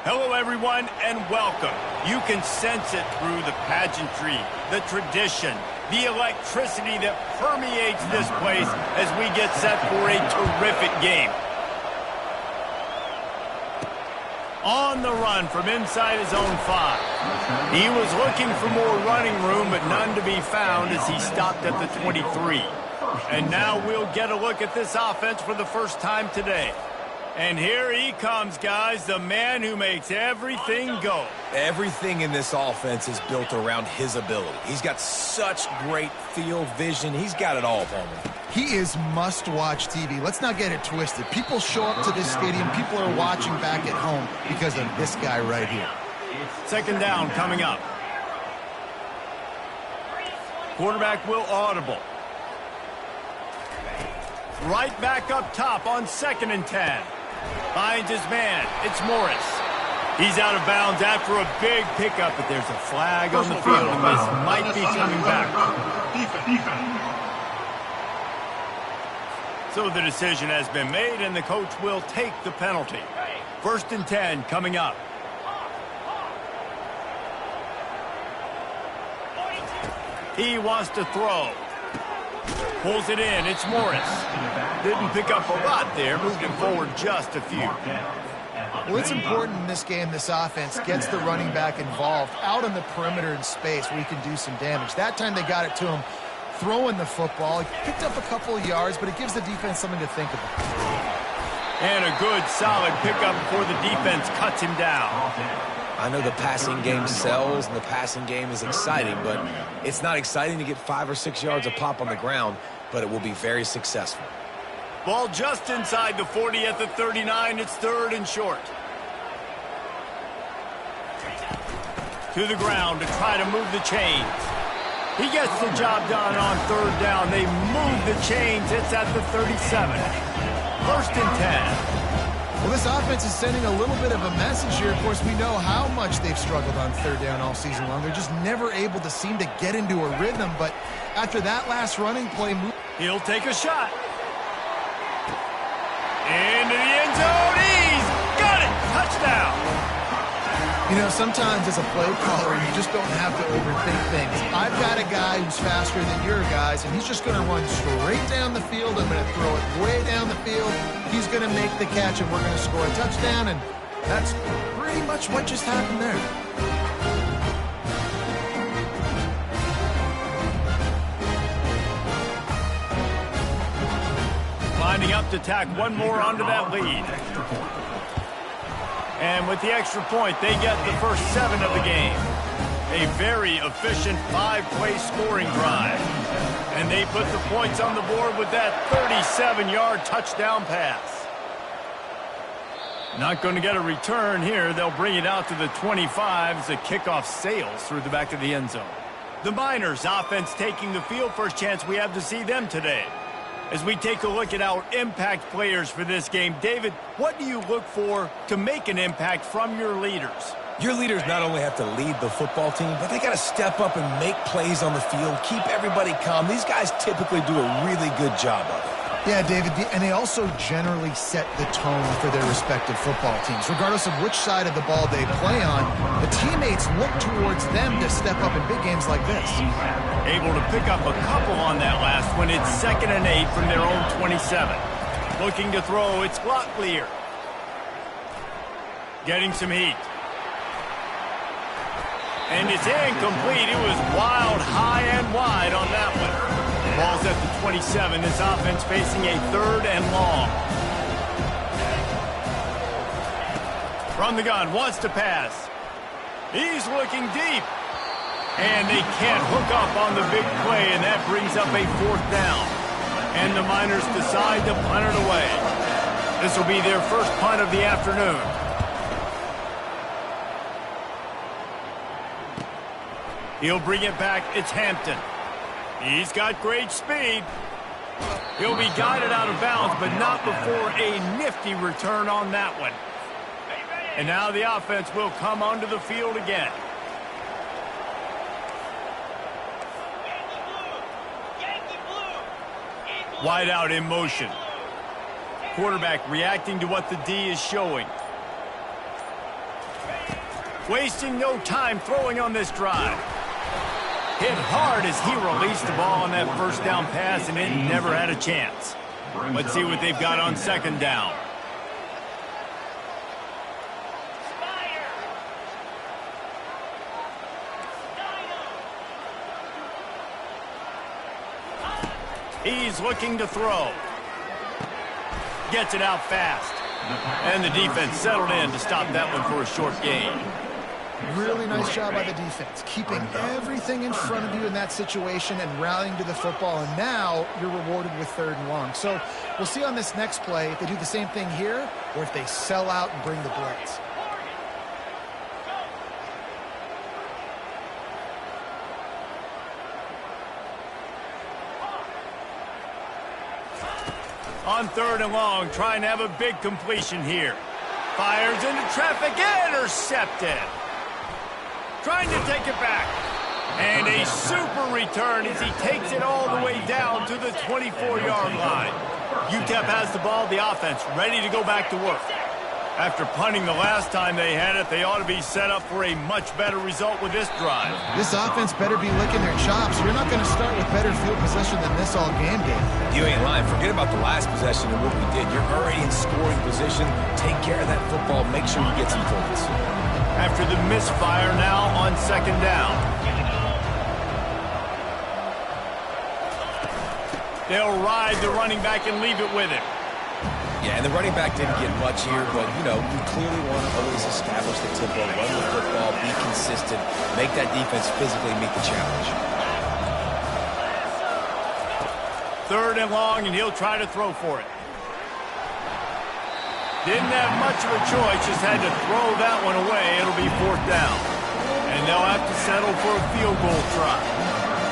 Hello, everyone, and welcome. You can sense it through the pageantry, the tradition, the electricity that permeates this place as we get set for a terrific game. On the run from inside his own 5. He was looking for more running room, but none to be found as he stopped at the 23. And now we'll get a look at this offense for the first time today. And here he comes, guys, the man who makes everything go. Everything in this offense is built around his ability. He's got such great field vision. He's got it all, Palmer. He is must-watch TV. Let's not get it twisted. People show up to this stadium. People are watching back at home because of this guy right here. Second down coming up. Quarterback will audible. Right back up top on 2nd and 10. Finds his man. It's Morris. He's out of bounds after a big pickup, but there's a flag on the field, and this might be coming back. So the decision has been made, and the coach will take the penalty. 1st and 10 coming up. He wants to throw. Pulls it in. It's Morris. Didn't pick up a lot there. Moved him forward just a few. Well, it's important in this game this offense gets the running back involved out on the perimeter in space where he can do some damage. That time they got it to him throwing the football. He picked up a couple of yards, but it gives the defense something to think about. And a good, solid pickup before the defense cuts him down. I know the passing game sells and the passing game is exciting, but it's not exciting to get 5 or 6 yards a pop on the ground, but it will be very successful. Ball just inside the 40 at the 39. It's 3rd and short. To the ground to try to move the chains. He gets the job done on 3rd down. They move the chains. It's at the 37. 1st and 10. Well, this offense is sending a little bit of a message here. Of course, we know how much they've struggled on 3rd down all season long. They're just never able to seem to get into a rhythm. But after that last running play, he'll take a shot. Into the end zone. He's got it. Touchdown. You know, sometimes as a play caller, you just don't have to overthink things. I've got a guy who's faster than your guys, and he's just going to run straight down the field. I'm going to throw it way down the field. He's going to make the catch, and we're going to score a touchdown, and that's pretty much what just happened there. Lining up to tack one more onto that lead. And with the extra point, they get the first 7 of the game. A very efficient 5-play scoring drive. And they put the points on the board with that 37-yard touchdown pass. Not going to get a return here. They'll bring it out to the 25 as the kickoff sails through the back of the end zone. The Miners offense taking the field. First chance we have to see them today. As we take a look at our impact players for this game, David, what do you look for to make an impact from your leaders? Your leaders not only have to lead the football team, but they got to step up and make plays on the field, keep everybody calm. These guys typically do a really good job of it. Yeah, David, and they also generally set the tone for their respective football teams. Regardless of which side of the ball they play on, the teammates look towards them to step up in big games like this. Able to pick up a couple on that last one. It's 2nd and 8 from their own 27. Looking to throw, it's Locklear. Getting some heat. And it's incomplete. It was wild, high and wide on that one. Ball's at the 27. This offense facing a 3rd and long. From the gun, wants to pass. He's looking deep. And they can't hook up on the big play, and that brings up a 4th down. And the Miners decide to punt it away. This will be their first punt of the afternoon. He'll bring it back. It's Hampton. He's got great speed. He'll be guided out of bounds, but not before a nifty return on that one. And now the offense will come onto the field again. Wide out in motion. Quarterback reacting to what the D is showing. Wasting no time throwing on this drive. Hit hard as he released the ball on that first down pass, and it never had a chance. Let's see what they've got on second down. He's looking to throw. Gets it out fast. And the defense settled in to stop that one for a short gain. Really nice job by the defense, keeping everything in front of you in that situation and rallying to the football, and now you're rewarded with 3rd and long. So we'll see on this next play if they do the same thing here or if they sell out and bring the blitz. On 3rd and long, trying to have a big completion here. Fires into traffic, intercepted. Trying to take it back. And a super return as he takes it all the way down to the 24-yard line. UTEP has the ball, the offense ready to go back to work. After punting the last time they had it, they ought to be set up for a much better result with this drive. This offense better be licking their chops. You're not going to start with better field possession than this all game, Dave. You ain't lying. Forget about the last possession and what we did. You're already in scoring position. Take care of that football. Make sure you get some points. After the misfire now on second down. They'll ride the running back and leave it with him. Yeah, and the running back didn't get much here, but, you know, you clearly want to always establish the tempo, run the football, be consistent, make that defense physically meet the challenge. 3rd and long, and he'll try to throw for it. Didn't have much of a choice, just had to throw that one away. It'll be 4th down. And they'll have to settle for a field goal try.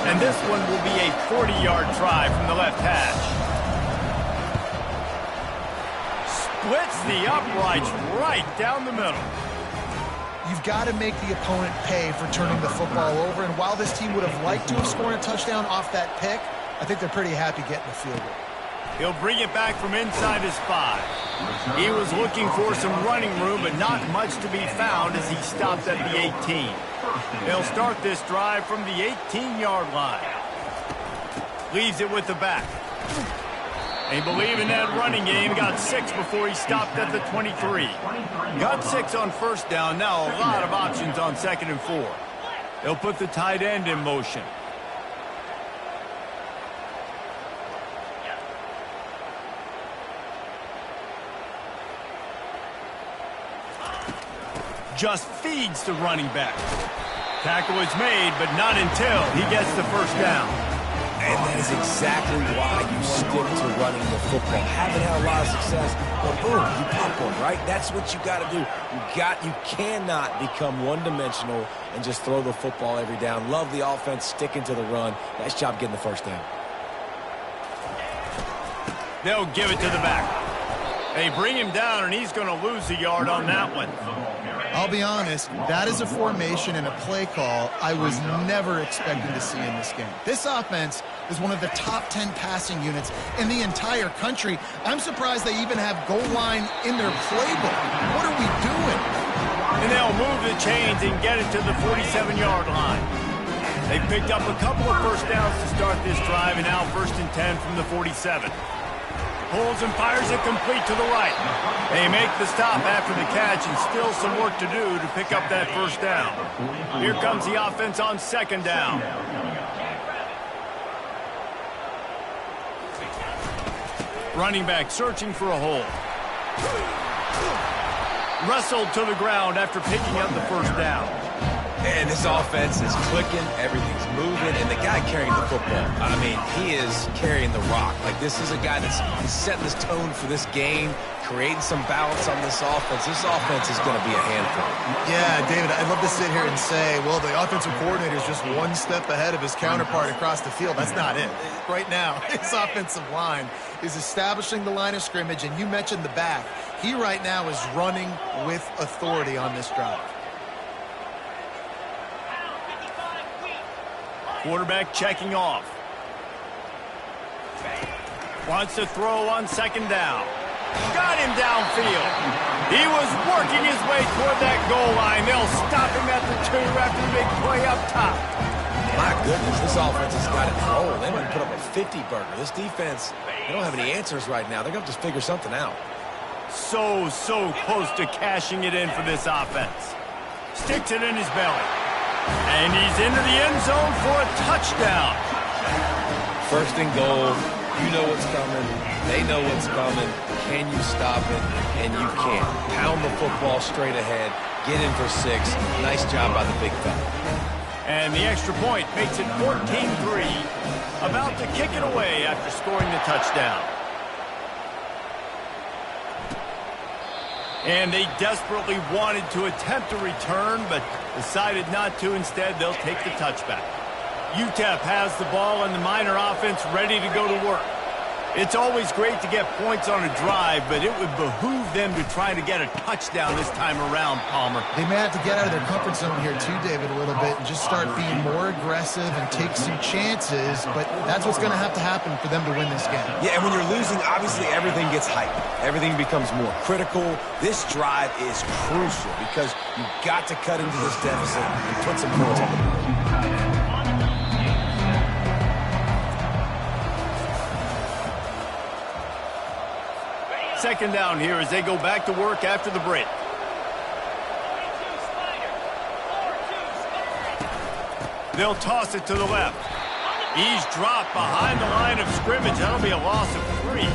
And this one will be a 40-yard try from the left hash. Splits the uprights right down the middle. You've got to make the opponent pay for turning the football over, and while this team would have liked to have scored a touchdown off that pick, I think they're pretty happy getting the field goal. He'll bring it back from inside his 5. He was looking for some running room, but not much to be found as he stopped at the 18. They'll start this drive from the 18-yard line. Leaves it with the back. They believe in that running game. Got 6 before he stopped at the 23. Got 6 on first down. Now a lot of options on 2nd and 4. They'll put the tight end in motion. Just feeds the running back. Tackle is made, but not until he gets the first down. And that is exactly why you stick to running the football. Haven't had a lot of success, but boom, you pop one, right? That's what you got to do. You cannot become one-dimensional and just throw the football every down. Love the offense, sticking to the run. Nice job getting the first down. They'll give it to the back. They bring him down, and he's going to lose a yard on that one. I'll be honest, that is a formation and a play call I was never expecting to see in this game. This offense is one of the top 10 passing units in the entire country. I'm surprised they even have goal line in their playbook. What are we doing? And they'll move the chains and get it to the 47-yard line. They picked up a couple of first downs to start this drive, and now 1st and 10 from the 47. Pulls and fires it complete to the right. They make the stop after the catch, and still some work to do to pick up that first down. Here comes the offense on 2nd down. Running back searching for a hole. Wrestled to the ground after picking up the first down. And this offense is clicking, everything's moving, and the guy carrying the football, I mean, he is carrying the rock. Like, this is a guy that's setting this tone for this game, creating some balance on this offense. This offense is going to be a handful. Yeah, David, I'd love to sit here and say, well, the offensive coordinator is just one step ahead of his counterpart across the field. That's not it. Right now, his offensive line is establishing the line of scrimmage, and you mentioned the back. He right now is running with authority on this drive. Quarterback checking off. Wants to throw on 2nd down. Got him downfield. He was working his way toward that goal line. They'll stop him at the 2 after the big play up top. My goodness, this offense has got it rolled. They might put up a 50-burger. This defense, they don't have any answers right now. They're going to just figure something out. So close to cashing it in for this offense. Sticks it in his belly. And he's into the end zone for a touchdown. First and goal. You know what's coming. They know what's coming. Can you stop it? And you can. Pound the football straight ahead. Get in for 6. Nice job by the big fella. And the extra point makes it 14-3. About to kick it away after scoring the touchdown. And they desperately wanted to attempt a return, but decided not to. Instead, they'll take the touchback. UTEP has the ball and the Miner offense ready to go to work. It's always great to get points on a drive, but it would behoove them to try to get a touchdown this time around, Palmer. They may have to get out of their comfort zone here too, David, a little bit and just start being more aggressive and take some chances, but that's what's going to happen for them to win this game. Yeah, and when you're losing, obviously everything gets hyped. Everything becomes more critical. This drive is crucial because you've got to cut into this deficit and put some points on the board. Second down here as they go back to work after the break. They'll toss it to the left. He's dropped behind the line of scrimmage. That'll be a loss of 3.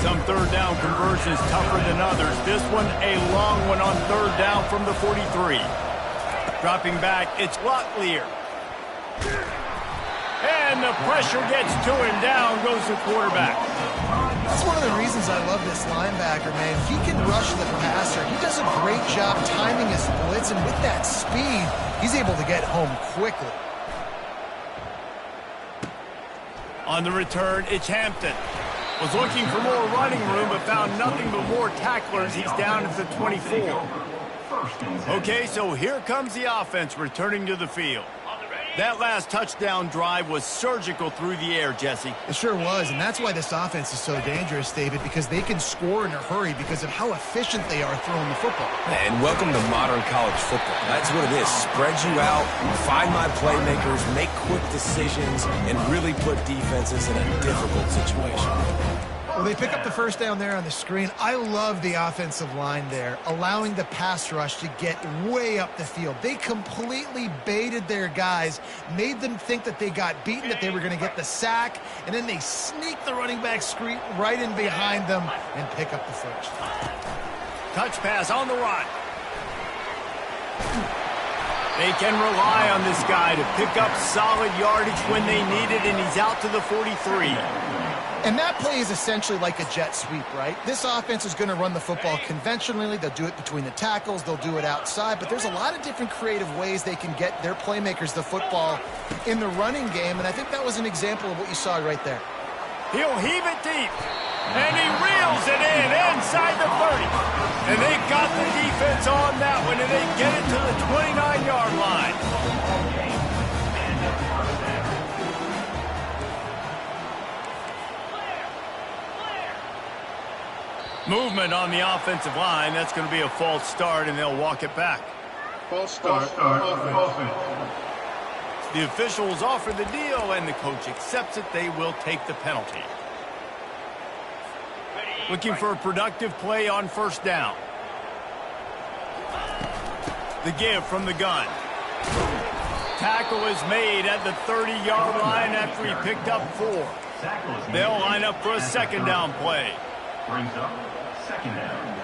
Some third down conversions tougher than others. This one a long one on third down from the 43. Dropping back, it's Locklear. And the pressure gets to him. Down goes the quarterback. That's one of the reasons I love this linebacker, man. He can rush the passer. He does a great job timing his blitz, and with that speed, he's able to get home quickly. On the return, it's Hampton. Was looking for more running room, but found nothing but more tacklers. He's down at the 24. Okay, so here comes the offense returning to the field. That last touchdown drive was surgical through the air, Jesse. It sure was, and that's why this offense is so dangerous, David, because they can score in a hurry because of how efficient they are throwing the football. And welcome to modern college football. That's what it is. Spread you out, find my playmakers, make quick decisions, and really put defenses in a difficult situation. Well, they pick up the first down there on the screen. I love the offensive line there, allowing the pass rush to get way up the field. They completely baited their guys, made them think that they got beaten, that they were going to get the sack, and then they sneak the running back screen right in behind them and pick up the first. Touch pass on the run. They can rely on this guy to pick up solid yardage when they need it, and he's out to the 43. And that play is essentially like a jet sweep, right? This offense is going to run the football conventionally. They'll do it between the tackles. They'll do it outside. But there's a lot of different creative ways they can get their playmakers the football in the running game. And I think that was an example of what you saw right there. He'll heave it deep. And he reels it in inside the 30. And they got the defense on that one, and they get it to the 29-yard line. Movement on the offensive line. That's going to be a false start, and they'll walk it back. False start. Offense. The officials offer the deal, and the coach accepts it. They will take the penalty. Looking for a productive play on first down. The give from the gun. Tackle is made at the 30-yard line after he picked up 4. They'll line up for a second down play. Brings up second down.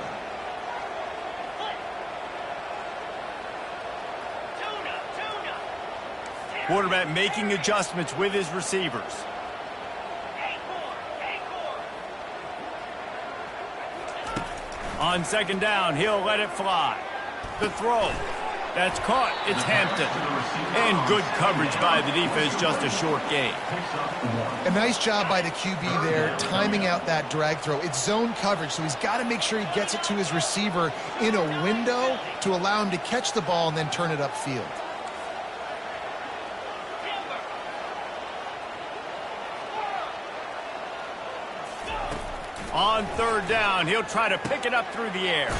Quarterback making adjustments with his receivers. On second down, he'll let it fly. The throw. That's caught. It's Hampton. And good coverage by the defense, just a short gain. A nice job by the QB there, timing out that drag throw. It's zone coverage, so he's got to make sure he gets it to his receiver in a window to allow him to catch the ball and then turn it upfield. On third down, he'll try to pick it up through the air.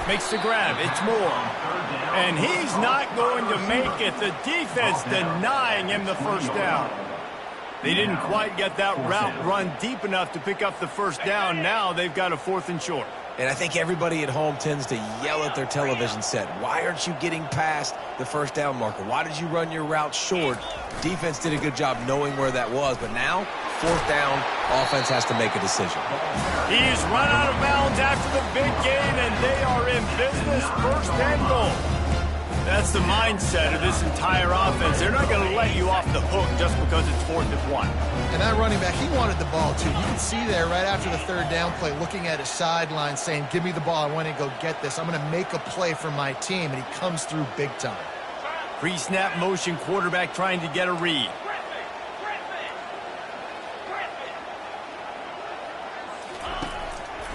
Makes the grab. It's Moore. And he's not going to make it. The defense denying him the first down. They didn't quite get that route run deep enough to pick up the first down. Now they've got a 4th and short. And I think everybody at home tends to yell at their television set. Why aren't you getting past the first down marker? Why did you run your route short? Defense did a good job knowing where that was. But now, 4th down, offense has to make a decision. He's run out of bounds after the big gain, and they are in business, 1st and goal. That's the mindset of this entire offense. They're not going to let you off the hook just because it's 4th and 1. And that running back, he wanted the ball, too. You can see there right after the 3rd down play, looking at his sideline, saying, give me the ball. I want to go get this. I'm going to make a play for my team, and he comes through big time. Pre-snap motion quarterback trying to get a read.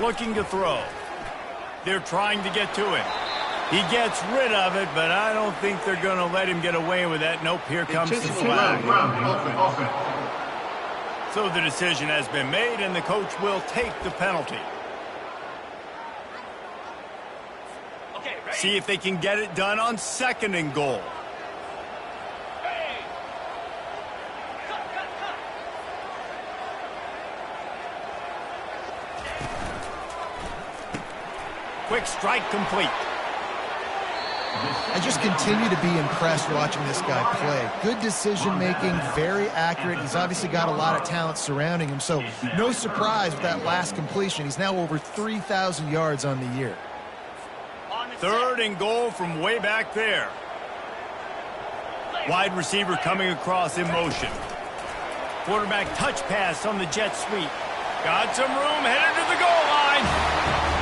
Looking to throw. They're trying to get to him. He gets rid of it, but I don't think they're going to let him get away with that. Nope, here comes the flag. So the decision has been made, and the coach will take the penalty. See if they can get it done on 2nd and goal. Quick strike complete. I just continue to be impressed watching this guy play. Good decision-making, very accurate. He's obviously got a lot of talent surrounding him, so no surprise with that last completion. He's now over 3,000 yards on the year. 3rd and goal from way back there. Wide receiver coming across in motion. Quarterback touch pass on the jet sweep. Got some room, headed to the goal line.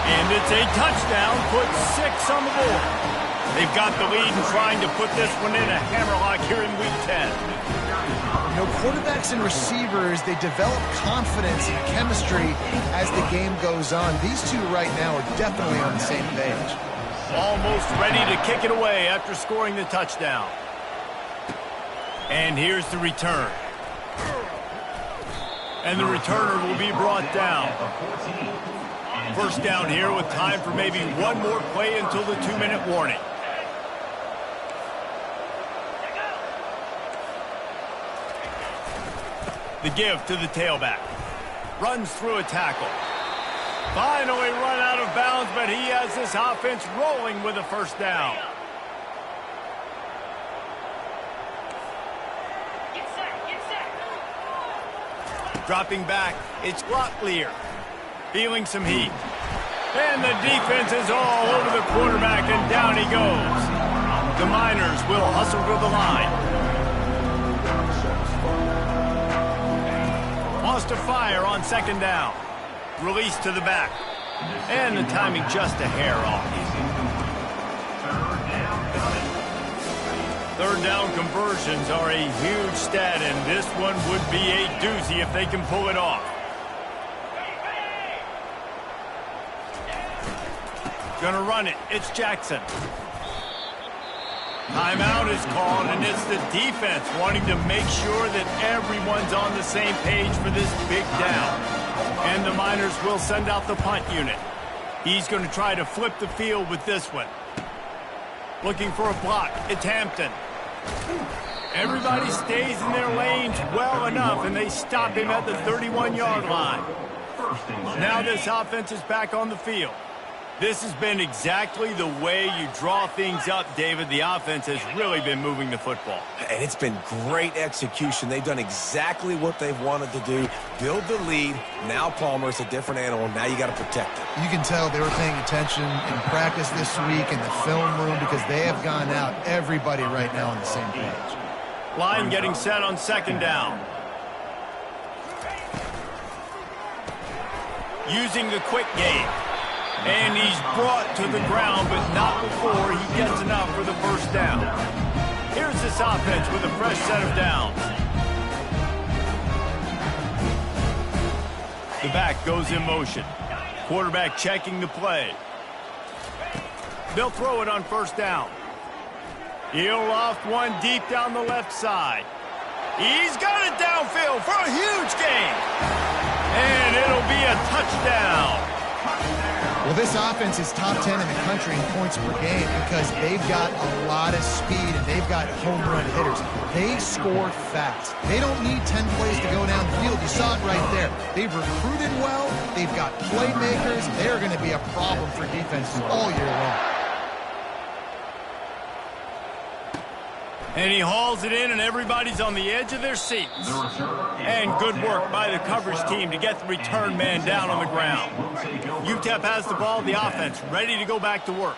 And it's a touchdown, put 6 on the board. They've got the lead and trying to put this one in a hammerlock here in Week 10. You know, quarterbacks and receivers, they develop confidence and chemistry as the game goes on. These two right now are definitely on the same page. Almost ready to kick it away after scoring the touchdown. And here's the return. And the returner will be brought down. 1st down here with time for maybe one more play until the 2-minute warning. The give to the tailback. Runs through a tackle. Finally run out of bounds, but he has this offense rolling with a 1st down. Dropping back, it's Locklear. Feeling some heat. And the defense is all over the quarterback, and down he goes. The Miners will hustle to the line. Wants to fire on 2nd down. Release to the back. And the timing just a hair off. 3rd down conversions are a huge stat, and this one would be a doozy if they can pull it off. Gonna run it. It's Jackson. Timeout is called, and it's the defense wanting to make sure that everyone's on the same page for this big down. And the Miners will send out the punt unit. He's going to try to flip the field with this one. Looking for a block. It's Hampton. Everybody stays in their lanes well enough, and they stop him at the 31-yard line. Now this offense is back on the field. This has been exactly the way you draw things up, David. The offense has really been moving the football. And it's been great execution. They've done exactly what they've wanted to do. Build the lead. Now Palmer's a different animal. Now you got to protect it. You can tell they were paying attention in practice this week in the film room because they have gone out, everybody right now on the same page. Line getting set on 2nd down. Using the quick game. And he's brought to the ground, but not before he gets enough for the 1st down. Here's this offense with a fresh set of downs. The back goes in motion. Quarterback checking the play. They'll throw it on 1st down. He'll loft one deep down the left side. He's got it downfield for a huge gain. And it'll be a touchdown. Well, this offense is top 10 in the country in points per game because they've got a lot of speed and they've got home run hitters. They score fast. They don't need 10 plays to go down the field. You saw it right there. They've recruited well. They've got playmakers. They're going to be a problem for defenses all year long. And he hauls it in, and everybody's on the edge of their seats. And good work by the coverage team to get the return man down on the ground. UTEP has the ball, the offense, ready to go back to work.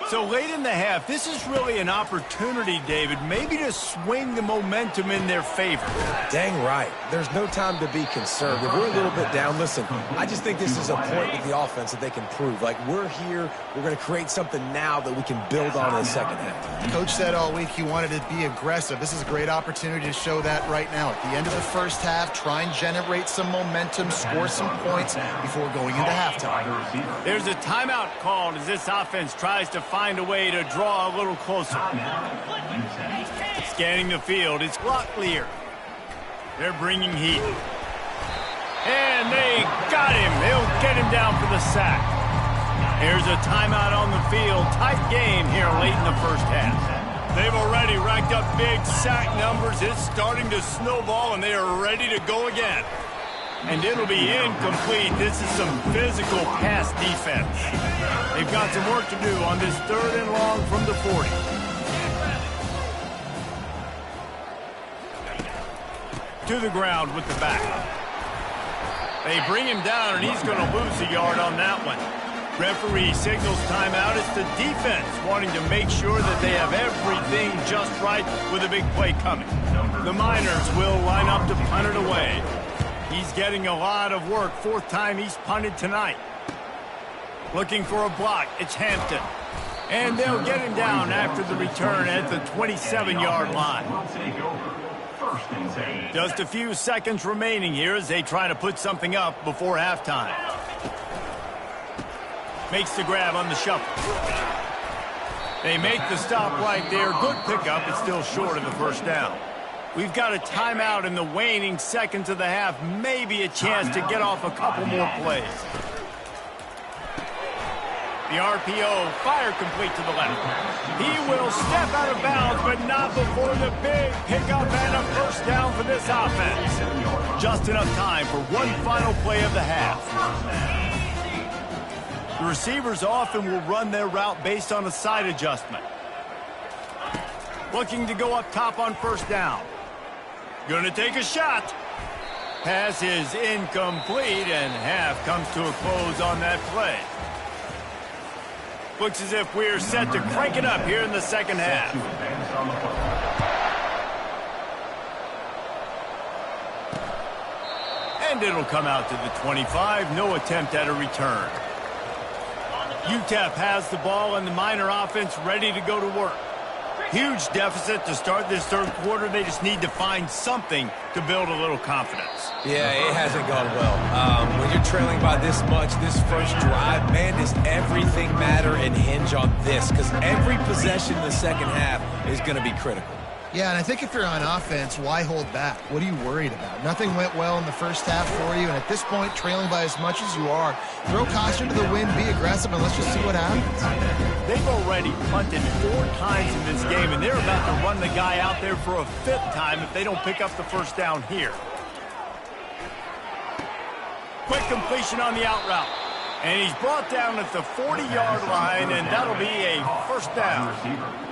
So late in the half, this is really an opportunity, David, maybe to swing the momentum in their favor. Dang right. There's no time to be conservative. We're a little bit down. Listen, I just think this is a point with the offense that they can prove. Like, we're here, we're going to create something now that we can build on in the second half. Coach said all week he wanted to be aggressive. This is a great opportunity to show that right now. At the end of the first half, try and generate some momentum, score some points before going into halftime. There's a timeout called as this offense tries to find a way to draw a little closer. Scanning the field, it's Locklear. They're bringing heat. And they got him. They'll get him down for the sack. Here's a timeout on the field. Tight game here late in the first half. They've already racked up big sack numbers. It's starting to snowball, and they are ready to go again. And it'll be incomplete. This is some physical pass defense. They've got some work to do on this 3rd and long from the 40. To the ground with the back. They bring him down, and he's going to lose a yard on that one. Referee signals timeout. It's the defense wanting to make sure that they have everything just right with a big play coming. The Miners will line up to punt it away. He's getting a lot of work. 4th time he's punted tonight. Looking for a block. It's Hampton. And they'll get him down after the return at the 27-yard line. Just a few seconds remaining here as they try to put something up before halftime. Makes the grab on the shuffle. They make the stop right there. Good pickup. It's still short of the first down. We've got a timeout in the waning seconds of the half. Maybe a chance to get off a couple more plays. The RPO, fire complete to the left. He will step out of bounds, but not before the big pickup and a first down for this offense. Just enough time for one final play of the half. The receivers often will run their route based on a side adjustment. Looking to go up top on first down. Gonna take a shot. Pass is incomplete, and half comes to a close on that play. Looks as if we're set to crank it up here in the second half. And it'll come out to the 25. No attempt at a return. UTEP has the ball, and the Miner offense ready to go to work. Huge deficit to start this 3rd quarter. They just need to find something to build a little confidence. Yeah, it hasn't gone well. When you're trailing by this much, this first drive, man, does everything matter and hinge on this? Because every possession in the second half is going to be critical. Yeah, and I think if you're on offense, why hold back? What are you worried about? Nothing went well in the first half for you, and at this point, trailing by as much as you are, throw caution to the wind, be aggressive, and let's just see what happens. They've already punted 4 times in this game, and they're about to run the guy out there for a 5th time if they don't pick up the first down here. Quick completion on the out route. And he's brought down at the 40-yard line, and that'll be a first down.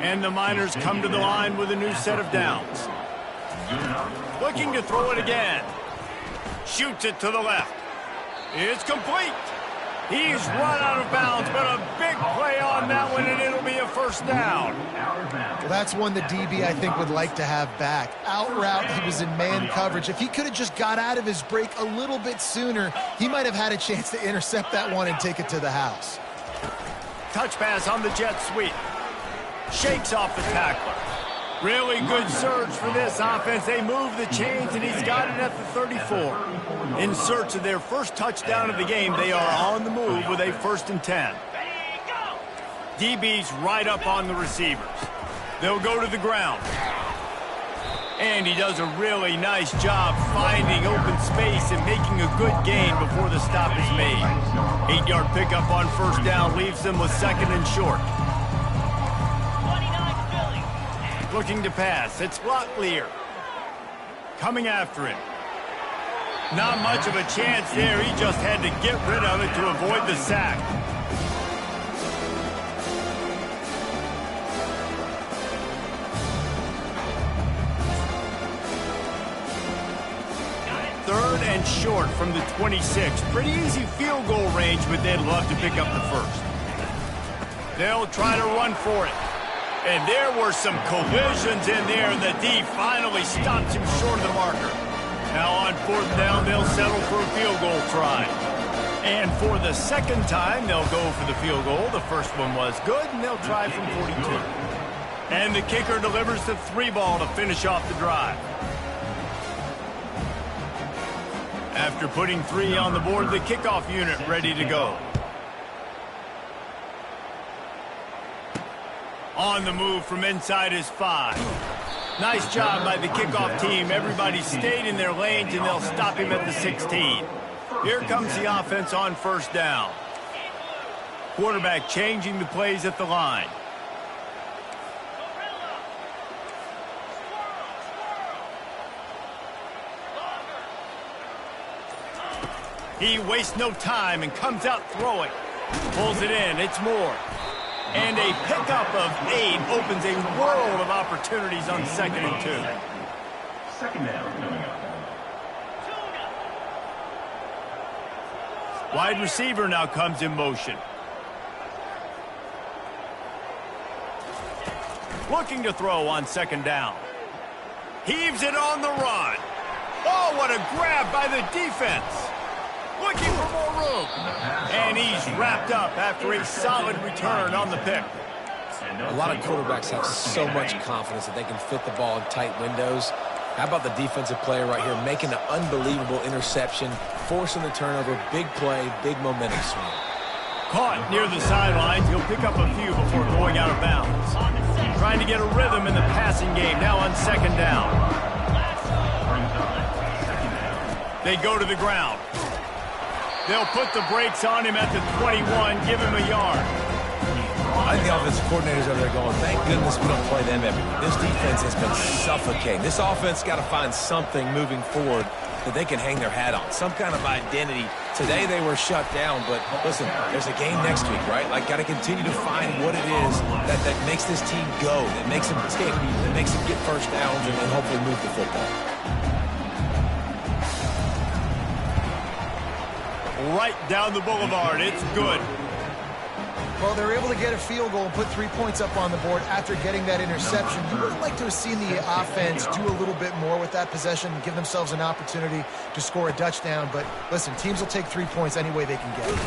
And the Miners come to the line with a new set of downs. Looking to throw it again. Shoots it to the left. It's complete. He's run out of bounds, but a big play on that one, and it'll be a first down. Well, that's one the DB, I think, would like to have back. Out route, he was in man coverage. If he could have just got out of his break a little bit sooner, he might have had a chance to intercept that one and take it to the house. Touch pass on the jet sweep. Shakes off the tackler. Really good surge for this offense. They move the chains, and he's got it at the 34. In search of their first touchdown of the game, they are on the move with a 1st and 10. DB's right up on the receivers. They'll go to the ground. And he does a really nice job finding open space and making a good gain before the stop is made. 8-yard pickup on first down leaves them with second and short. Looking to pass. It's Locklear. Coming after him. Not much of a chance there. He just had to get rid of it to avoid the sack. Third and short from the 26. Pretty easy field goal range, but they'd love to pick up the first. They'll try to run for it. And there were some collisions in there, and the D finally stops him short of the marker. Now on fourth down, they'll settle for a field goal try. And for the second time, they'll go for the field goal. The first one was good, and they'll try from 42. And the kicker delivers the 3-ball to finish off the drive. After putting 3 on the board, the kickoff unit ready to go. On the move from inside his 5. Nice job by the kickoff team. Everybody stayed in their lanes, and they'll stop him at the 16. Here comes the offense on first down. Quarterback changing the plays at the line. He wastes no time and comes out throwing. Pulls it in. It's Moore. And a pickup of 8 opens a world of opportunities on 2nd and 2. Second down coming up. Wide receiver now comes in motion. Looking to throw on 2nd down. Heaves it on the run. Oh, what a grab by the defense. Looking for more room. And he's wrapped up after a solid return on the pick. A lot of quarterbacks have so much confidence that they can fit the ball in tight windows. How about the defensive player right here making an unbelievable interception, forcing the turnover, big play, big momentum swing. Caught near the sidelines. He'll pick up a few before going out of bounds. Trying to get a rhythm in the passing game now on 2nd down. They go to the ground. They'll put the brakes on him at the 21, give him a yard. I think the offensive coordinators over there going, thank goodness we don't play them every week. This defense has been suffocating. This offense got to find something moving forward that they can hang their hat on, some kind of identity. Today they were shut down, but listen, there's a game next week, right? Like, got to continue to find what it is that makes this team go, that makes them tick, that makes them get first downs and hopefully move the football. Right down the boulevard. It's good. Well, they were able to get a field goal and put 3 points up on the board after getting that interception. You would like to have seen the offense do a little bit more with that possession and give themselves an opportunity to score a touchdown. But listen, teams will take 3 points any way they can get it.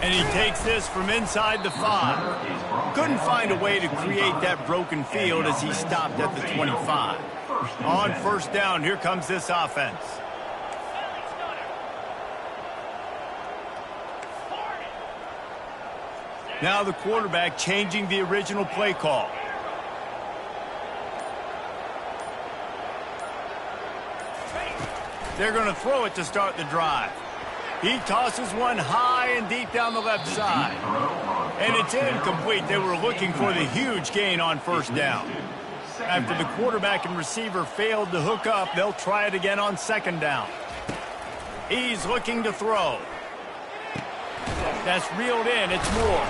And he takes this from inside the 5. Couldn't find a way to create that broken field as he stopped at the 25. On first down, here comes this offense. Now the quarterback changing the original play call. They're going to throw it to start the drive. He tosses one high and deep down the left side. And it's incomplete. They were looking for the huge gain on first down. After the quarterback and receiver failed to hook up, they'll try it again on 2nd down. He's looking to throw. That's reeled in. It's Moore.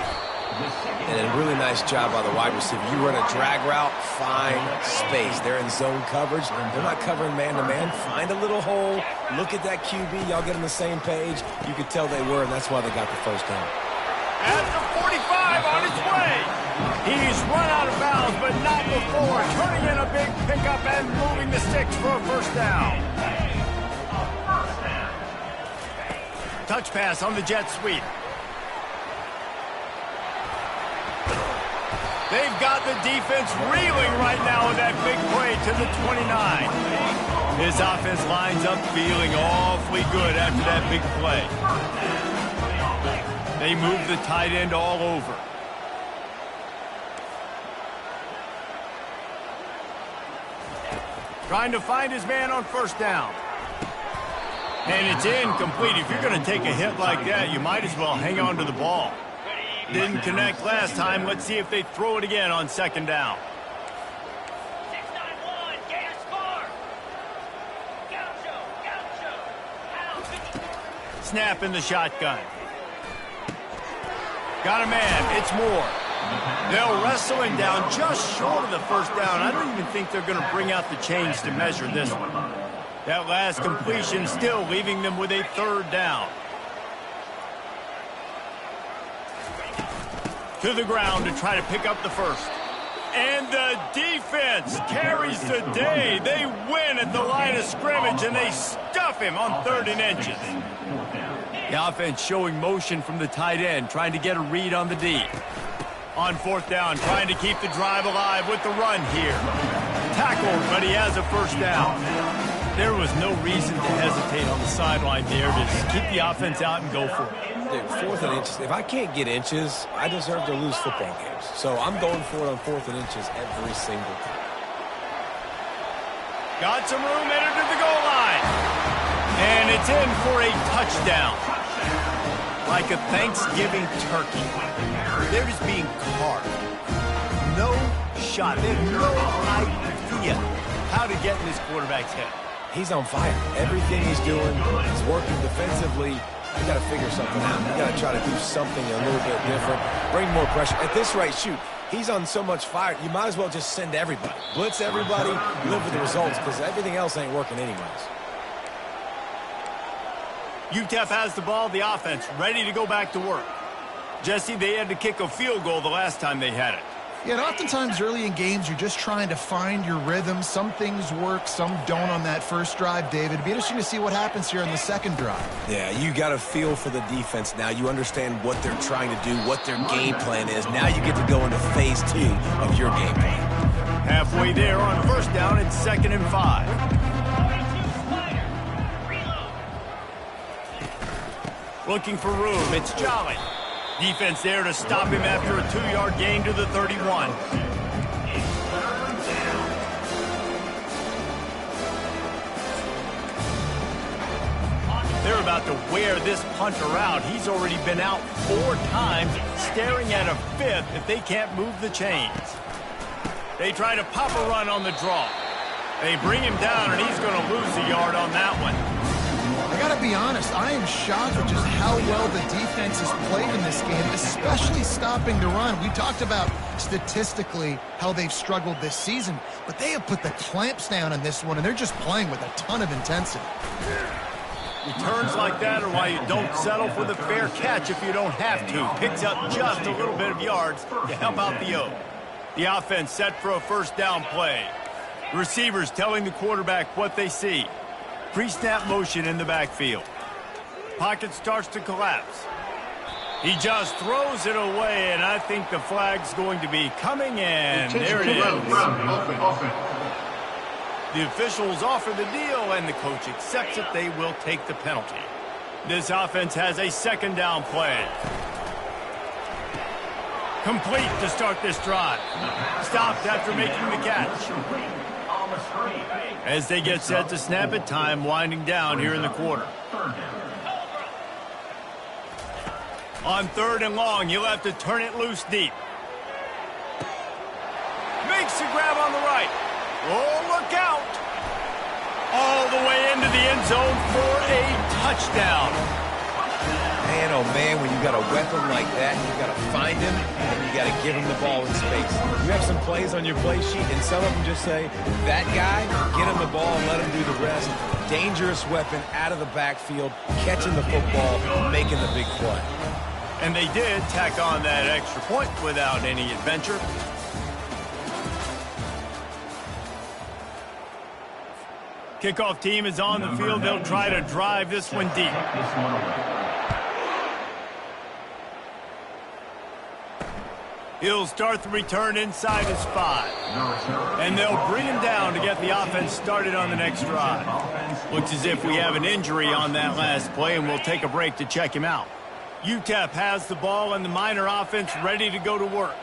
And a really nice job by the wide receiver. You run a drag route, find space. They're in zone coverage. They're not covering man-to-man. Find a little hole. Look at that QB. Y'all get on the same page. You could tell they were, and that's why they got the first down. At the 45 on his way. He's run out of bounds, but not before. Turning in a big pickup and moving the sticks for a first down. Touch pass on the jet sweep. They've got the defense reeling right now with that big play to the 29. His offense lines up feeling awfully good after that big play. They move the tight end all over. Trying to find his man on first down. And it's incomplete. If you're going to take a hit like that, you might as well hang on to the ball. Didn't connect last time. Let's see if they throw it again on second down. Snap in the shotgun. Got a man. It's Moore. They'll wrestle him down just short of the first down. I don't even think they're going to bring out the chains to measure this one. That last completion still leaving them with a third down. To the ground to try to pick up the first. And the defense carries the day. They win at the line of scrimmage, and they stuff him on 3rd and inches. The offense showing motion from the tight end, trying to get a read on the D. On 4th down, trying to keep the drive alive with the run here. Tackled, but he has a first down. There was no reason to hesitate on the sideline there. Just keep the offense out and go for it. Dude, 4th and inches. If I can't get inches, I deserve to lose football games. So I'm going for it on 4th and inches every single time. Got some room, entered to the goal line. And it's in for a touchdown. Like a Thanksgiving turkey. They're just being carved. No shot. They have no idea how to get in this quarterback's head. He's on fire. Everything he's doing is working defensively. You got to figure something out. You got to try to do something a little bit different. Bring more pressure. At this rate, shoot, he's on so much fire, you might as well just send everybody. Blitz everybody, live with the results, because everything else ain't working anyways. UTEP has the ball, the offense, ready to go back to work. Jesse, they had to kick a field goal the last time they had it. Yeah, and oftentimes early in games, you're just trying to find your rhythm. Some things work, some don't on that first drive, David. It'd be interesting to see what happens here on the second drive. Yeah, you got to feel for the defense now. You understand what they're trying to do, what their game plan is. Now you get to go into phase 2 of your game plan. Halfway there on first down, it's 2nd and 5. Looking for room, it's Jolly. Defense there to stop him after a 2-yard gain to the 31. They're about to wear this punter out. He's already been out 4 times, staring at a 5th if they can't move the chains. They try to pop a run on the draw. They bring him down, and he's going to lose a yard on that one. I got to be honest, I am shocked at just how well the defense has played in this game, especially stopping the run. We talked about statistically how they've struggled this season, but they have put the clamps down on this one, and they're just playing with a ton of intensity. Returns like that are why you don't settle for the fair catch if you don't have to. Picks up just a little bit of yards to help out the O. The offense set for a first down play. Receivers telling the quarterback what they see. Pre-snap motion in the backfield. Pocket starts to collapse. He just throws it away, and I think the flag's going to be coming in. There it is. The officials offer the deal, and the coach accepts it. They will take the penalty. This offense has a second down play. Complete to start this drive. Stopped after making the catch. As they get set to snap it, time winding down here in the quarter. On 3rd and long, you'll have to turn it loose deep. Makes the grab on the right. Oh, look out. All the way into the end zone for a touchdown. Man, oh man, when you got a weapon like that, you got to find him, and you got to give him the ball in space. You have some plays on your play sheet, and some of them just say, that guy, get him the ball and let him do the rest. Dangerous weapon out of the backfield, catching the football, making the big play. And they did tack on that extra point without any adventure. Kickoff team is on the field. They'll try to drive this one deep. He'll start the return inside his 5. And they'll bring him down to get the offense started on the next drive. Looks as if we have an injury on that last play, and we'll take a break to check him out. UTEP has the ball and the Miner offense ready to go to work.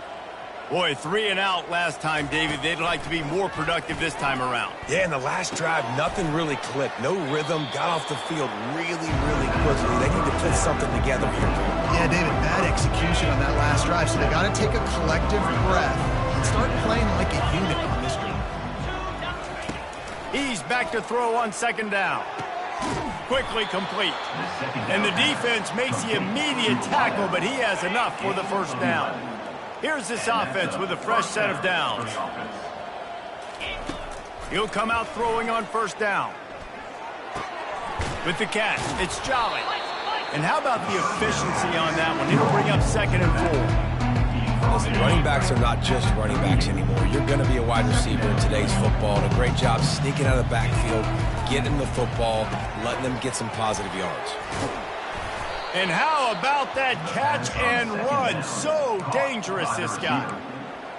Boy, 3 and out last time, David. They'd like to be more productive this time around. Yeah, in the last drive, nothing really clicked. No rhythm, got off the field really, really quickly. They need to put something together here. Yeah, David, bad execution on that last drive, so they got to take a collective breath and start playing like a unit on this drive. He's back to throw on second down. Quickly complete. And the defense makes the immediate tackle, but he has enough for the first down. Here's this offense with a fresh set of downs. He'll come out throwing on first down. With the catch, it's Jolly. And how about the efficiency on that one? He'll bring up 2nd and 4. Listen, running backs are not just running backs anymore. You're going to be a wide receiver in today's football. And a great job sneaking out of the backfield, getting the football, letting them get some positive yards. And how about that catch and run? So dangerous, this guy.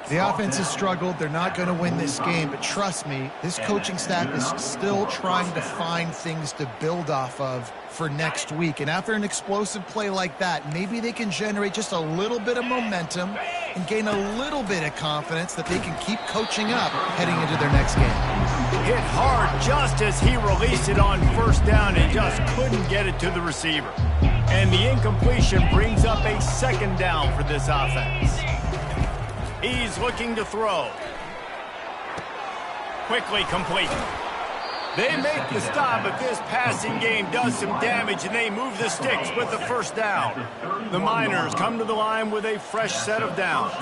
The offense has struggled. They're not going to win this game, but trust me, this coaching staff is still trying to find things to build off of for next week. And after an explosive play like that, maybe they can generate just a little bit of momentum and gain a little bit of confidence that they can keep coaching up heading into their next game. Hit hard just as he released it on first down and just couldn't get it to the receiver. And the incompletion brings up a 2nd down for this offense. He's looking to throw. Quickly complete. They make the stop, but this passing game does some damage, and they move the sticks with the first down. The Miners come to the line with a fresh set of downs.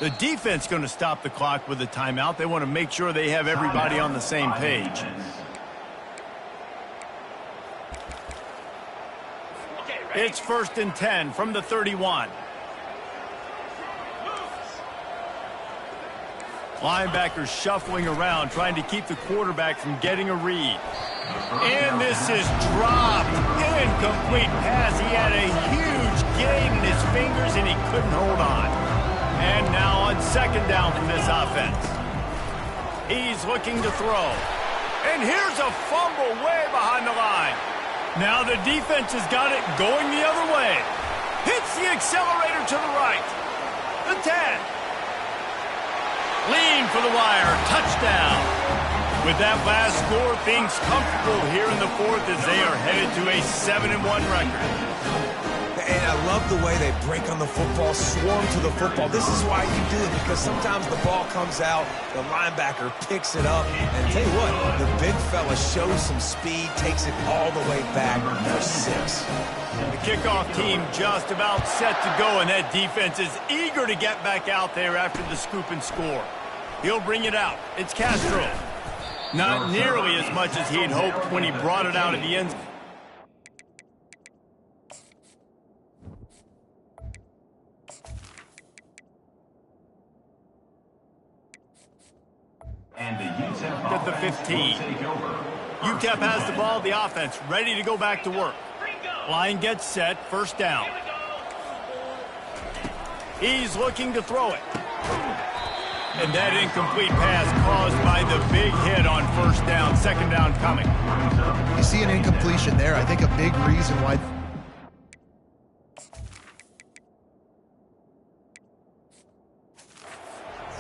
The defense going to stop the clock with a timeout. They want to make sure they have everybody on the same page. It's 1st and 10 from the 31. Linebackers shuffling around, trying to keep the quarterback from getting a read. And this is dropped. Incomplete pass. He had a huge gain in his fingers, and he couldn't hold on. And now on 2nd down from this offense. He's looking to throw. And here's a fumble way behind the line. Now the defense has got it going the other way. Hits the accelerator to the right. The 10. Lean for the wire. Touchdown. With that last score, things comfortable here in the 4th as they are headed to a 7-1 record. And I love the way they break on the football, swarm to the football. This is why you do it, because sometimes the ball comes out, the linebacker picks it up, and tell you what, the big fella shows some speed, takes it all the way back for 6. The kickoff team just about set to go, and that defense is eager to get back out there after the scoop and score. He'll bring it out. It's Castro. Not nearly as much as he'd hoped when he brought it out of the end zone. At the 15. UTEP has the ball, the offense ready to go back to work. Line gets set, first down. He's looking to throw it. And that incomplete pass caused by the big hit on first down, 2nd down coming. You see an incompletion there. I think a big reason why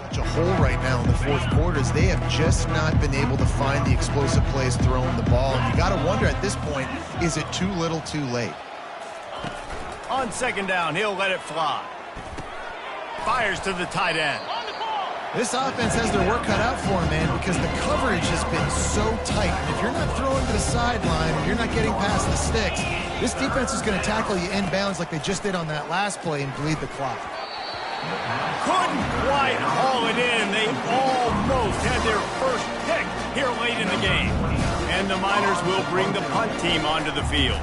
such a hole right now in the 4th quarter is they have just not been able to find the explosive plays throwing the ball. And you got to wonder at this point, is it too little too late? On 2nd down, he'll let it fly. Fires to the tight end. This offense has their work cut out for them, man, because the coverage has been so tight. And if you're not throwing to the sideline or you're not getting past the sticks, this defense is going to tackle you inbounds like they just did on that last play and bleed the clock. Couldn't quite haul it in. They almost had their first pick here late in the game. And the Miners will bring the punt team onto the field.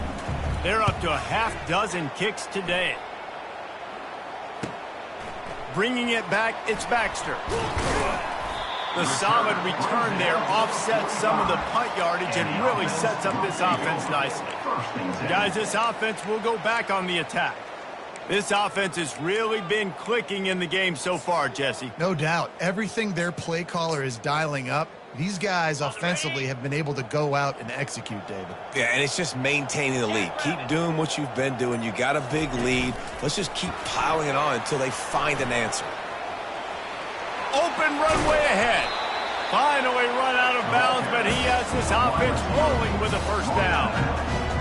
They're up to a half-dozen kicks today. Bringing it back, it's Baxter. The solid return there offsets some of the punt yardage and really sets up this offense nicely. Guys, this offense will go back on the attack. This offense has really been clicking in the game so far, Jesse. No doubt. Everything their play caller is dialing up These guys offensively have been able to go out and execute, David. Yeah, and it's just maintaining the lead. Keep doing what you've been doing. You got a big lead. Let's just keep piling it on until they find an answer. Open runway ahead. Finally run out of bounds, but he has this offense rolling with a first down.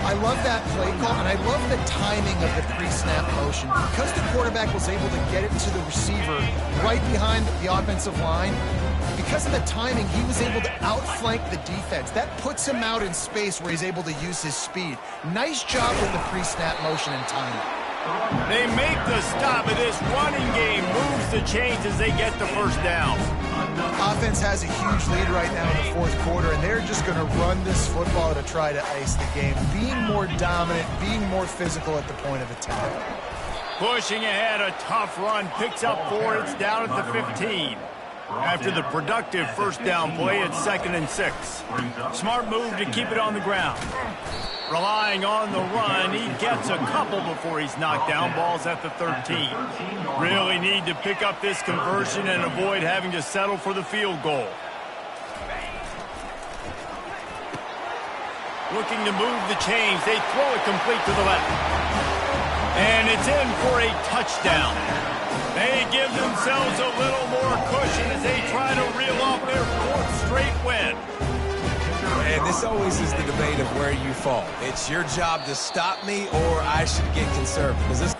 I love that play call, and I love the timing of the pre-snap motion. Because the quarterback was able to get it to the receiver right behind the offensive line, because of the timing, he was able to outflank the defense. That puts him out in space where he's able to use his speed. Nice job with the pre-snap motion and timing. They make the stop, and this running game moves the chains as they get the first down. Offense has a huge lead right now in the fourth quarter, and they're just going to run this football to try to ice the game. Being more dominant, being more physical at the point of attack. Pushing ahead, a tough run, picks up 4, it's down at the 15. After the productive first down play, it's 2nd and 6. Smart move to keep it on the ground. Relying on the run, he gets a couple before he's knocked down. Ball's at the 13. Really need to pick up this conversion and avoid having to settle for the field goal. Looking to move the chains. They throw it complete to the left. And it's in for a touchdown. They give themselves a little more cushion as they try to reel off their 4th straight win. And this always is the debate of where you fall. It's your job to stop me, or I should get conservative. Because this.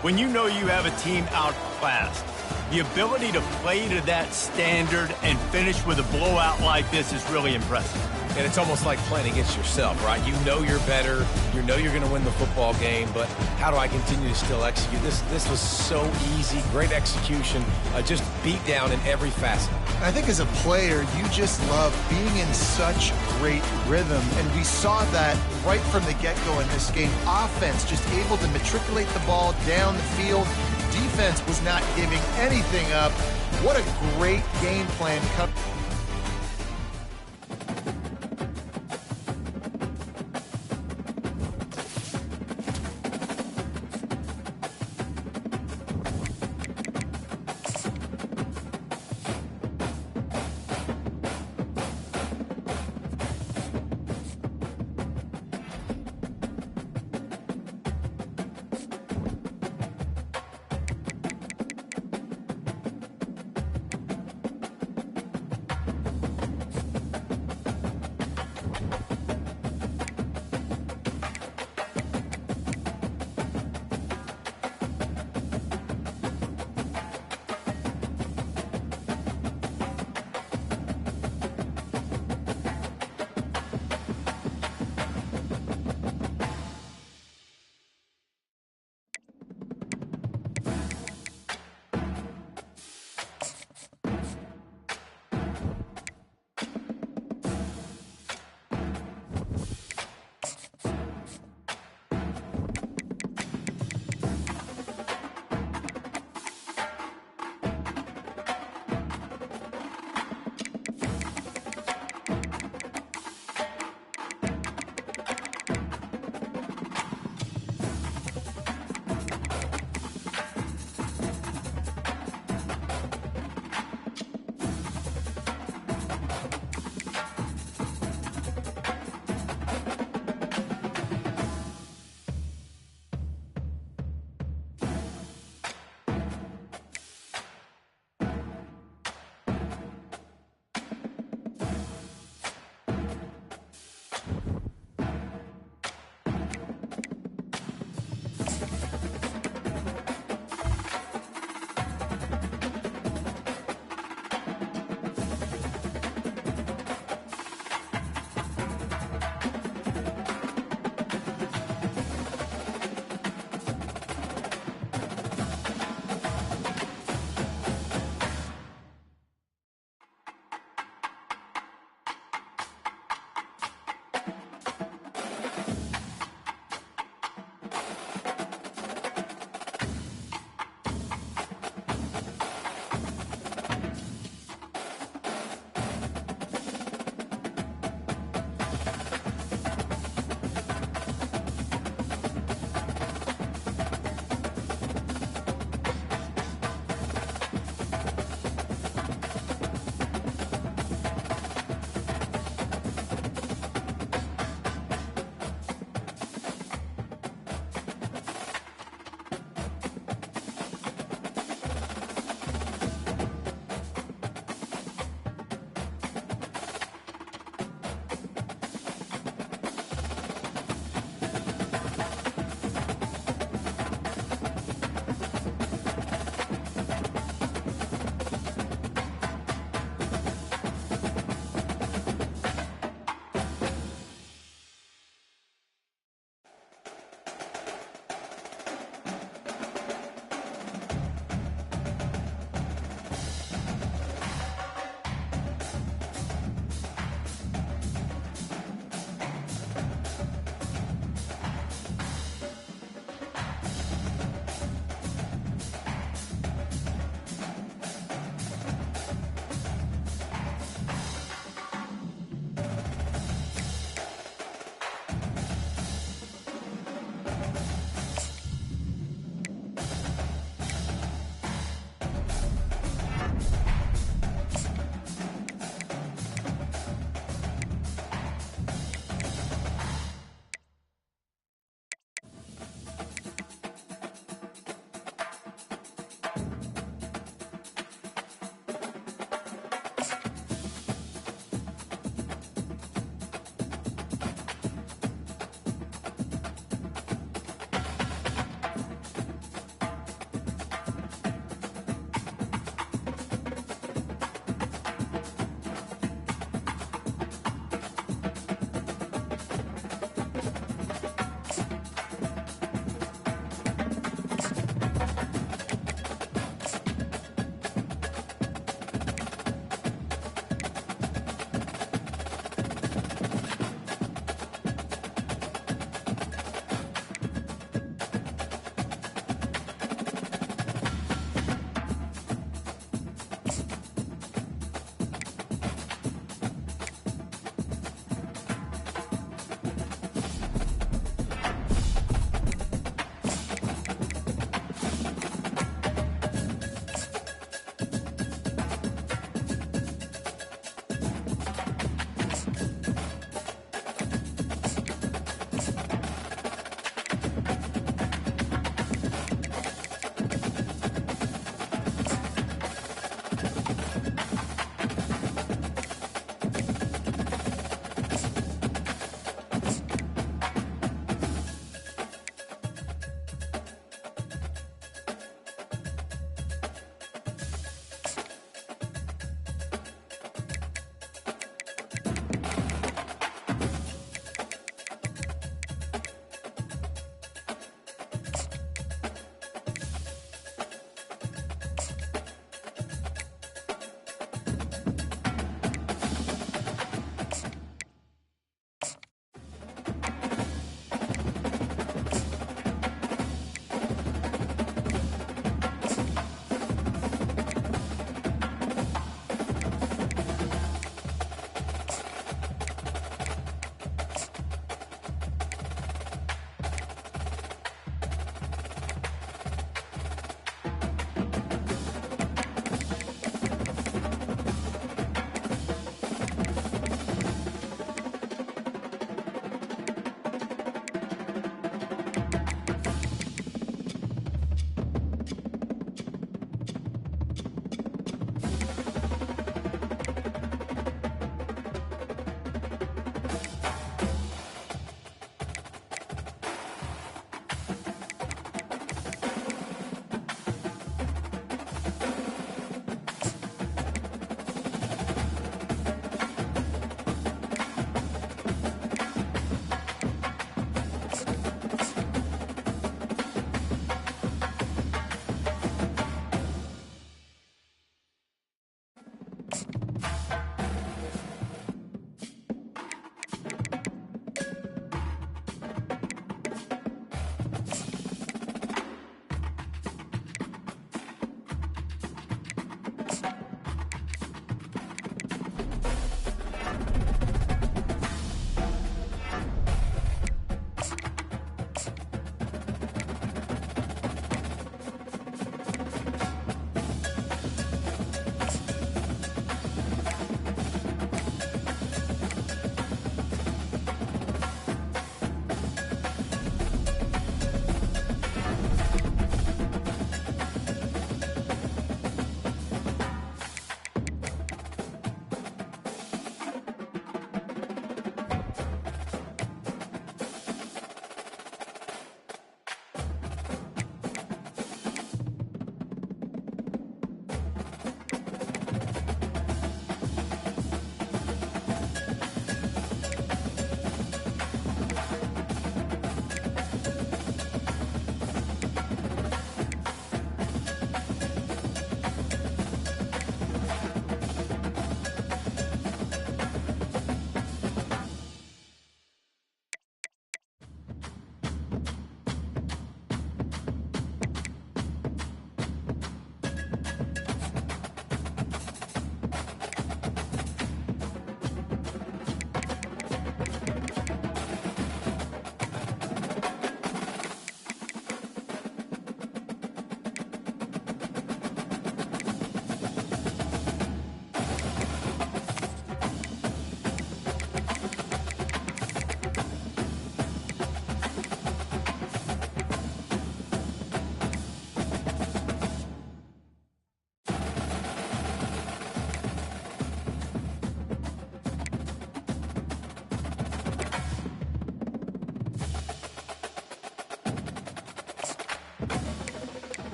When you know you have a team outclassed, the ability to play to that standard and finish with a blowout like this is really impressive. And it's almost like playing against yourself, right? You know you're better. You know you're going to win the football game, but how do I continue to still execute? This was so easy. Great execution. Just beat down in every facet. I think as a player, you just love being in such great rhythm, and we saw that right from the get-go in this game. Offense just able to matriculate the ball down the field. Defense was not giving anything up. What a great game plan.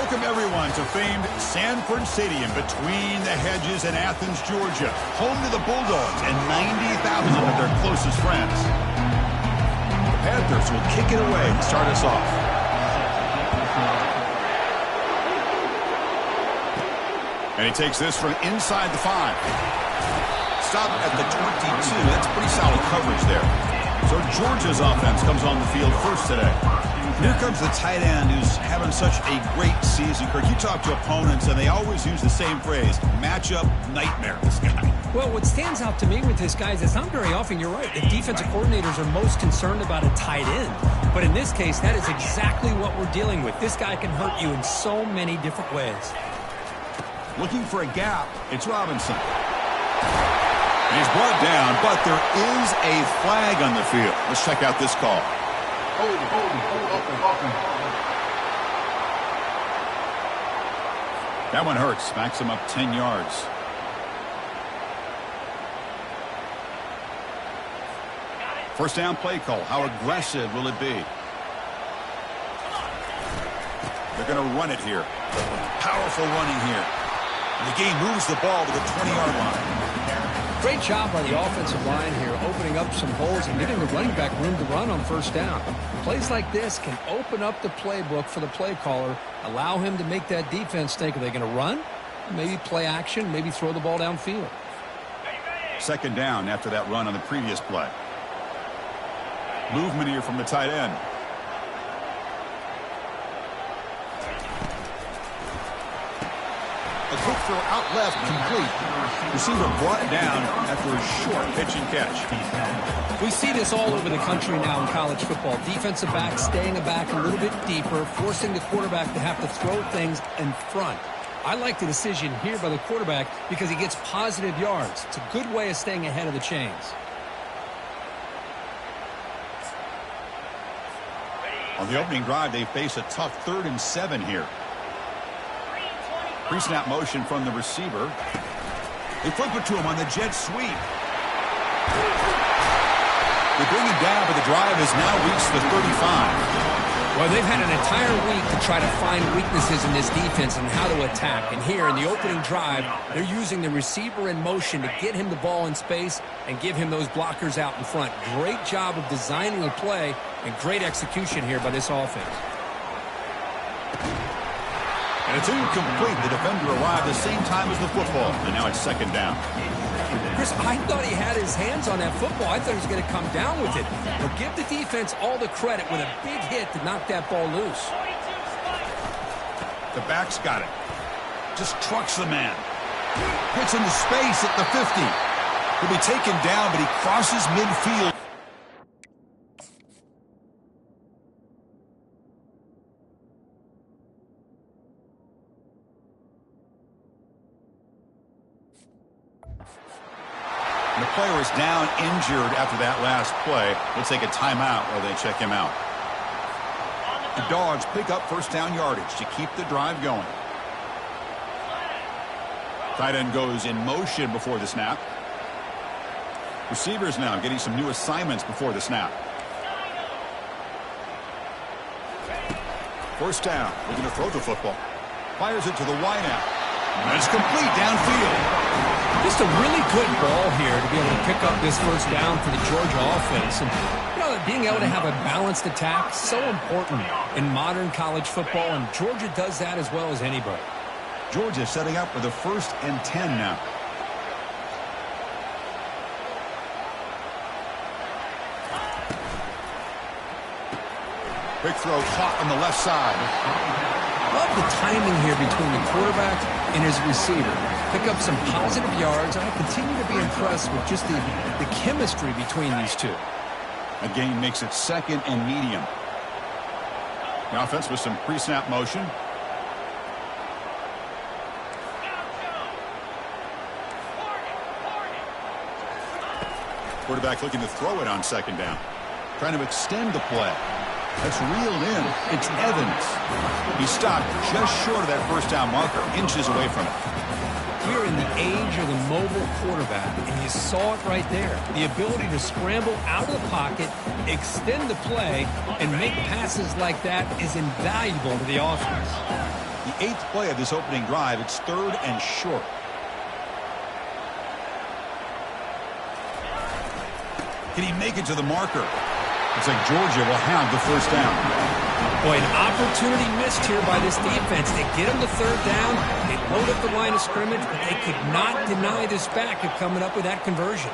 Welcome, everyone, to famed Sanford Stadium between the hedges in Athens, Georgia, home to the Bulldogs and 90,000 of their closest friends. The Panthers will kick it away to start us off. And he takes this from inside the 5. Stop at the 22. That's pretty solid coverage there. So Georgia's offense comes on the field first today. Here comes the tight end who's having such a great season. Kirk, you talk to opponents, and they always use the same phrase, matchup nightmare, this guy. Well, what stands out to me with this guy is it's not very often, you're right, the defensive coordinators are most concerned about a tight end. But in this case, that is exactly what we're dealing with. This guy can hurt you in so many different ways. Looking for a gap, it's Robinson. And he's brought down, but there is a flag on the field. Let's check out this call. That one hurts. Backs him up 10 yards. First down play call. How aggressive will it be? They're going to run it here. Powerful running here. And the game moves the ball to the 20-yard line. Great job by the offensive line here, opening up some holes and giving the running back room to run on first down. Plays like this can open up the playbook for the play caller, allow him to make that defense think, are they going to run? Maybe play action, maybe throw the ball downfield. Second down after that run on the previous play. Movement here from the tight end. A quick throw out left, complete. Receiver brought down after a short pitch and catch. We see this all over the country now in college football. Defensive backs staying back a little bit deeper, forcing the quarterback to have to throw things in front. I like the decision here by the quarterback because he gets positive yards. It's a good way of staying ahead of the chains. On the opening drive, they face a tough 3rd and 7 here. Pre-snap motion from the receiver. They flip it to him on the jet sweep. They bring him down, but the drive has now reached the 35. Well, they've had an entire week to try to find weaknesses in this defense and how to attack. And here in the opening drive, they're using the receiver in motion to get him the ball in space and give him those blockers out in front. Great job of designing the play and great execution here by this offense. And it's incomplete. The defender arrived the same time as the football, and now it's second down. Chris, I thought he had his hands on that football. I thought he was going to come down with it. But give the defense all the credit with a big hit to knock that ball loose. The back's got it. Just trucks the man. Hits into space at the 50. He'll be taken down, but he crosses midfield. The player is down injured after that last play. We'll take a timeout while they check him out. The Dogs pick up first down yardage to keep the drive going. Tight end goes in motion before the snap. Receivers now getting some new assignments before the snap. First down. We're going to throw the football. Fires it to the wideout. And it's complete downfield. Just a really good ball here to be able to pick up this first down for the Georgia offense. And, you know, being able to have a balanced attack, so important in modern college football, and Georgia does that as well as anybody. Georgia setting up for the 1st and 10 now. Quick throw caught on the left side. Love the timing here between the quarterback and his receiver. Pick up some positive yards, and I continue to be impressed with just the chemistry between these two. A gain makes it 2nd and medium. The offense with some pre-snap motion. Quarterback looking to throw it on 2nd down. Trying to extend the play. That's reeled in. It's Evans. He stopped just short of that first down marker, inches away from it. We're in the age of the mobile quarterback, and you saw it right there. The ability to scramble out of the pocket, extend the play, and make passes like that is invaluable to the offense. The 8th play of this opening drive. It's 3rd and short. Can he make it to the marker? Looks like Georgia will have the first down. Boy, an opportunity missed here by this defense. They get him the 3rd down. They load up the line of scrimmage, but they could not deny this back of coming up with that conversion.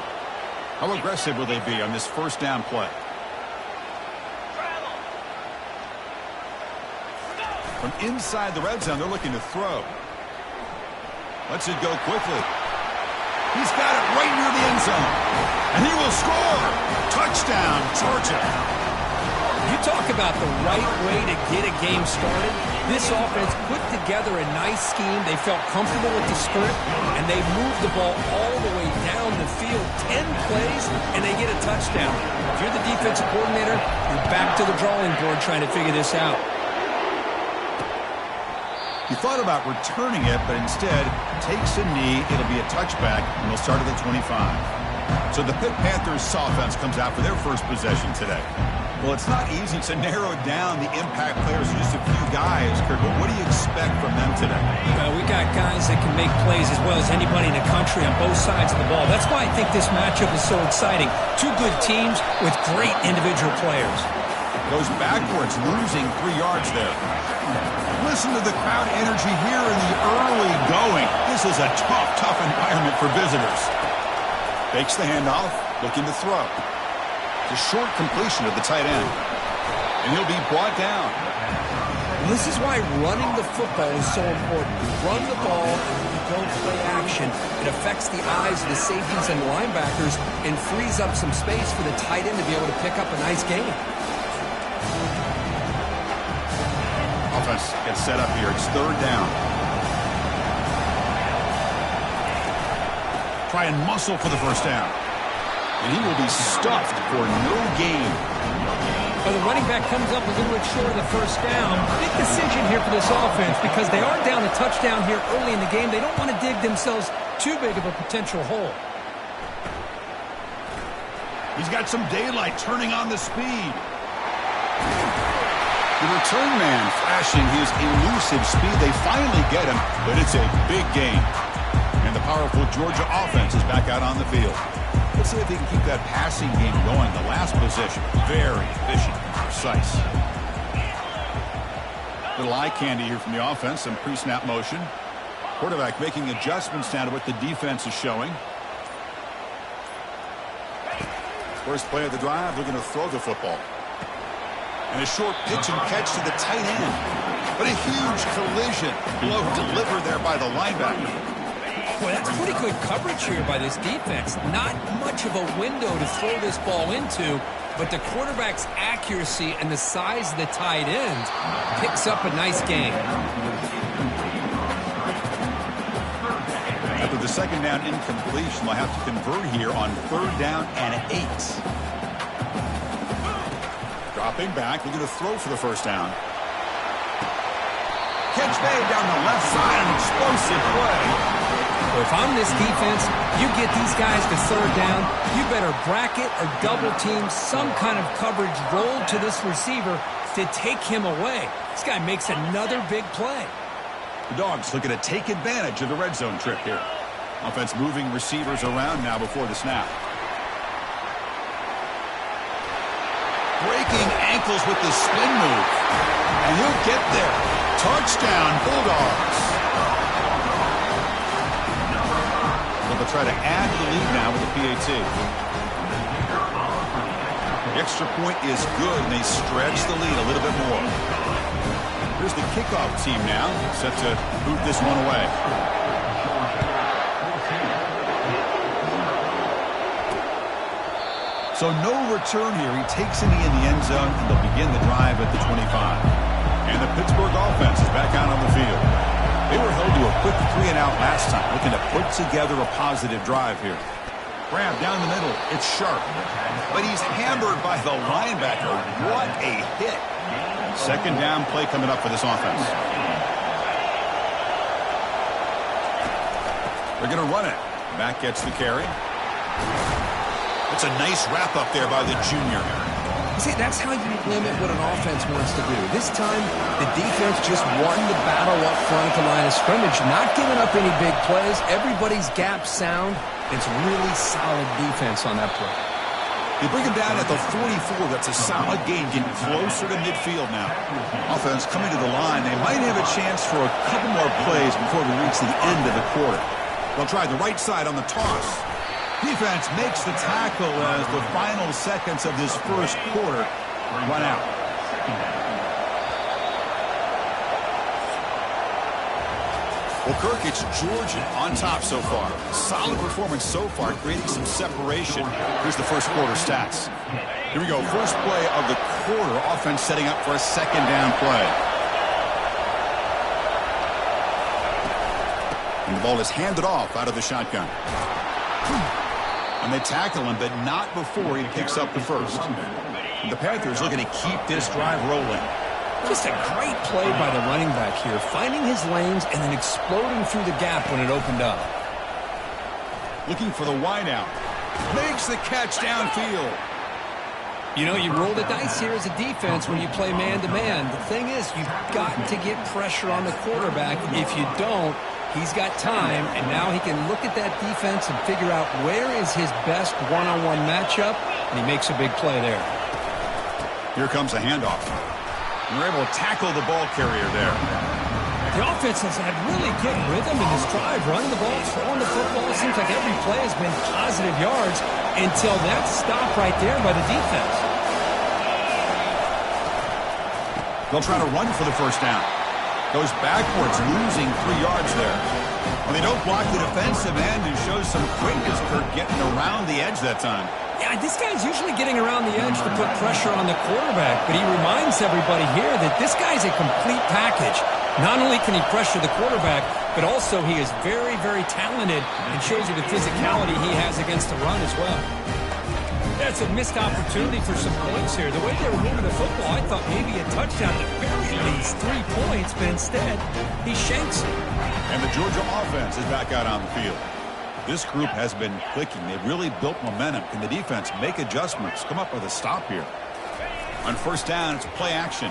How aggressive will they be on this first down play? From inside the red zone, they're looking to throw. Lets it go quickly. He's got it right near the end zone. And he will score. Touchdown, Georgia. You talk about the right way to get a game started. This offense put together a nice scheme. They felt comfortable with the script, and they moved the ball all the way down the field. 10 plays, and they get a touchdown. If you're the defensive coordinator, you're back to the drawing board trying to figure this out. He thought about returning it, but instead takes a knee. It'll be a touchback, and they'll start at the 25. So the Pitt Panthers offense comes out for their first possession today. Well, it's not easy to narrow down the impact players to just a few guys, Kurt, but what do you expect from them today? We got guys that can make plays as well as anybody in the country on both sides of the ball. That's why I think this matchup is so exciting. Two good teams with great individual players. Goes backwards, losing 3 yards there. Listen to the crowd energy here in the early going. This is a tough environment for visitors. Fakes the handoff, looking to throw. It's a short completion of the tight end. And he'll be brought down. This is why running the football is so important. You run the ball, you don't play action. It affects the eyes of the safeties and linebackers and frees up some space for the tight end to be able to pick up a nice gain. Offense gets set up here. It's 3rd down. Try and muscle for the first down. And he will be stuffed for no gain. Well, the running back comes up a little bit short of the first down. Big decision here for this offense because they are down a touchdown here early in the game. They don't want to dig themselves too big of a potential hole. He's got some daylight turning on the speed. The return man flashing his elusive speed. They finally get him, but it's a big gain. And the powerful Georgia offense is back out on the field. Let's see if they can keep that passing game going. The last possession, very efficient and precise. Little eye candy here from the offense, some pre-snap motion. Quarterback making adjustments now to what the defense is showing. First play of the drive, looking to throw the football. And a short pitch and catch to the tight end. But a huge collision. Blow delivered there by the linebacker. Boy, that's pretty good coverage here by this defense. Not much of a window to throw this ball into, but the quarterback's accuracy and the size of the tight end picks up a nice gain. After the second down incompletion, they'll have to convert here on 3rd down and 8. Dropping back, looking to throw for the first down. Catch made down the left side, an explosive play. Well, if I'm this defense, you get these guys to 3rd down, you better bracket or double team some kind of coverage roll to this receiver to take him away. This guy makes another big play. The Dogs looking to take advantage of the red zone trip here. Offense moving receivers around now before the snap. Breaking ankles with the spin move. And he'll get there. Touchdown, Bulldogs. They'll try to add to the lead now with the PAT. The extra point is good, and they stretch the lead a little bit more. Here's the kickoff team now, set to boot this one away. So no return here. He takes a knee in the end zone, and they'll begin the drive at the 25. And the Pittsburgh offense is back out on the field. They were held to a quick 3-and-out last time, looking to put together a positive drive here. Grab down the middle. It's Sharp. But he's hammered by the linebacker. What a hit. Second down play coming up for this offense. They're going to run it. Back gets the carry. It's a nice wrap up there by the junior. See, that's how you limit what an offense wants to do. This time, the defense just won the battle up front at the line of scrimmage, not giving up any big plays. Everybody's gap sound. It's really solid defense on that play. They bring him down at the 44. That's a solid gain, getting closer to midfield now. Offense coming to the line. They might have a chance for a couple more plays before we reach the end of the quarter. They'll try the right side on the toss. Defense makes the tackle as the final seconds of this first quarter run out. Well, Kirk, it's Georgia on top so far. Solid performance so far, creating some separation. Here's the first quarter stats. Here we go. First play of the quarter. Offense setting up for a second down play. And the ball is handed off out of the shotgun. And they tackle him, but not before he picks up the first. And the Panthers looking to keep this drive rolling. Just a great play by the running back here, finding his lanes and then exploding through the gap when it opened up. Looking for the wideout. Makes the catch downfield. You know, you roll the dice here as a defense when you play man-to-man. The thing is, you've got to get pressure on the quarterback. If you don't, he's got time, and now he can look at that defense and figure out where is his best one-on-one matchup, and he makes a big play there. Here comes a handoff. And they're able to tackle the ball carrier there. The offense has had really good rhythm in this drive, running the ball, throwing the football. It seems like every play has been positive yards until that stop right there by the defense. They'll try to run for the first down. Goes backwards, losing 3 yards there. Well, they don't block the defensive end and shows some quickness, Kirk, getting around the edge that time. Yeah, this guy's usually getting around the edge to put pressure on the quarterback, but he reminds everybody here that this guy's a complete package. Not only can he pressure the quarterback, but also he is very, very talented and shows you the physicality he has against the run as well. That's a missed opportunity for some points here. The way they were moving the football, I thought maybe a touchdown to very least 3 points, but instead, he shanks it. And the Georgia offense is back out on the field. This group has been clicking. They've really built momentum. Can the defense make adjustments? Come up with a stop here. On first down, it's play action.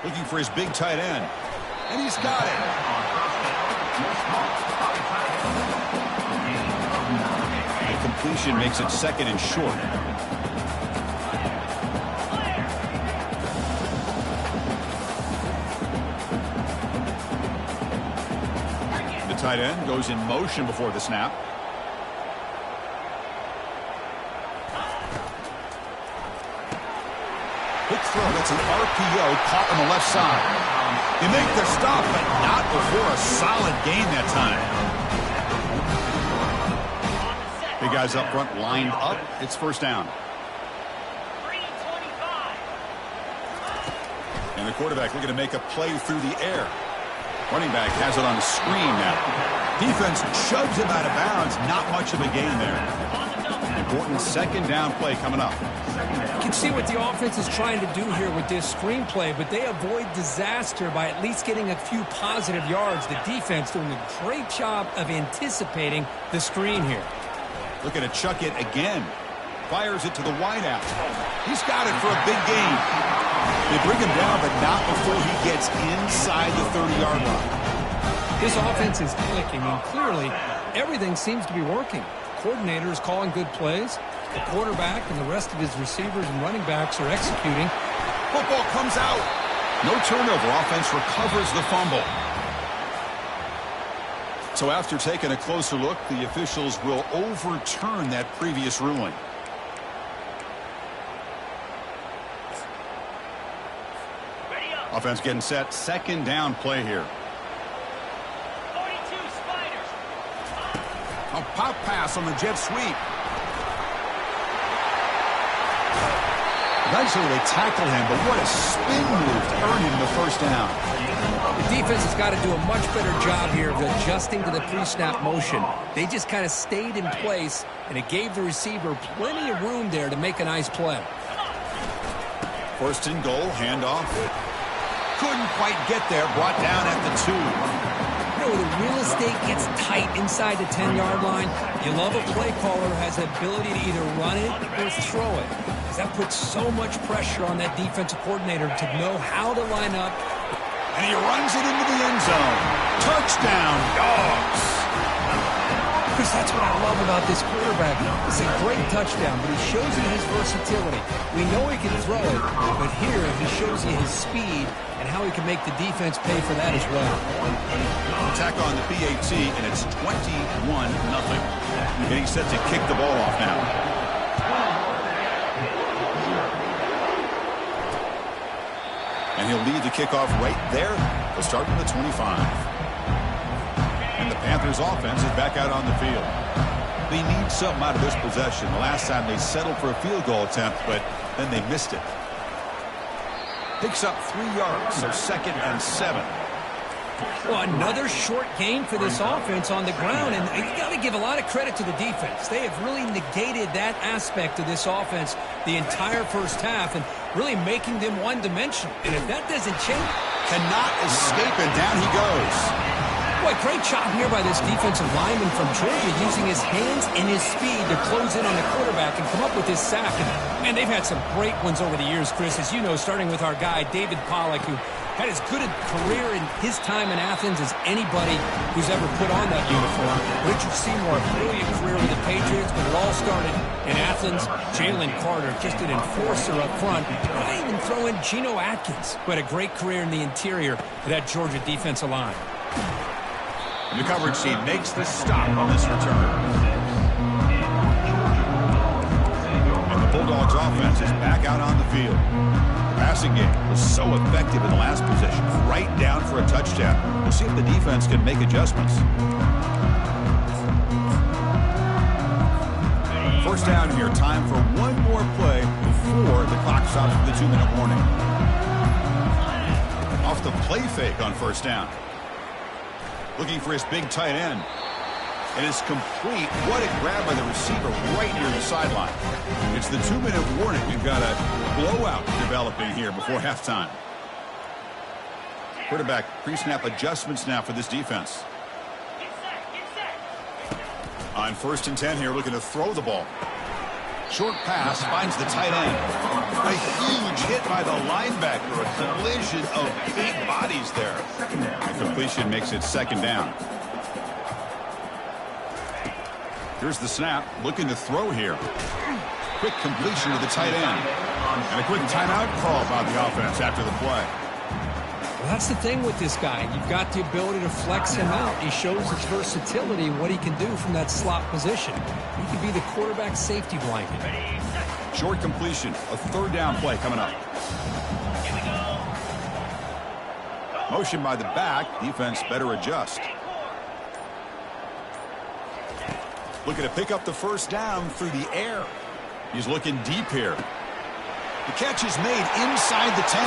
Looking for his big tight end. And he's got it. The completion makes it second and short. Tight end goes in motion before the snap. Quick throw. That's an RPO caught on the left side. They make the stop, but not before a solid gain that time. Big guys up front lined up. It's first down. And the quarterback looking to make a play through the air. Running back has it on a screen now. Defense shoves him out of bounds. Not much of a gain there. Important second down play coming up. You can see what the offense is trying to do here with this screen play, but they avoid disaster by at least getting a few positive yards. The defense doing a great job of anticipating the screen here. Looking to chuck it again. Fires it to the wideout. He's got it for a big gain. They bring him down, but not before he gets inside the 30-yard line. This offense is clicking, and clearly everything seems to be working. The coordinator is calling good plays. The quarterback and the rest of his receivers and running backs are executing. Football comes out. No turnover. Offense recovers the fumble. So after taking a closer look, the officials will overturn that previous ruling. Offense getting set. Second down play here. 42 Spiders. A pop pass on the jet sweep. Eventually they tackle him, but what a spin move to earn him the first down. The defense has got to do a much better job here of adjusting to the pre-snap motion. They just kind of stayed in place, and it gave the receiver plenty of room there to make a nice play. First and goal, handoff. Couldn't quite get there, brought down at the 2. You know, the real estate gets tight inside the 10-yard line, you love a play caller who has the ability to either run it or throw it. Because that puts so much pressure on that defensive coordinator to know how to line up. And he runs it into the end zone. Touchdown, Dogs. Chris, that's what I love about this quarterback. It's a great touchdown, but he shows you his versatility. We know he can throw it, but here he shows you his speed and how he can make the defense pay for that as well. Attack on the PAT, and it's 21-0. Getting set to kick the ball off now. And he'll lead the kickoff right there. They'll start from the 25. And the Panthers offense is back out on the field. They need something out of this possession. The last time they settled for a field goal attempt, but then they missed it. Picks up 3 yards, so 2nd and 7. Well, another short game for this offense on the ground, and you got to give a lot of credit to the defense. They have really negated that aspect of this offense the entire first half and really making them one-dimensional. And if that doesn't change... Cannot escape, and down he goes. Boy, great job here by this defensive lineman from Georgia using his hands and his speed to close in on the quarterback and come up with his sack. And they've had some great ones over the years, Chris, as you know, starting with our guy, David Pollack, who had as good a career in his time in Athens as anybody who's ever put on that uniform. Richard Seymour, a brilliant career with the Patriots, but it all started in Athens. Jalen Carter, just an enforcer up front. I even throw in Geno Atkins, who had a great career in the interior of that Georgia defensive line. The coverage team makes the stop on this return. And the Bulldogs offense is back out on the field. The passing game was so effective in the last possession, right down for a touchdown. We'll see if the defense can make adjustments. First down here, time for one more play before the clock stops for the 2-minute warning. Off the play fake on first down. Looking for his big tight end. It is complete. What a grab by the receiver right near the sideline. It's the 2-minute warning. We've got a blowout developing here before halftime. Quarterback pre-snap adjustments now for this defense. On 1st and 10 here, looking to throw the ball. Short pass finds the tight end. A huge hit by the linebacker. A collision of big bodies there. The completion makes it 2nd down. Here's the snap. Looking to throw here. Quick completion to the tight end. And a quick timeout call by the offense after the play. Well, that's the thing with this guy. You've got the ability to flex him out. He shows his versatility and what he can do from that slot position. He can be the quarterback safety blanket. Short completion. A 3rd down play coming up. Motion by the back. Defense better adjust. Looking to pick up the 1st down through the air. He's looking deep here. The catch is made inside the 10.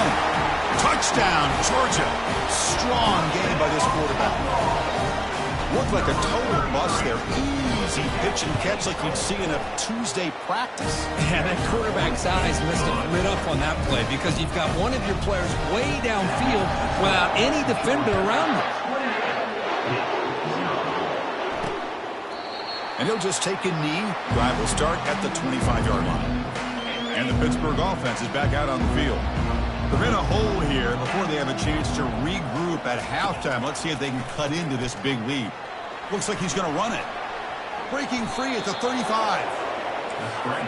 Touchdown, Georgia. Strong game by this quarterback. Looked like a total bust there. Easy pitch and catch like you'd see in a Tuesday practice. Yeah, that quarterback's eyes must have lit up on that play because you've got one of your players way downfield without any defender around him. And he'll just take a knee. Drive will start at the 25-yard line. And the Pittsburgh offense is back out on the field. They're in a hole here before they have a chance to regroup at halftime. Let's see if they can cut into this big lead. Looks like he's going to run it. Breaking free at the 35.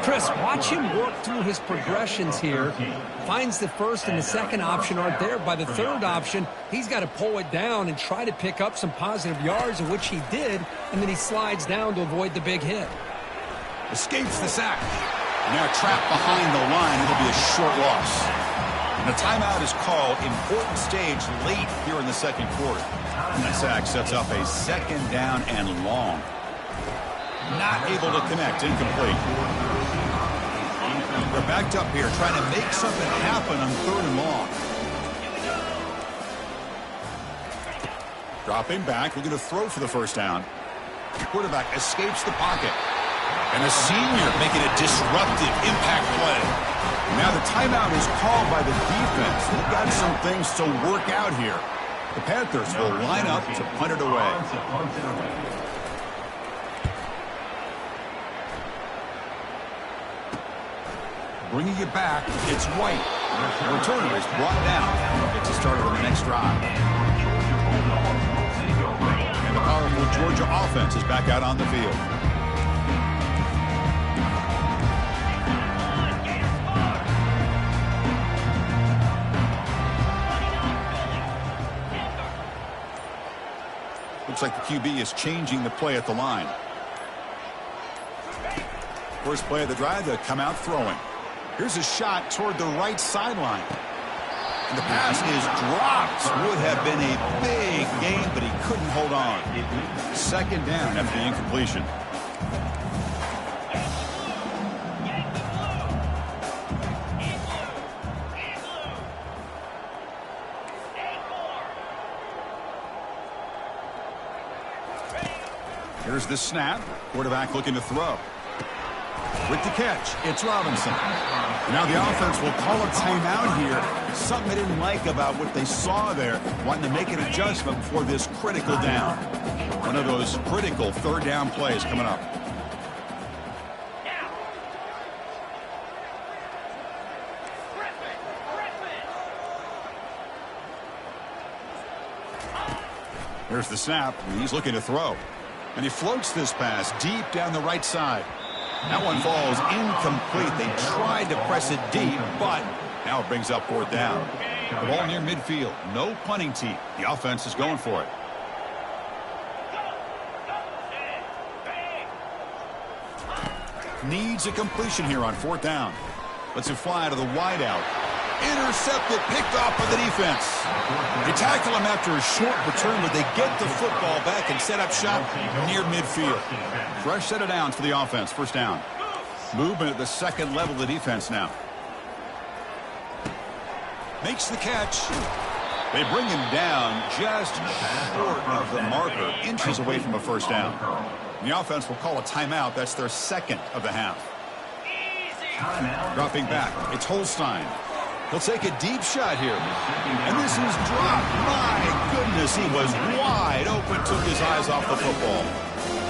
Chris, watch him work through his progressions here. Finds the 1st and the 2nd option aren't there. By the 3rd option, he's got to pull it down and try to pick up some positive yards, of which he did, and then he slides down to avoid the big hit. Escapes the sack. Now trapped behind the line. It'll be a short loss. And a timeout is called. Important stage late here in the 2nd quarter. And the sack sets up a 2nd down and long. Not able to connect. Incomplete. They're backed up here trying to make something happen on 3rd and long. Dropping back. Looking to throw for the 1st down. Quarterback escapes the pocket. And a senior making a disruptive impact play. Now the timeout is called by the defense. They've got some things to work out here. The Panthers will line up to punt it away. Bringing it back, it's White. The returner is brought down. Gets a start on the next drive. And the powerful Georgia offense is back out on the field. Looks like the QB is changing the play at the line. First play of the drive, they'll come out throwing. Here's a shot toward the right sideline. And the pass is dropped. Would have been a big gain, but he couldn't hold on. Second down after the incompletion. Here's the snap. Quarterback looking to throw. With the catch, it's Robinson. Now the offense will call a timeout here. Something they didn't like about what they saw there. Wanting to make an adjustment for this critical down. One of those critical third down plays coming up. Here's the snap. He's looking to throw. And he floats this pass deep down the right side. That one falls incomplete. They tried to press it deep, but now it brings up fourth down. The ball near midfield. No punting team. The offense is going for it. Needs a completion here on fourth down. Lets it fly to the wideout. Intercepted, picked off by the defense. They tackle him after a short return, but they get the football back and set up shop near midfield. Fresh set of downs for the offense. First down. Movement at the second level of the defense now. Makes the catch. They bring him down just short of the marker, inches away from a first down. And the offense will call a timeout. That's their second of the half. Dropping back, it's Holstein. He'll take a deep shot here. And this is dropped. My goodness, he was wide open, took his eyes off the football.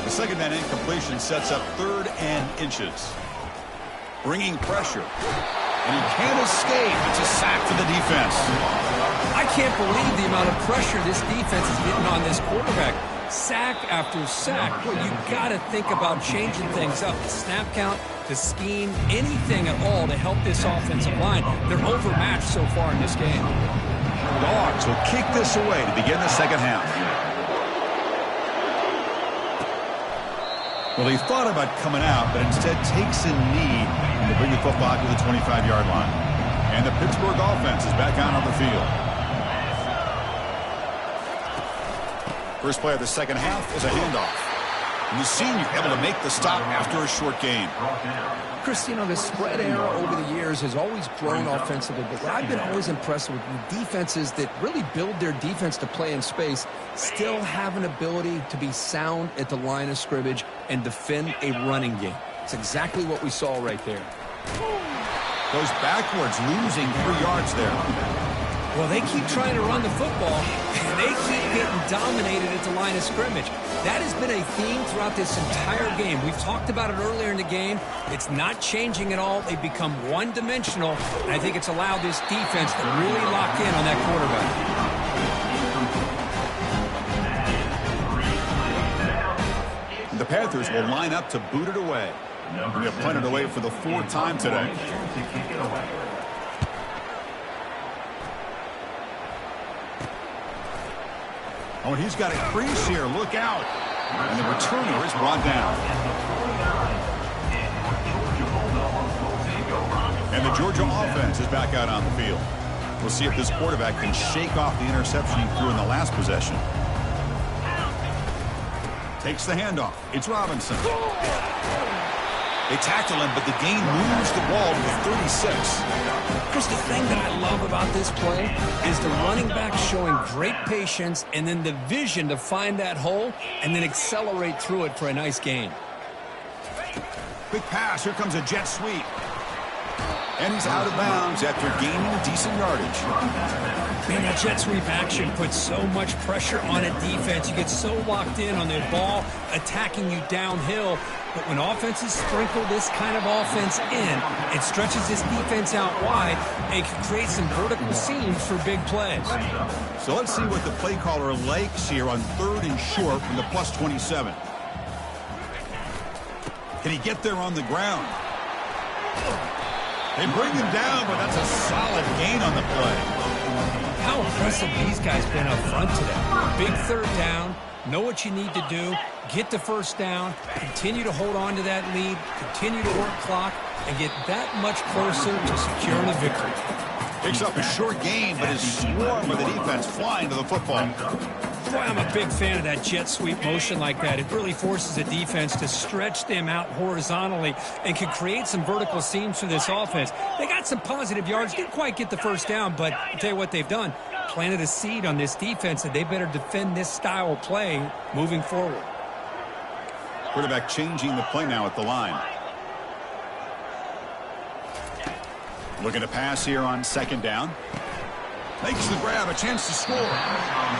The second down incompletion sets up 3rd and inches. Bringing pressure. And he can't escape. It's a sack for the defense. I can't believe the amount of pressure this defense is getting on this quarterback. Sack after sack. Well, you got to think about changing things up. The snap count, the scheme, anything at all to help this offensive line. They're overmatched so far in this game. Dogs will kick this away to begin the second half. Well, he thought about coming out, but instead takes a knee to bring the football to the 25-yard line. And the Pittsburgh offense is back out on the field. First play of the second half is a handoff. And the senior able to make the stop after a short gain. Chris, you know, the spread era over the years has always grown offensively, but what I've been always impressed with defenses that really build their defense to play in space still have an ability to be sound at the line of scrimmage and defend a running game. It's exactly what we saw right there. Goes backwards, losing 3 yards there. Well, they keep trying to run the football, and they keep getting dominated at the line of scrimmage. That has been a theme throughout this entire game. We've talked about it earlier in the game. It's not changing at all. They've become one-dimensional, and I think it's allowed this defense to really lock in on that quarterback. The Panthers will line up to boot it away. We have punted away for the 4th time today. Oh, and he's got a crease here. Look out. And the returner is brought down. And the Georgia offense is back out on the field. We'll see if this quarterback can shake off the interception he threw in the last possession. Takes the handoff. It's Robinson. They tackle him, but the gain moves the ball to 36. Chris, the thing that I love about this play is the running back showing great patience and then the vision to find that hole and then accelerate through it for a nice gain. Quick pass. Here comes a jet sweep. And he's out of bounds after gaining decent yardage. Man, that jet sweep action puts so much pressure on a defense. You get so locked in on the ball attacking you downhill. But when offenses sprinkle this kind of offense in, it stretches this defense out wide and can create some vertical seams for big plays. So let's see what the play caller likes here on 3rd and short from the plus 27. Can he get there on the ground? They bring him down, but that's a solid gain on the play. How impressive these guys been up front today. Big 3rd down, know what you need to do, get the 1st down, continue to hold on to that lead, continue to work clock, and get that much closer to securing a victory. Picks up a short gain, but is swarmed by the defense flying to the football. Boy, I'm a big fan of that jet sweep motion like that. It really forces a defense to stretch them out horizontally and can create some vertical seams for this offense. They got some positive yards, didn't quite get the 1st down, but I'll tell you what they've done. Planted a seed on this defense that they better defend this style of play moving forward. Quarterback changing the play now at the line. Looking to pass here on 2nd down. Makes the grab, a chance to score.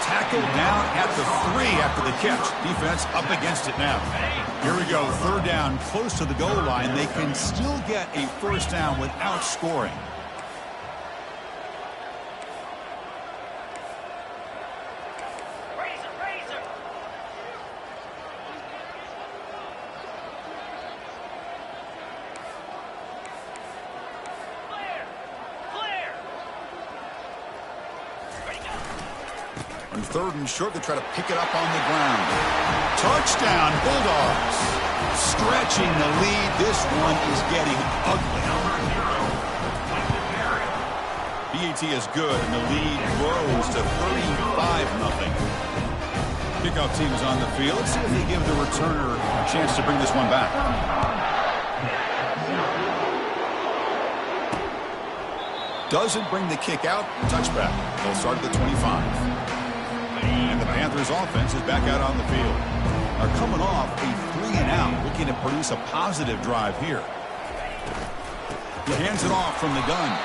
Tackled down at the 3 after the catch. Defense up against it now. Here we go, 3rd down, close to the goal line. They can still get a 1st down without scoring. On 3rd and short, they try to pick it up on the ground. Touchdown, Bulldogs. Stretching the lead. This one is getting ugly. BAT is good, and the lead grows to 35-0. Kickoff team is on the field. Let's see if they give the returner a chance to bring this one back. Doesn't bring the kick out. Touchback. They'll start at the 25. And the Panthers offense is back out on the field. They're coming off a 3-and-out, looking to produce a positive drive here. He hands it off from the gun.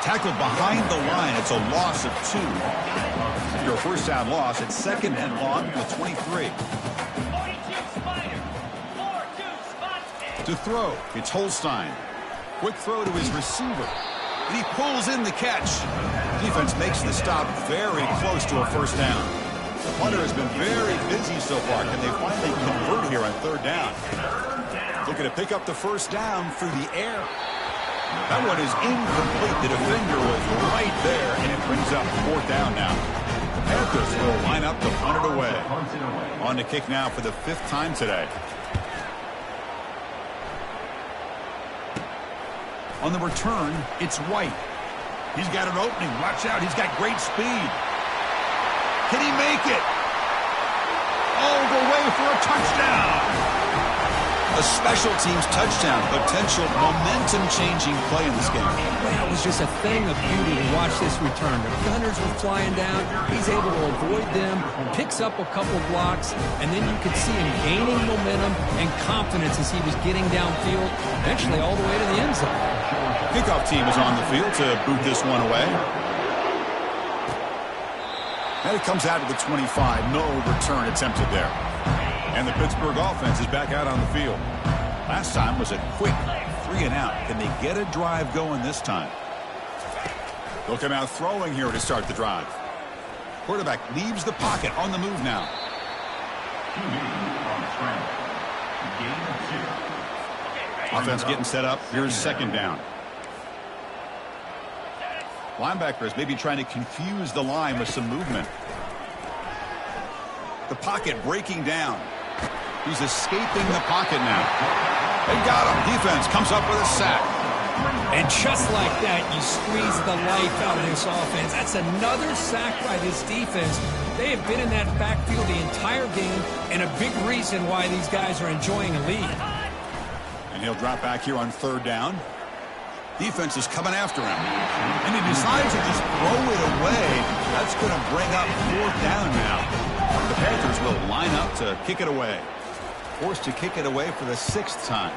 Tackled behind the line. It's a loss of 2. After a 1st down loss, it's 2nd and long to the 23. To throw, it's Holstein. Quick throw to his receiver. And he pulls in the catch. Defense makes the stop very close to a 1st down. The punter has been very busy so far. Can they finally convert here on 3rd down? Looking to pick up the 1st down through the air. That one is incomplete. The defender was right there, and it brings up 4th down now. The Panthers will line up to punt it away. On to kick now for the 5th time today. On the return, it's White. He's got an opening. Watch out. He's got great speed. Can he make it? All the way for a touchdown. A special teams touchdown. Potential momentum-changing play in this game. That was just a thing of beauty to watch this return. The gunners were flying down. He's able to avoid them, picks up a couple blocks, and then you could see him gaining momentum and confidence as he was getting downfield, eventually all the way to the end zone. Kickoff team is on the field to boot this one away. And it comes out to the 25. No return attempted there. And the Pittsburgh offense is back out on the field. Last time was a quick 3-and-out. Can they get a drive going this time? They'll come out throwing here to start the drive. Quarterback leaves the pocket on the move now. Offense getting set up. Here's 2nd down. Linebackers maybe trying to confuse the line with some movement. The pocket breaking down. He's escaping the pocket now. They got him. Defense comes up with a sack. And just like that, you squeeze the life out of this offense. That's another sack by this defense. They have been in that backfield the entire game, and a big reason why these guys are enjoying a lead. And he'll drop back here on 3rd down. Defense is coming after him. And he decides to just throw it away. That's going to bring up 4th down now. The Panthers will line up to kick it away. Forced to kick it away for the 6th time.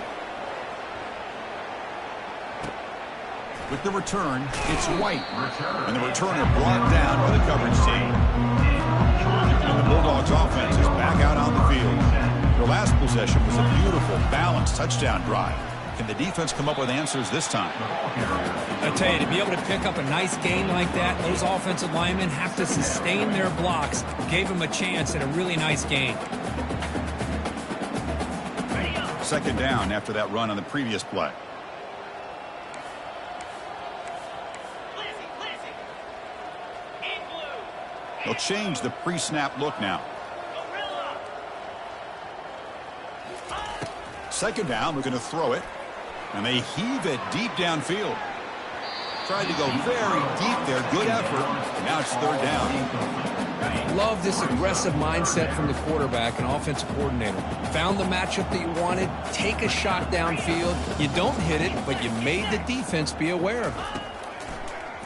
With the return, it's White. And the returner brought down by the coverage team. And the Bulldogs offense is back out on the field. Their last possession was a beautiful, balanced touchdown drive. Can the defense come up with answers this time? I tell you, to be able to pick up a nice gain like that, those offensive linemen have to sustain their blocks. Gave them a chance at a really nice gain. Second down after that run on the previous play. They'll change the pre-snap look now. Second down, we're going to throw it. And they heave it deep downfield. Tried to go very deep there. Good effort. Now it's third down. Love this aggressive mindset from the quarterback and offensive coordinator. Found the matchup that you wanted. Take a shot downfield. You don't hit it, but you made the defense be aware of it.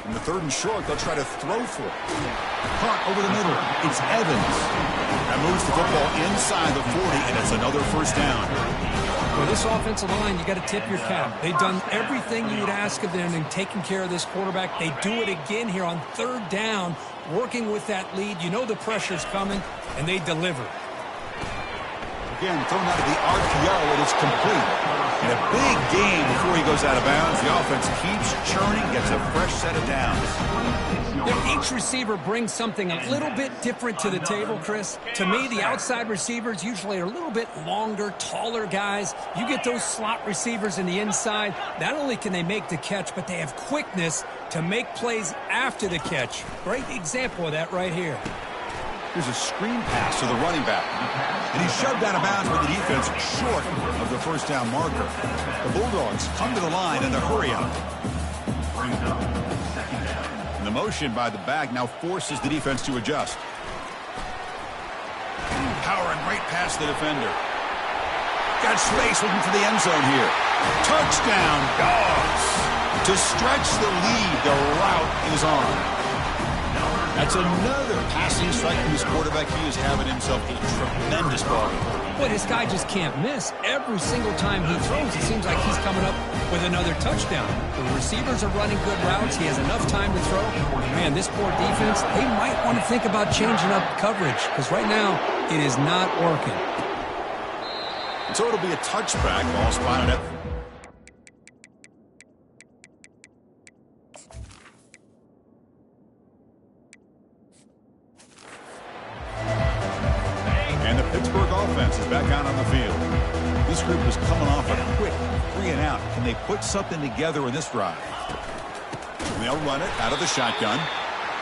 In the third and short, they'll try to throw for it. Caught over the middle. It's Evans. That moves the football inside the 40, and it's another first down. For this offensive line, you got to tip your cap. They've done everything you would ask of them in taking care of this quarterback. They do it again here on third down, working with that lead. You know the pressure's coming, and they deliver. Again, thrown out of the RPO, and it's complete. And a big gain before he goes out of bounds. The offense keeps churning, gets a fresh set of downs. Each receiver brings something a little bit different to the table, Chris. To me, the outside receivers usually are a little bit longer, taller guys. You get those slot receivers in the inside, not only can they make the catch, but they have quickness to make plays after the catch. Great example of that right here. Here's a screen pass to the running back. And he's shoved out of bounds with the defense short of the first down marker. The Bulldogs come to the line in the hurry up. And the motion by the back now forces the defense to adjust. Powering right past the defender. Got space looking for the end zone here. Touchdown, Dogs. To stretch the lead, the route is on. That's another passing strike from this quarterback. He is having himself a tremendous ball. Boy, this guy just can't miss. Every single time he throws, it seems like he's coming up with another touchdown. The receivers are running good routes. He has enough time to throw. Man, this poor defense, they might want to think about changing up coverage because right now it is not working. And so it'll be a touchback. Ball spotted at offense is back out on the field. This group is coming off a quick 3-and-out. Can they put something together in this drive? And they'll run it out of the shotgun.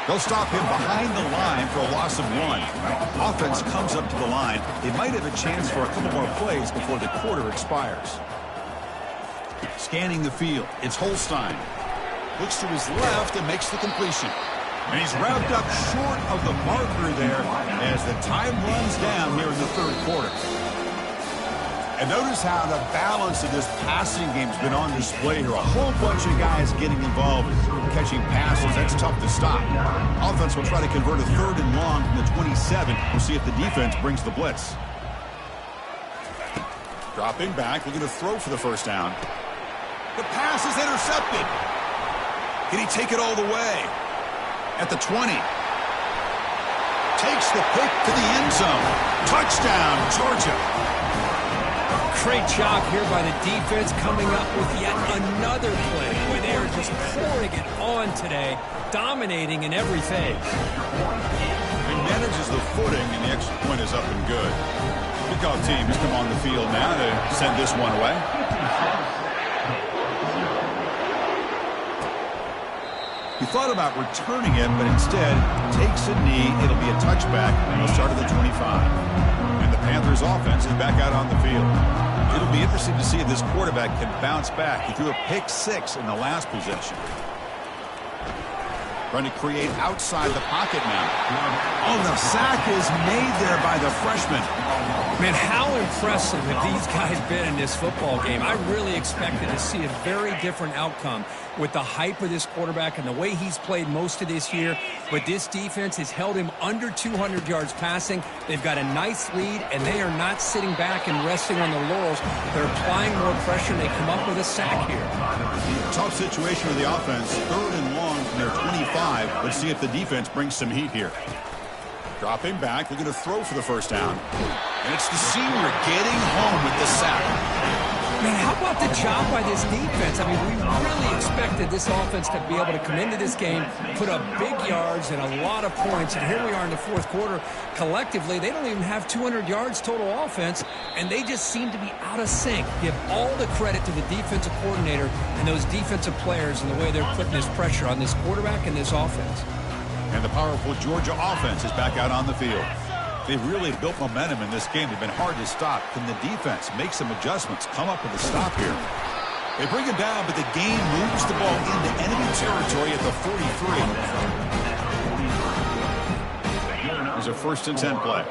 They'll stop him behind the line for a loss of 1. Offense comes up to the line. They might have a chance for a couple more plays before the quarter expires. Scanning the field, it's Holstein. Looks to his left and makes the completion. And he's wrapped up short of the marker there as the time runs down here in the third quarter. And notice how the balance of this passing game has been on display here. A whole bunch of guys getting involved, catching passes. That's tough to stop. Offense will try to convert a third and long from the 27. We'll see if the defense brings the blitz. Dropping back, looking to throw for the first down. The pass is intercepted. Can he take it all the way? At the 20. Takes the pick to the end zone. Touchdown, Georgia. Great job here by the defense coming up with yet another play where they are just pouring it on today, dominating in every phase. He manages the footing, and the extra point is up and good. Kickoff team has come on the field now to send this one away. He thought about returning it, but instead takes a knee. It'll be a touchback, and he'll start at the 25. And the Panthers' offense is back out on the field. It'll be interesting to see if this quarterback can bounce back. He threw a pick 6 in the last possession. Trying to create outside the pocket now. Oh, the sack is made there by the freshman. Man, how impressive have these guys been in this football game? I really expected to see a very different outcome with the hype of this quarterback and the way he's played most of this year. But this defense has held him under 200 yards passing. They've got a nice lead, and they are not sitting back and resting on their laurels. They're applying more pressure, and they come up with a sack here. Tough situation with the offense. 3rd and long from their 25. Let's see if the defense brings some heat here. Dropping back, they're going to throw for the first down. And it's the senior getting home with the sack. Man, how about the job by this defense? I mean, we really expected this offense to be able to come into this game, put up big yards and a lot of points, and here we are in the 4th quarter. Collectively, they don't even have 200 yards total offense, and they just seem to be out of sync. Give all the credit to the defensive coordinator and those defensive players and the way they're putting this pressure on this quarterback and this offense. And the powerful Georgia offense is back out on the field. They've really built momentum in this game. They've been hard to stop. Can the defense make some adjustments, come up with a stop here? They bring it down, but the game moves the ball into enemy territory at the 43. There's a 1st and 10 play.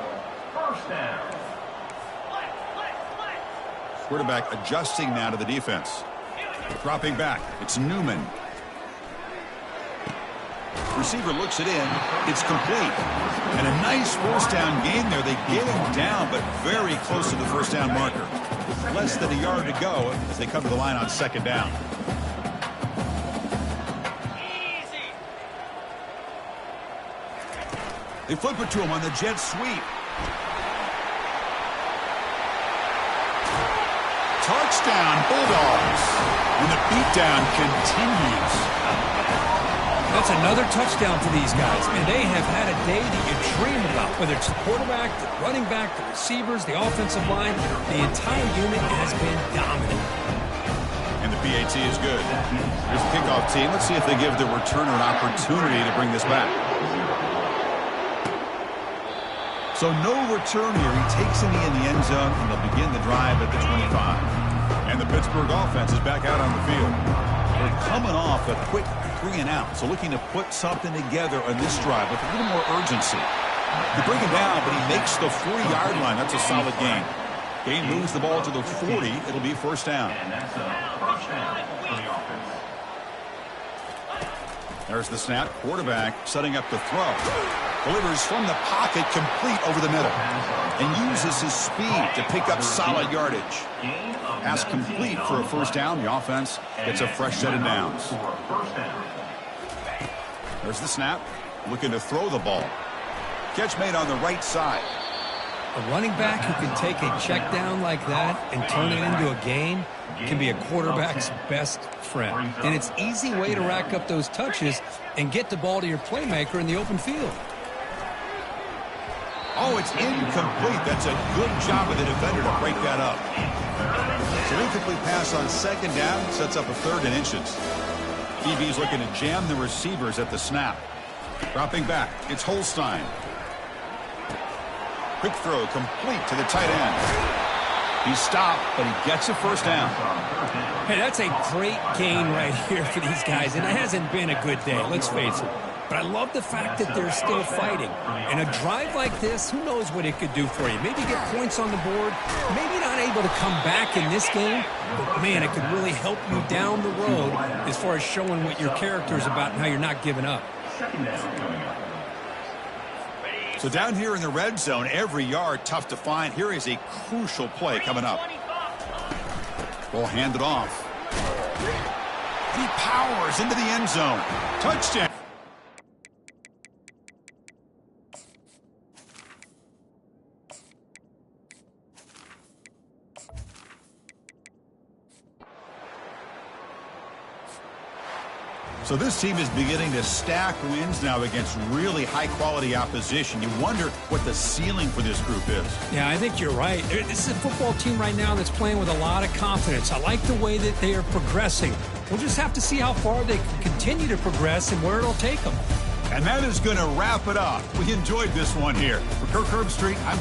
Quarterback adjusting now to the defense. Dropping back. It's Newman. Receiver looks it in. It's complete. And a nice 1st down gain there. They get him down, but very close to the 1st down marker. Less than a yard to go as they come to the line on 2nd down. They flip it to him on the jet sweep. Touchdown, Bulldogs. And the beatdown continues. That's another touchdown for these guys, and they have had a day that you dream about, whether it's the quarterback, the running back, the receivers, the offensive line. The entire unit has been dominant. And the PAT is good. Here's the kickoff team. Let's see if they give the returner an opportunity to bring this back. So no return here. He takes it in the end zone, and they'll begin the drive at the 25. And the Pittsburgh offense is back out on the field. They're coming off a quick 3 and out, so looking to put something together on this drive with a little more urgency. They bring him down, but he makes the 40-yard line. That's a solid gain. Gain moves the ball to the 40. It'll be 1st down. And that's a 1st down for the offense. There's the snap. Quarterback setting up the throw. Delivers from the pocket complete over the middle. And uses his speed to pick up solid yardage. Pass complete for a 1st down. The offense gets a fresh set of downs. There's the snap. Looking to throw the ball. Catch made on the right side. A running back who can take a check down like that and turn it into a gain can be a quarterback's best friend. And it's an easy way to rack up those touches and get the ball to your playmaker in the open field. Oh, it's incomplete. That's a good job of the defender to break that up. So incomplete pass on 2nd down sets up a 3rd and inches. DB's looking to jam the receivers at the snap. Dropping back, it's Holstein. Quick throw complete to the tight end. He's stopped, but he gets a 1st down. Hey, that's a great gain right here for these guys, and it hasn't been a good day, let's face it. But I love the fact that they're still fighting. And a drive like this, who knows what it could do for you. Maybe get points on the board, maybe not able to come back in this game, but man, it could really help you down the road as far as showing what your character is about and how you're not giving up. So down here in the red zone, every yard tough to find. Here is a crucial play coming up. Ball handed off. He powers into the end zone. Touchdown. So this team is beginning to stack wins now against really high-quality opposition. You wonder what the ceiling for this group is. Yeah, I think you're right. This is a football team right now that's playing with a lot of confidence. I like the way that they are progressing. We'll just have to see how far they can continue to progress and where it'll take them. And that is going to wrap it up. We enjoyed this one here. For Kirk Herbstreit, I'm...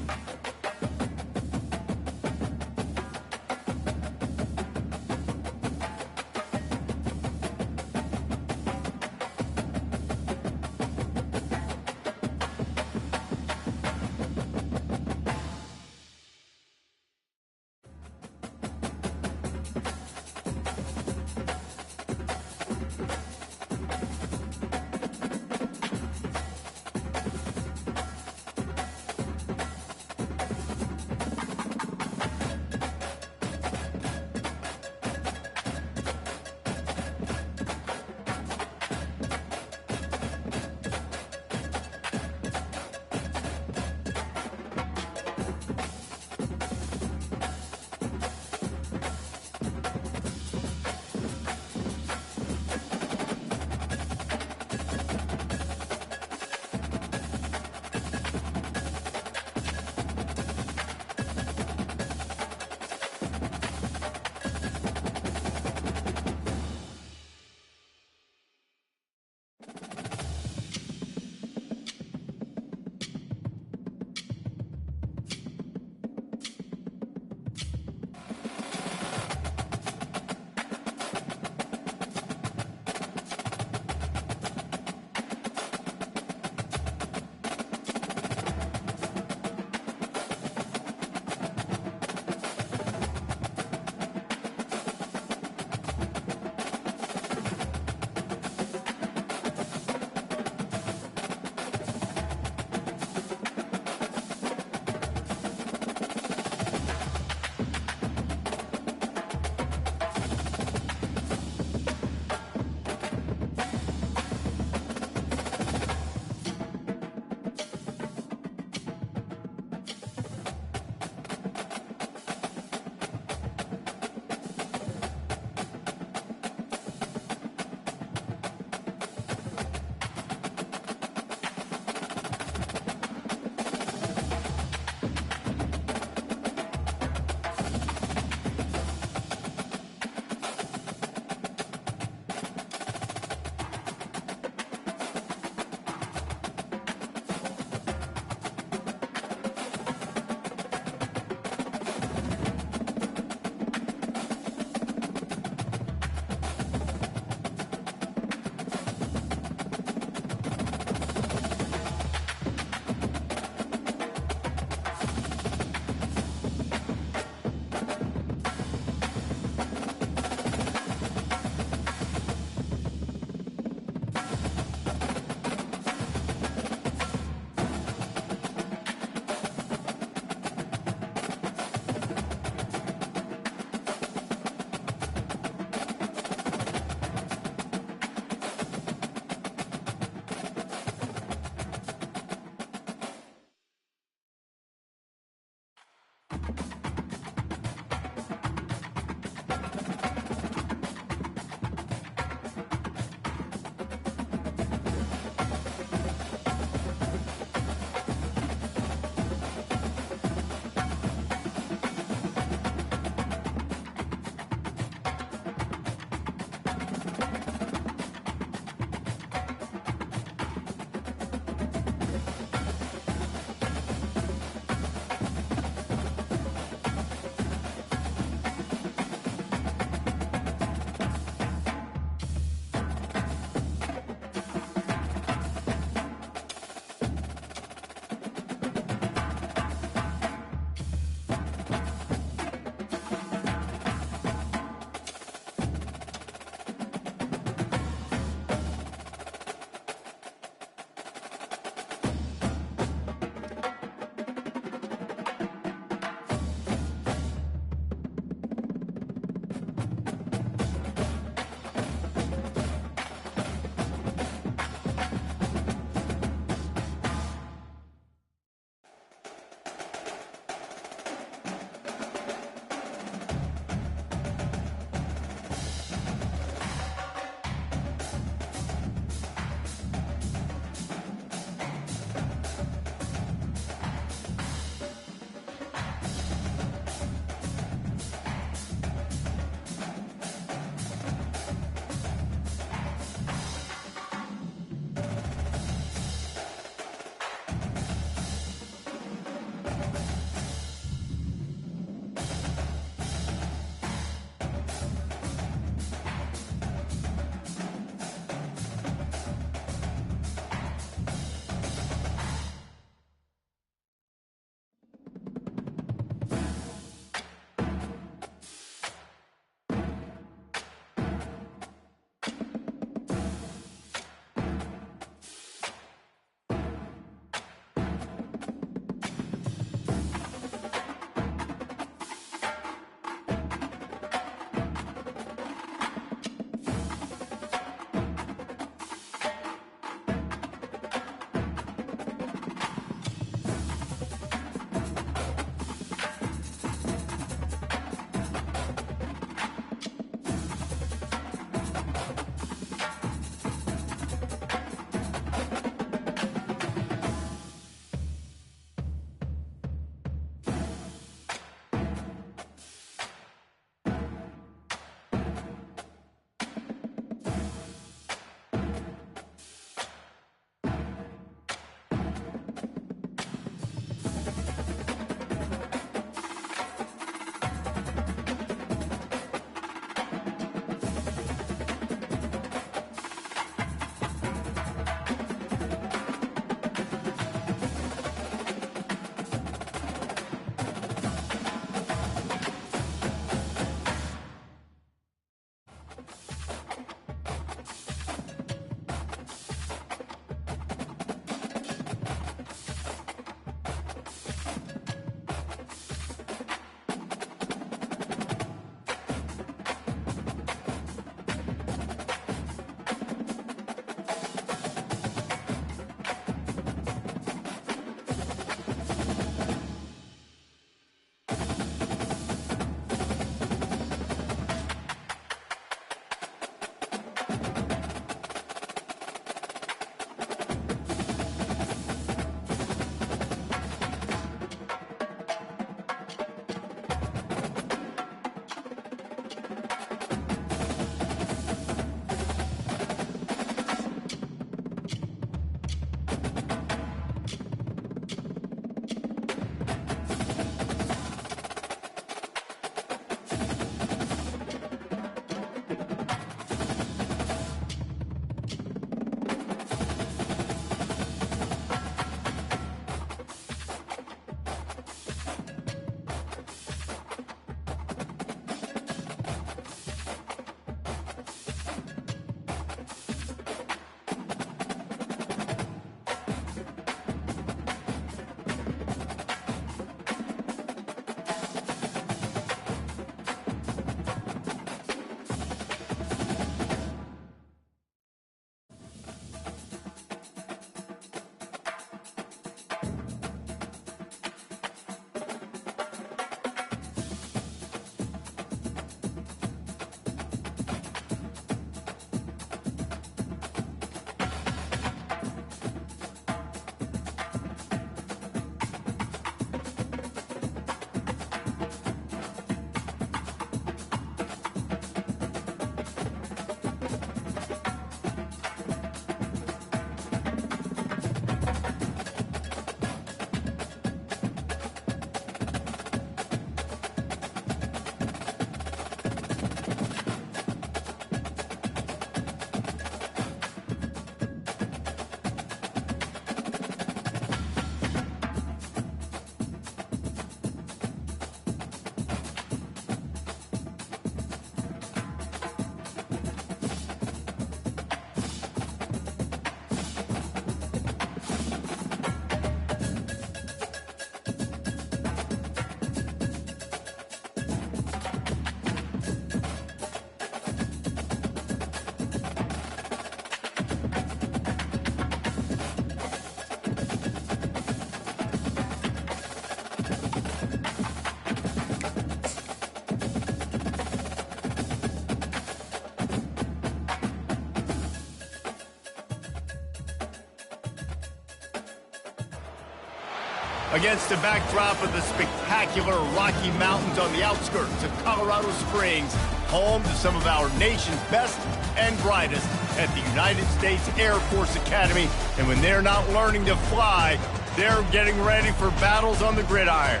Against the backdrop of the spectacular Rocky Mountains on the outskirts of Colorado Springs, home to some of our nation's best and brightest at the United States Air Force Academy. And when they're not learning to fly, they're getting ready for battles on the gridiron.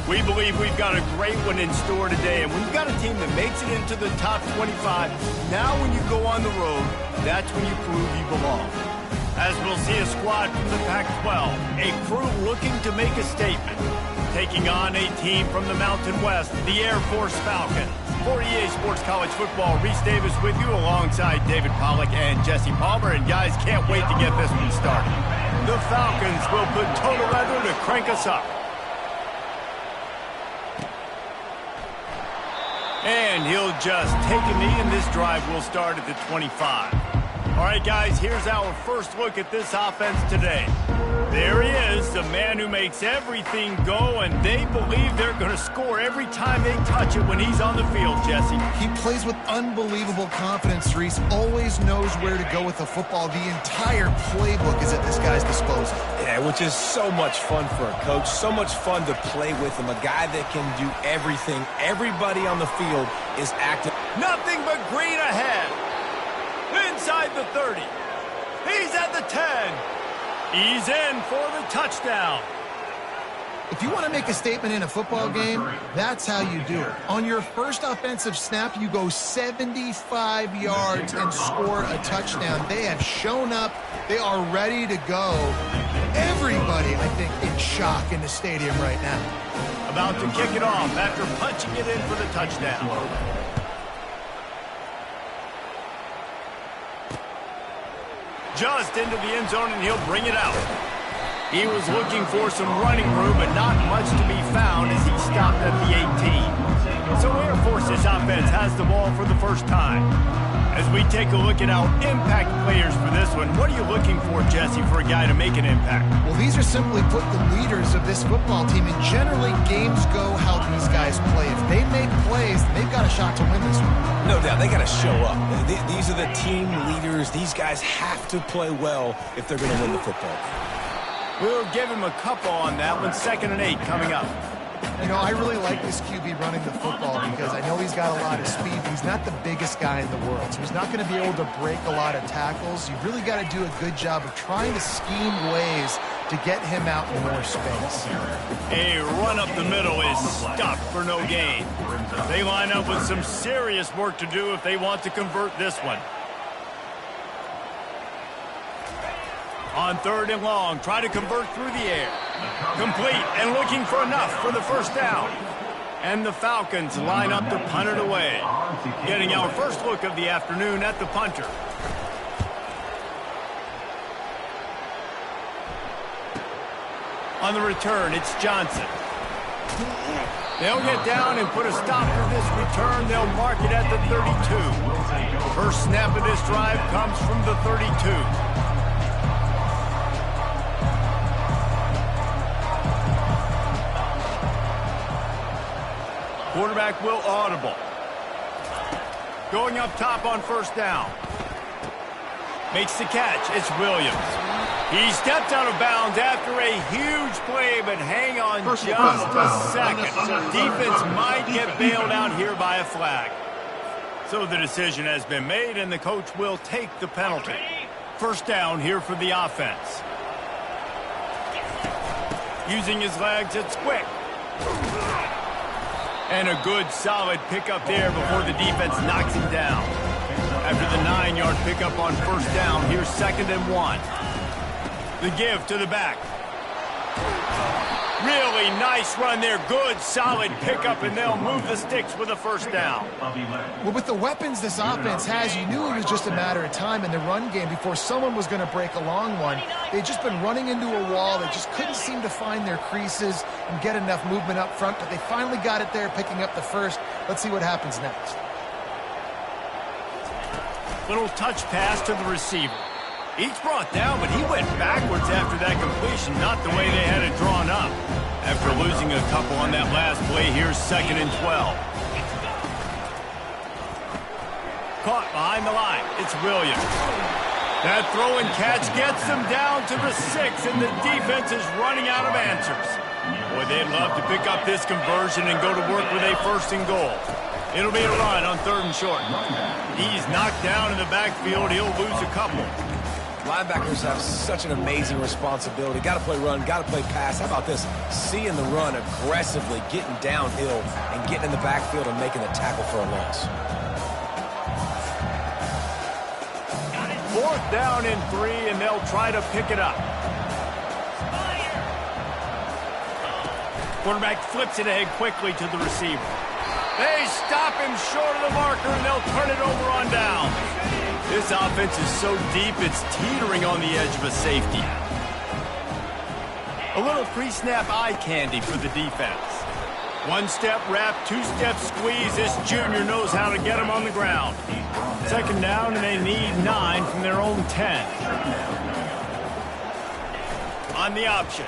We believe we've got a great one in store today, and when you've got a team that makes it into the top 25, now when you go on the road, that's when you prove you belong. As we'll see a squad from the Pac-12, a crew looking to make a statement, taking on a team from the Mountain West, the Air Force Falcons. For EA Sports College Football, Reese Davis with you alongside David Pollack and Jesse Palmer, and guys, can't wait to get this one started. The Falcons will put total leather to crank us up. And he'll just take a knee, and this drive will start at the 25. All right, guys, here's our first look at this offense today. There he is, the man who makes everything go, and they believe they're going to score every time they touch it when he's on the field, Jesse. He plays with unbelievable confidence, Reese. Always knows where to go with the football. The entire playbook is at this guy's disposal. Yeah, which is so much fun for a coach. So much fun to play with him. A guy that can do everything. Everybody on the field is active. Nothing but green ahead. Inside the 30. He's at the 10. He's in for the touchdown. If you want to make a statement in a football game, that's how you do it. On your first offensive snap, you go 75 yards and score a touchdown. They have shown up. They are ready to go. Everybody, I think, in shock in the stadium right now. About to kick it off after punching it in for the touchdown. Just into the end zone, and he'll bring it out. He was looking for some running room, but not much to be found as he stopped at the 18. So Air Force's offense has the ball for the first time. As we take a look at our impact players for this one, what are you looking for, Jesse, for a guy to make an impact? Well, these are simply put the leaders of this football team, and generally games go how these guys play. If they make plays, they've got a shot to win this one. No doubt, they got to show up. These are the team leaders. These guys have to play well if they're going to win the football game. We'll give him a couple on that one. 2nd and 8 coming up. You know, I really like this QB running the football because I know he's got a lot of speed, but he's not the biggest guy in the world. So he's not going to be able to break a lot of tackles. You really got to do a good job of trying to scheme ways to get him out in more space. A run up the middle is stopped for no gain. They line up with some serious work to do if they want to convert this one. On 3rd and long, try to convert through the air. Complete and looking for enough for the first down. And the Falcons line up to punt it away. Getting our first look of the afternoon at the punter. On the return, it's Johnson. They'll get down and put a stop to this return. They'll mark it at the 32. First snap of this drive comes from the 32. Quarterback will audible. Going up top on first down. Makes the catch. It's Williams. He stepped out of bounds after a huge play, but hang on just a second. Defense might get bailed out here by a flag. So the decision has been made, and the coach will take the penalty. First down here for the offense. Using his legs, it's quick. And a good, solid pickup there before the defense knocks him down. After the 9-yard pickup on first down, here's 2nd and 1. The give to the back. Really nice run there. Good, solid pickup, and they'll move the sticks with a first down. Well, with the weapons this offense has, you knew it was just a matter of time in the run game before someone was going to break a long one. They'd just been running into a wall. They just couldn't seem to find their creases and get enough movement up front, but they finally got it there, picking up the first. Let's see what happens next. Little touch pass to the receiver. He's brought down, but he went backwards after that completion, not the way they had it drawn up. After losing a couple on that last play, here's 2nd and 12. Caught behind the line. It's Williams. That throw and catch gets them down to the 6, and the defense is running out of answers. Boy, they'd love to pick up this conversion and go to work with a 1st and goal. It'll be a run on 3rd and short. He's knocked down in the backfield. He'll lose a couple. Linebackers have such an amazing responsibility. Got to play run, got to play pass. How about this? Seeing the run aggressively, getting downhill, and getting in the backfield and making the tackle for a loss. 4th down and 3, and they'll try to pick it up. Quarterback flips it ahead quickly to the receiver. They stop him short of the marker, and they'll turn it over on down. This offense is so deep, it's teetering on the edge of a safety. A little pre-snap eye candy for the defense. 1-step wrap, 2-step squeeze. This junior knows how to get him on the ground. 2nd down, and they need 9 from their own 10. On the option.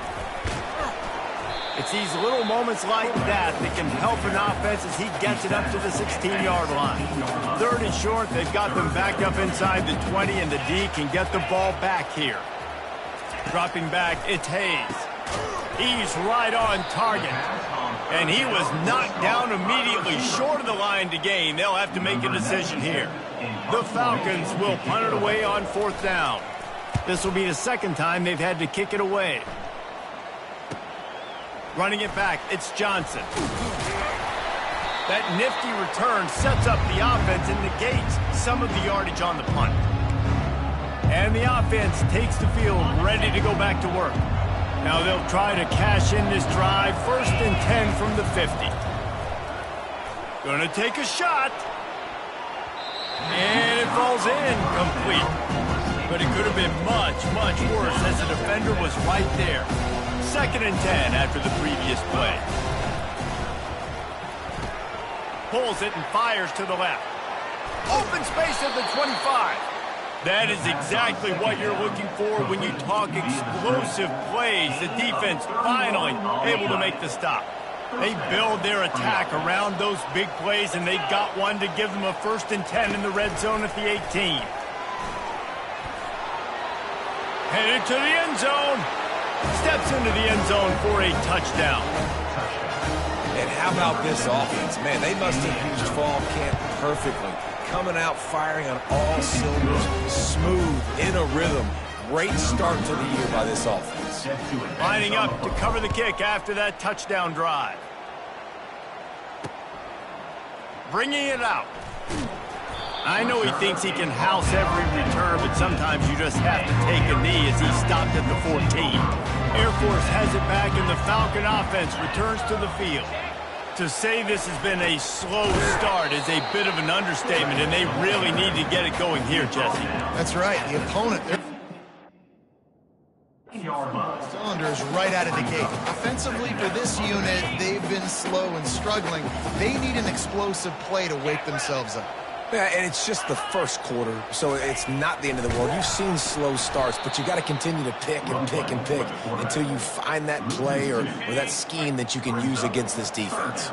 It's these little moments like that that can help an offense as he gets it up to the 16-yard line. 3rd and short, they've got them back up inside the 20, and the D can get the ball back here. Dropping back, it's Hayes. He's right on target. And he was knocked down immediately short of the line to gain. They'll have to make a decision here. The Falcons will punt it away on 4th down. This will be the 2nd time they've had to kick it away. Running it back, it's Johnson. That nifty return sets up the offense and negates some of the yardage on the punt. And the offense takes the field, ready to go back to work. Now they'll try to cash in this drive. 1st and 10 from the 50. Gonna take a shot. And it falls in, complete. But it could have been much, much worse as the defender was right there. 2nd and 10 after the previous play. Pulls it and fires to the left. Open space at the 25. That is exactly what you're looking for when you talk explosive plays. The defense finally able to make the stop. They build their attack around those big plays, and they've got one to give them a 1st and 10 in the red zone at the 18. Headed to the end zone. Steps into the end zone for a touchdown. And how about this offense? Man, they must have used fall camp perfectly. Coming out firing on all cylinders, smooth, in a rhythm. Great start to the year by this offense. Lining up to cover the kick after that touchdown drive. Bringing it out. I know he thinks he can house every return, but sometimes you just have to take a knee as he stopped at the 14. Air Force has it back, and the Falcon offense returns to the field. To say this has been a slow start is a bit of an understatement, and they really need to get it going here, Jesse. That's right. The opponent, cylinders right out of the gate. Offensively for this unit, they've been slow and struggling. They need an explosive play to wake themselves up. Yeah, and it's just the 1st quarter, so it's not the end of the world. You've seen slow starts, but you got to continue to pick and pick and pick until you find that play or that scheme that you can use against this defense.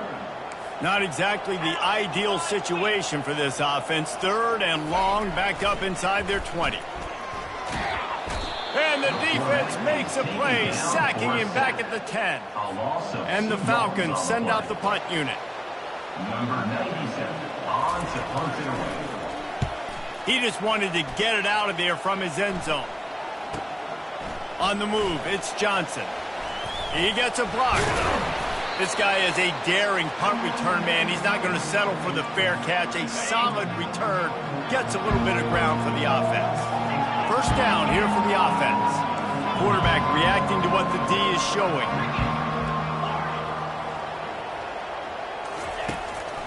Not exactly the ideal situation for this offense. 3rd and long, back up inside their 20. And the defense makes a play, sacking him back at the 10. And the Falcons send out the punt unit. Number 97. He just wanted to get it out of there from his end zone. On the move, it's Johnson. He gets a block. This guy is a daring punt return man. He's not going to settle for the fair catch. A solid return gets a little bit of ground for the offense. 1st down here for the offense. Quarterback reacting to what the D is showing.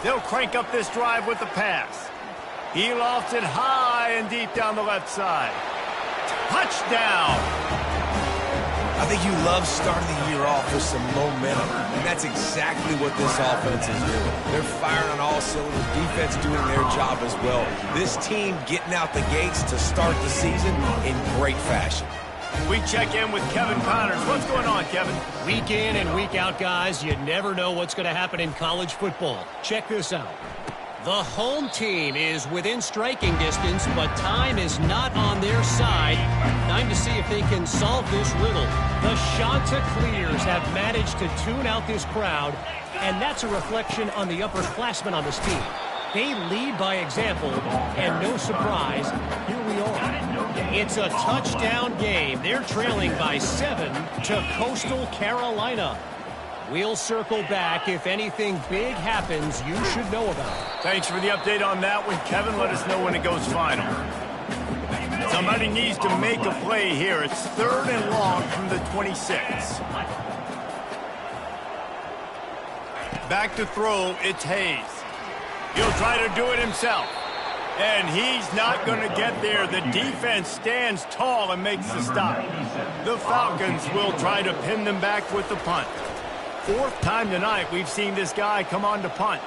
They'll crank up this drive with the pass. He lofts it high and deep down the left side. Touchdown! I think you love starting the year off with some momentum, and that's exactly what this offense is doing. They're firing on all cylinders, defense doing their job as well. This team getting out the gates to start the season in great fashion. We check in with Kevin Connors. What's going on, Kevin? Week in and week out, guys, you never know what's going to happen in college football. Check this out. The home team is within striking distance, but time is not on their side. Time to see if they can solve this riddle. The Chanticleers have managed to tune out this crowd, and that's a reflection on the upperclassmen on this team. They lead by example, and no surprise, here we are. It's a touchdown game. They're trailing by 7 to Coastal Carolina. We'll circle back. If anything big happens, you should know about it. Thanks for the update on that one, Kevin. Let us know when it goes final. Somebody needs to make a play here. It's 3rd and long from the 26. Back to throw, it's Hayes. He'll try to do it himself. And he's not going to get there. The defense stands tall and makes the stop. The Falcons will try to pin them back with the punt. 4th time tonight we've seen this guy come on to punt.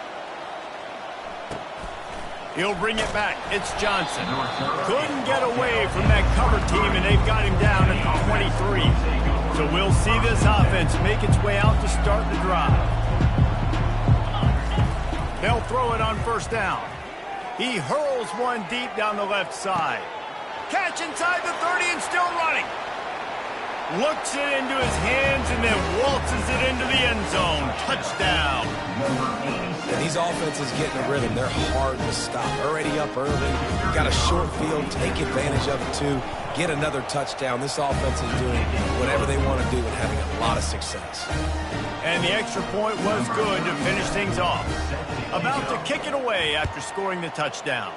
He'll bring it back. It's Johnson. Couldn't get away from that cover team, and they've got him down at the 23. So we'll see this offense make its way out to start the drive. They'll throw it on 1st down. He hurls one deep down the left side. Catch inside the 30 and still running. Looks it into his hands and then waltzes it into the end zone. Touchdown. And these offenses getting a rhythm. They're hard to stop. Already up early. Got a short field. Take advantage of it, too. Get another touchdown. This offense is doing whatever they want to do and having a lot of success. And the extra point was good to finish things off. About to kick it away after scoring the touchdown.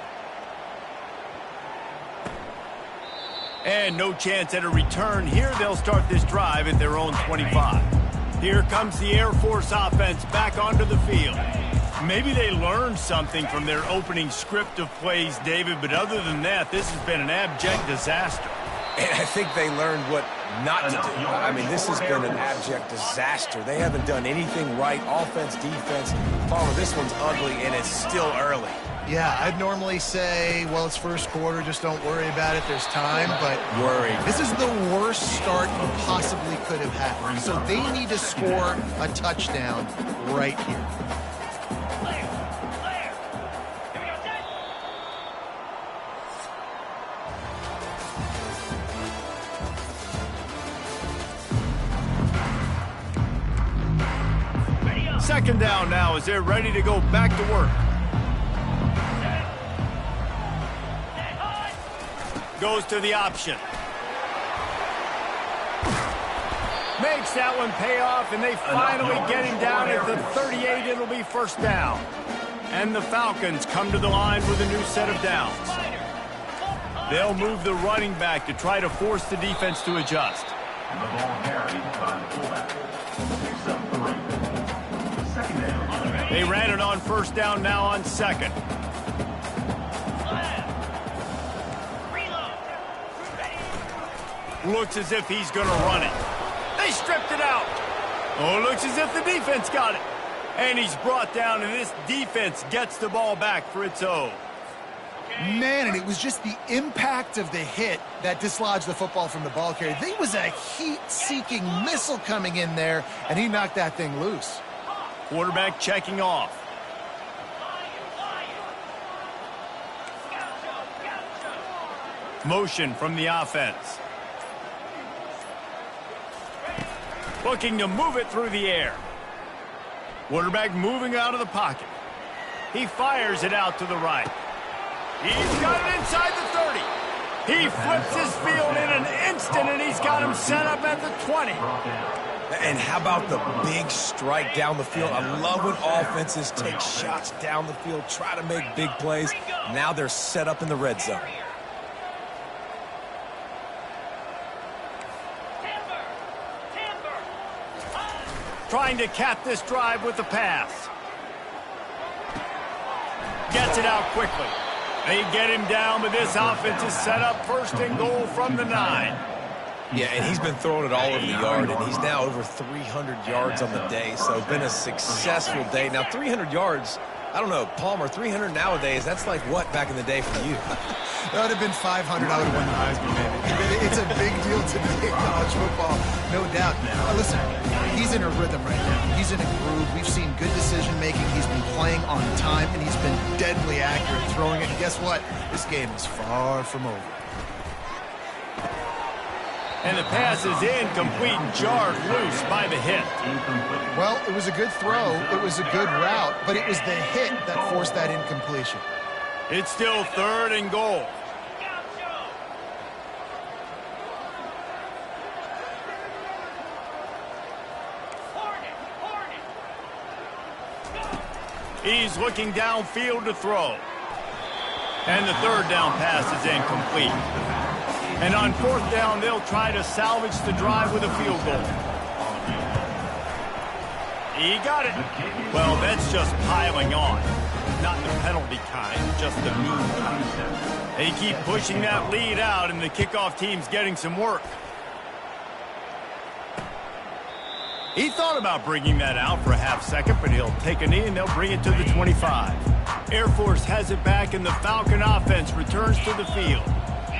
And no chance at a return. Here they'll start this drive at their own 25. Here comes the Air Force offense back onto the field. Maybe they learned something from their opening script of plays, David, but other than that, this has been an abject disaster. And I think they learned what not to do. I mean, this has been an abject disaster. They haven't done anything right. Offense, defense. Farmer, this one's ugly, and it's still early. Yeah, I'd normally say, well, it's 1st quarter, just don't worry about it, there's time, but this is the worst start you possibly could have had. So they need to score a touchdown right here. Second down now as they're ready to go back to work. Goes to the option. Makes that one pay off, and they finally get him down at the 38. It'll be 1st down. And the Falcons come to the line with a new set of downs. They'll move the running back to try to force the defense to adjust. The ball carried by the fullback. 2nd down. They ran it on 1st down, now on 2nd. Looks as if he's going to run it. They stripped it out. Oh, looks as if the defense got it. And he's brought down, and this defense gets the ball back for its own. Man, and it was just the impact of the hit that dislodged the football from the ball carrier. There was a heat-seeking missile coming in there, and he knocked that thing loose. Quarterback checking off. Motion from the offense. Looking to move it through the air. Quarterback moving out of the pocket. He fires it out to the right. He's got it inside the 30. He flips his field in an instant, and he's got him set up at the 20. And how about the big strike down the field? I love when offenses take shots down the field, try to make big plays. Now they're set up in the red zone. Trying to cap this drive with the pass. Gets it out quickly. They get him down, but this offense is set up 1st and goal from the 9. Yeah, and he's been throwing it all over the yard, and he's now over 300 yards on the day, so been a successful day. Now, 300 yards, I don't know, Palmer, 300 nowadays, that's like what back in the day for you? That would have been 500. I would have won the Heisman, maybe. It's a big deal today, though. college football, no doubt. Listen, he's in a rhythm right now. He's in a groove. We've seen good decision-making. He's been playing on time, and he's been deadly accurate throwing it. And guess what? This game is far from over. And the pass is incomplete, jarred loose by the hit. Well, it was a good throw. It was a good route, but it was the hit that forced that incompletion. It's still 3rd and goal. He's looking downfield to throw. And the 3rd down pass is incomplete. And on 4th down, they'll try to salvage the drive with a field goal. He got it. Well, that's just piling on. Not the penalty kind, just the mean kind. They keep pushing that lead out, and the kickoff team's getting some work. He thought about bringing that out for a half second, but he'll take a knee, and they'll bring it to the 25. Air Force has it back, and the Falcon offense returns to the field.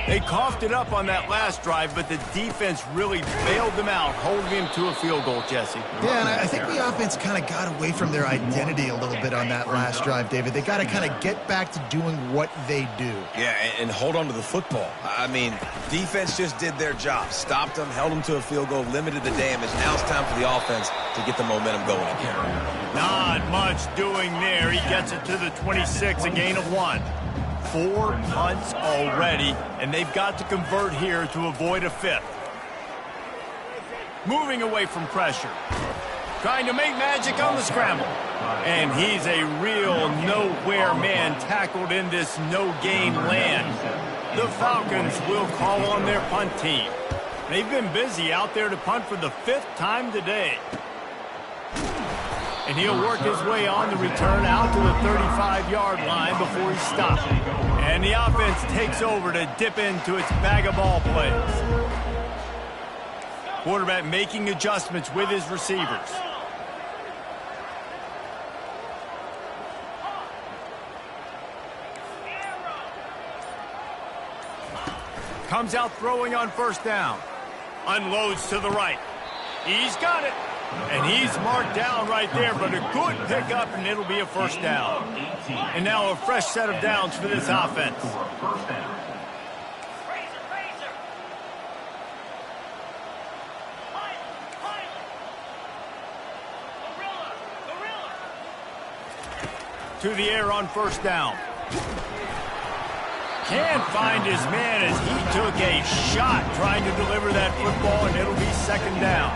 They coughed it up on that last drive, but the defense really bailed them out, holding him to a field goal, Jesse. Yeah, and I think the offense kind of got away from their identity a little bit on that last drive, David. They got to kind of get back to doing what they do. Yeah, and hold on to the football. I mean, defense just did their job. Stopped them, held them to a field goal, limited the damage. Now it's time for the offense to get the momentum going again. Not much doing there. He gets it to the 26, a gain of 1. 4 punts already, and they've got to convert here to avoid a 5th. Moving away from pressure. Trying to make magic on the scramble. And he's a real nowhere man tackled in this no-game land. The Falcons will call on their punt team. They've been busy out there to punt for the 5th time today. And he'll work his way on the return out to the 35-yard line before he stops. And the offense takes over to dip into its bag of ball plays. Quarterback making adjustments with his receivers. Comes out throwing on 1st down. Unloads to the right. He's got it. And he's marked down right there, but a good pickup, and it'll be a 1st down. And now a fresh set of downs for this offense. To the air on 1st down. Can't find his man as he took a shot trying to deliver that football, and it'll be 2nd down.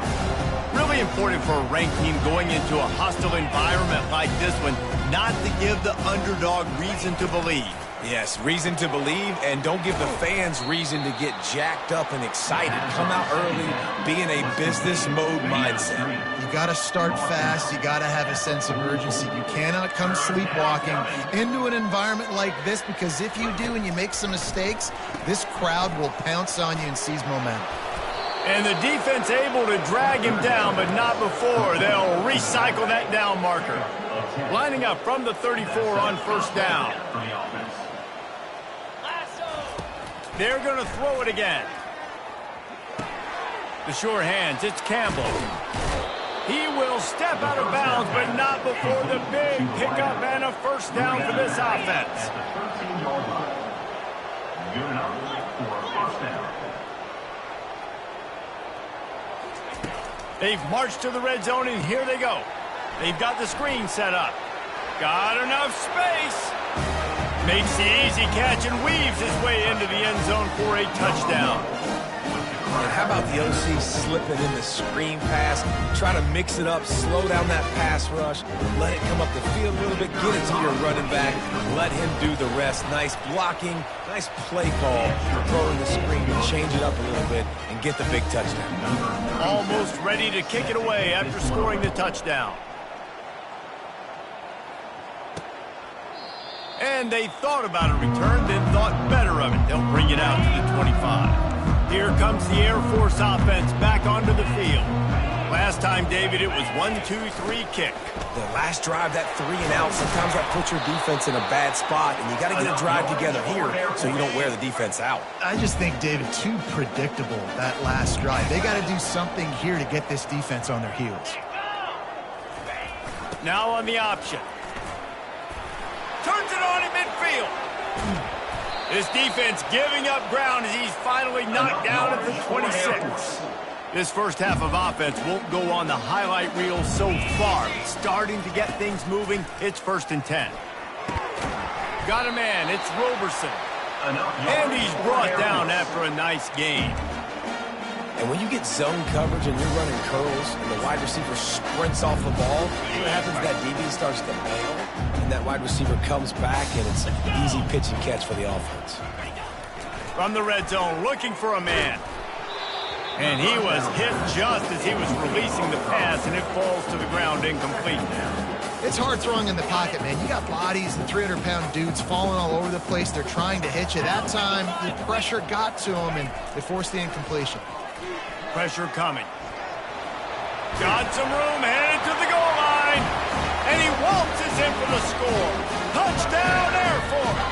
Really important for a ranked team going into a hostile environment like this one, not to give the underdog reason to believe. Yes, reason to believe, and don't give the fans reason to get jacked up and excited. Come out early, be in a business mode mindset. You got to start fast. You got to have a sense of urgency. You cannot come sleepwalking into an environment like this, because if you do and you make some mistakes, this crowd will pounce on you and seize momentum. And the defense able to drag him down, but not before. They'll recycle that down marker. Lining up from the 34 on 1st down. They're going to throw it again. The sure hands, it's Campbell. He will step out of bounds, but not before the big pickup and a 1st down for this offense. Good enough for a 1st down. They've marched to the red zone, and here they go. They've got the screen set up. Got enough space. Makes the easy catch and weaves his way into the end zone for a touchdown. And how about the OC slipping in the screen pass? Try to mix it up, slow down that pass rush, let it come up the field a little bit, get it to your running back, let him do the rest. Nice blocking, nice play call, throwing the screen to change it up a little bit and get the big touchdown. Almost ready to kick it away after scoring the touchdown. And they thought about a return, then thought better of it. They'll bring it out to the 25. Here comes the Air Force offense back onto the field. Last time, David, it was 1-2-3 kick. The last drive, that 3 and out, sometimes that puts your defense in a bad spot, and you got to get a drive together here so you don't wear the defense out. I just think, David, too predictable, that last drive. They got to do something here to get this defense on their heels. Now on the option. Turns it on in midfield. This defense giving up ground as he's finally knocked down at the 26. This first half of offense won't go on the highlight reel so far. It's starting to get things moving. It's 1st and 10. Got a man. It's Roberson. And he's brought down after a nice gain. And when you get zone coverage and you're running curls and the wide receiver sprints off the ball, what happens? That DB starts to bail, and that wide receiver comes back, and it's an easy pitch and catch for the offense. From the red zone, looking for a man. And he was hit just as he was releasing the pass, and it falls to the ground incomplete. It's hard throwing in the pocket, man. You got bodies, the 300-pound dudes falling all over the place. They're trying to hit you. That time, the pressure got to him, and they forced the incompletion. Pressure coming. Got some room, headed to the goal line. And he waltzes in for the score. Touchdown, Air Force.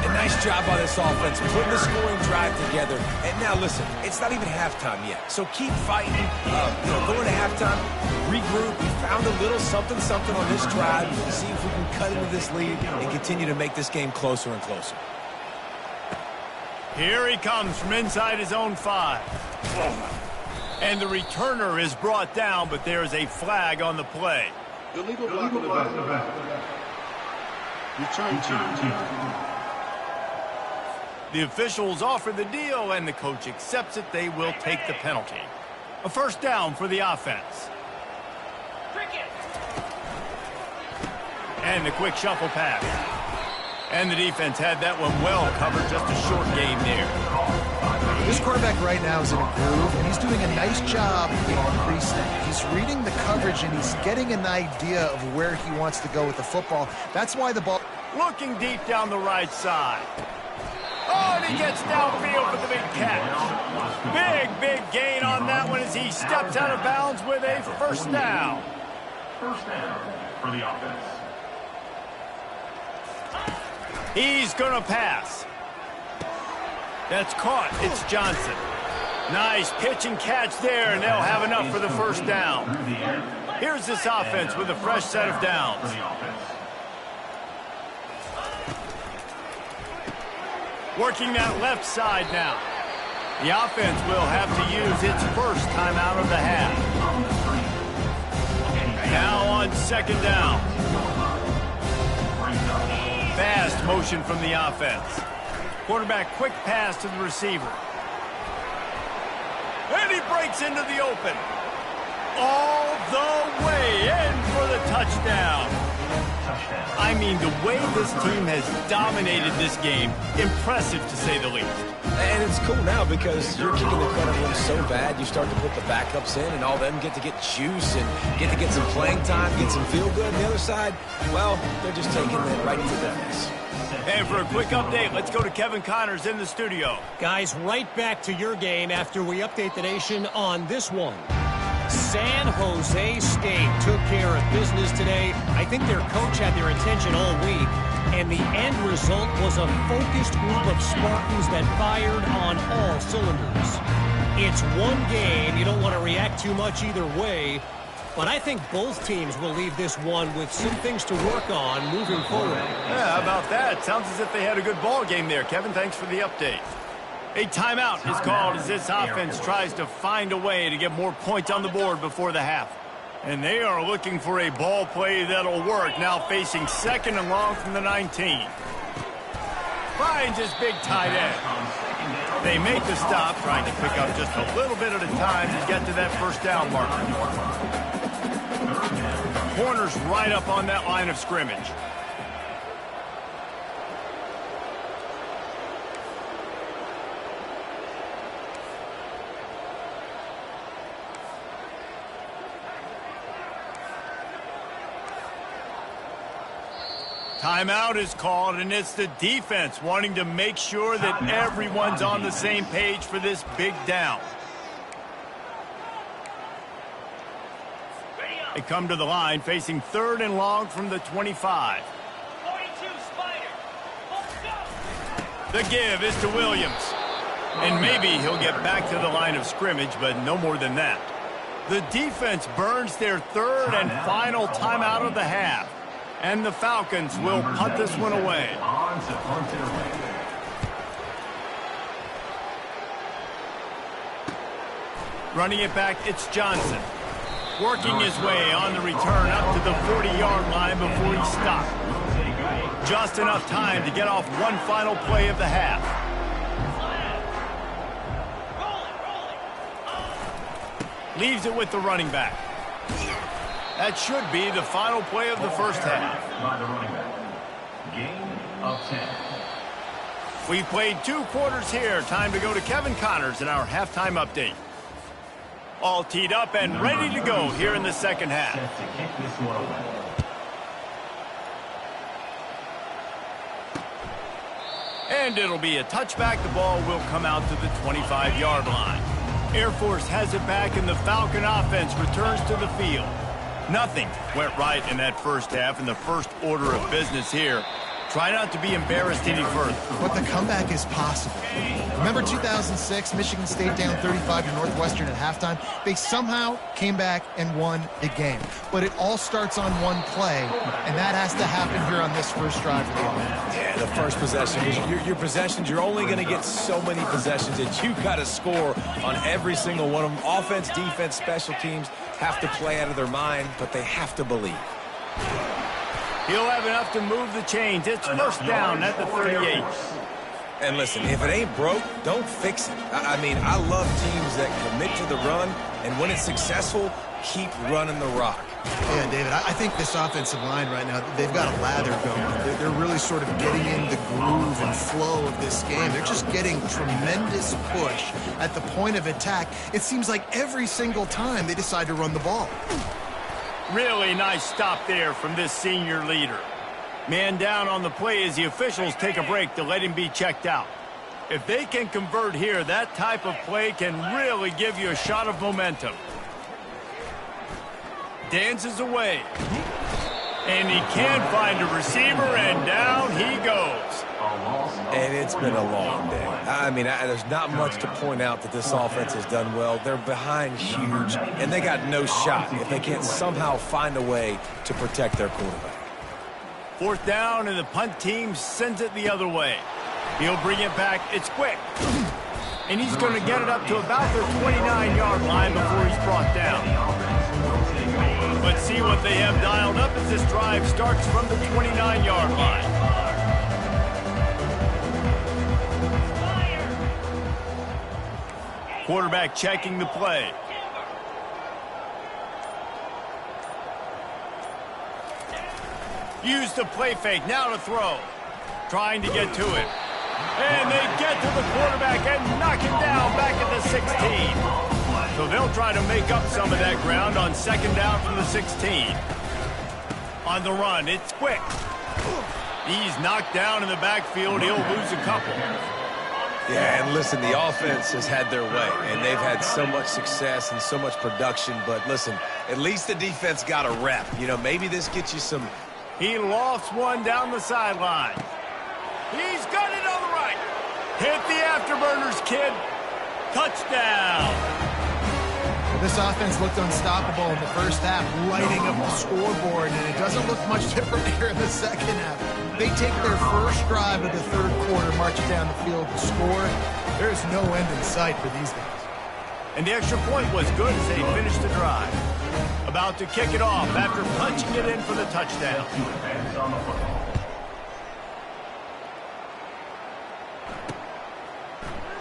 A nice job by this offense, putting the scoring drive together. And now, listen, it's not even halftime yet. So keep fighting, going to halftime, regroup. We found a little something on this drive. See if we can cut into this lead and continue to make this game closer and closer. Here he comes from inside his own 5. And the returner is brought down, but there is a flag on the play. Illegal block of the back. Return team. The officials offer the deal, and the coach accepts it. They will take the penalty. A 1st down for the offense. And the quick shuffle pass. And the defense had that one well covered. Just a short game there. This quarterback right now is in a groove, and he's doing a nice job in pre-snap. He's reading the coverage, and he's getting an idea of where he wants to go with the football. That's why the ball... Looking deep down the right side. Oh, and he gets downfield for the big catch. Big gain on that one as he steps out of bounds with a 1st down. 1st down for the offense. He's going to pass. That's caught. It's Johnson. Nice pitch and catch there, and they'll have enough for the 1st down. Here's this offense with a fresh set of downs. Working that left side now. The offense will have to use its 1st timeout of the half. Now on 2nd down. Fast motion from the offense. Quarterback quick pass to the receiver. And he breaks into the open. All the way in for the touchdown. I mean, the way this team has dominated this game, impressive to say the least. And it's cool now because you're kicking the credit room so bad, you start to put the backups in, and all of them get to get juice and get to get some playing time, get some feel good. And the other side, well, they're just taking it right into the face. And for a quick update, let's go to Kevin Connors in the studio. Guys, right back to your game after we update the nation on this one. San Jose State took care of business today. I think their coach had their attention all week, and the end result was a focused group of Spartans that fired on all cylinders. It's one game. You don't want to react too much either way, but I think both teams will leave this one with some things to work on moving forward. Yeah, how about that? Sounds as if they had a good ball game there. Kevin, thanks for the update. A timeout is called as this offense tries to find a way to get more points on the board before the half. And they are looking for a ball play that'll work, now facing 2nd and long from the 19. Finds his big tight end. They make the stop, trying to pick up just a little bit at a time to get to that 1st down marker. Corners right up on that line of scrimmage. Timeout is called, and it's the defense wanting to make sure that everyone's on the same page for this big down. They come to the line facing 3rd and long from the 25. 42 Spider. The give is to Williams. And maybe he'll get back to the line of scrimmage, but no more than that. The defense burns their 3rd and final timeout of the half. And the Falcons will punt this one away. Running it back, it's Johnson. Working his way on the return up to the 40-yard line before he stopped. Just enough time to get off one final play of the half. Leaves it with the running back. That should be the final play of the first half. Gain of 10. We've played 2 quarters here. Time to go to Kevin Connors in our halftime update. All teed up and ready to go here in the second half. Set to kick this one away. And it'll be a touchback. The ball will come out to the 25-yard line. Air Force has it back, and the Falcon offense returns to the field. Nothing went right in that first half, in the first order of business here. Try not to be embarrassed any further. But the comeback is possible. Remember 2006, Michigan State down 35 to Northwestern at halftime? They somehow came back and won the game. But it all starts on one play, and that has to happen here on this first drive of the offense. Yeah, the first possession. Your possessions, you're only going to get so many possessions that you've got to score on every single one of them. Offense, defense, special teams have to play out of their mind, but they have to believe. He'll have enough to move the chains. It's first down at the 38. And listen, if it ain't broke, don't fix it. I mean, I love teams that commit to the run, and when it's successful, keep running the rock. Yeah, David, I think this offensive line right now, they've got a lather going. They're really sort of getting in the groove and flow of this game. They're just getting tremendous push at the point of attack. It seems like every single time they decide to run the ball. Really nice stop there from this senior leader. Man down on the play as the officials take a break to let him be checked out. If they can convert here, that type of play can really give you a shot of momentum. Dances away. And he can't find a receiver, and down he goes. And it's been a long day. I mean, there's not much to point out that this offense has done well. They're behind huge, and they got no shot if they can't somehow find a way to protect their quarterback. Fourth down, and the punt team sends it the other way. He'll bring it back. It's quick. And he's going to get it up to about their 29-yard line before he's brought down. Let's see what they have dialed up as this drive starts from the 29-yard line. Quarterback checking the play. Use the play fake, now to throw. Trying to get to it. And they get to the quarterback and knock him down back at the 16. So they'll try to make up some of that ground on second down from the 16. On the run, it's quick. He's knocked down in the backfield. He'll lose a couple. Yeah, and listen, the offense has had their way, and they've had so much success and so much production. But listen, at least the defense got a rep. You know, maybe this gets you some... He lofts one down the sideline. He's got it on the right. Hit the afterburners, kid. Touchdown. This offense looked unstoppable in the first half, lighting up the scoreboard, and it doesn't look much different here in the second half. They take their first drive of the third quarter, march down the field to score. There's no end in sight for these guys. And the extra point was good as they finished the drive. About to kick it off after punching it in for the touchdown.